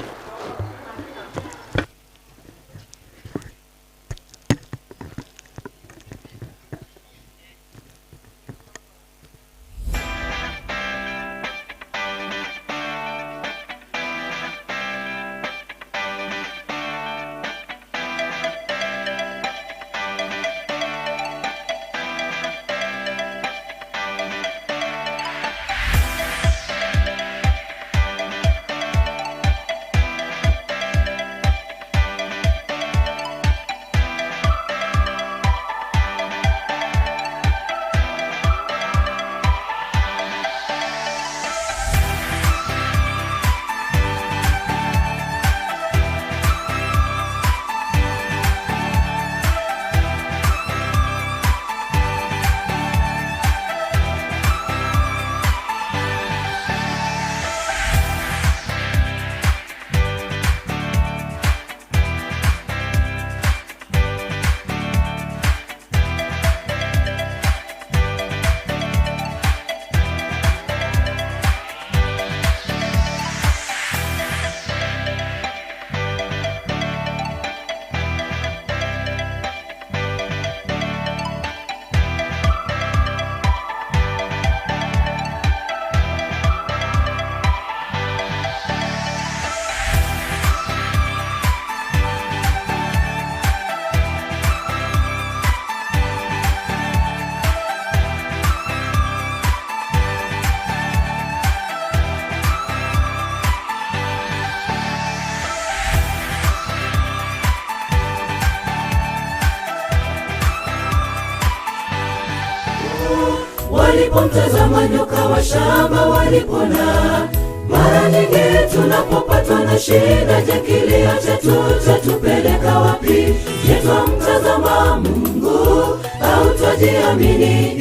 walipomtazama nyoka wa shamba walipona. Mara nyingi tunapopatwa na shida, je, kilio chetu chatupeleka wapi? Je, twamtazama Mungu au twajiamini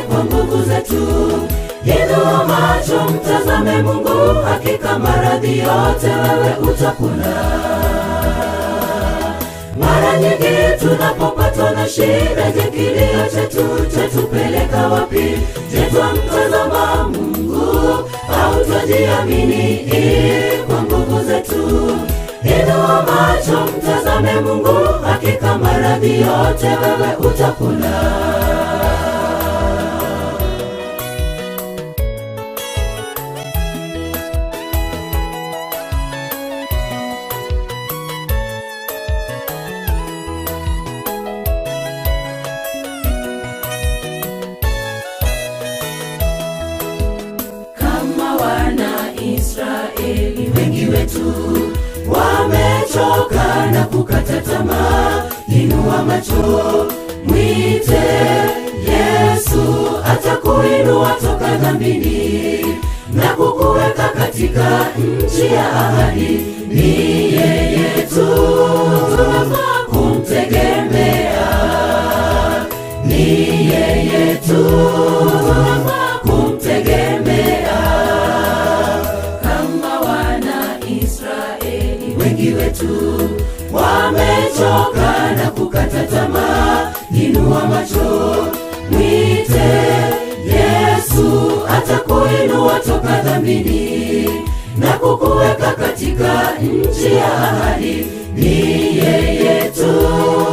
kwa nguvu zetu? Inua macho mtazame Mungu, hakika maradhi yote wewe utapona. Mara nyingi tunapopatwa na shida, je, kilio chetu chatupeleka wapi? Je, twamtazama Mungu au twajiamini kwa nguvu zetu? Inua macho mtazame Mungu, hakika maradhi yote wewe utapona. Israeli wengi wetu wamechoka na kukata tamaa. Inua macho mwite Yesu, atakuinua toka dhambini na kukuweka katika nchi ya ahadi. Ni yeye tu tunafaa kumtegemea, ni yeye tu tunafaa kumtegemea. Wengi wetu wamechoka na kukata tamaa. Inua macho mwite Yesu, atakuinua toka dhambini na kukuweka katika nchi ya ahadi. Ni yeye tu.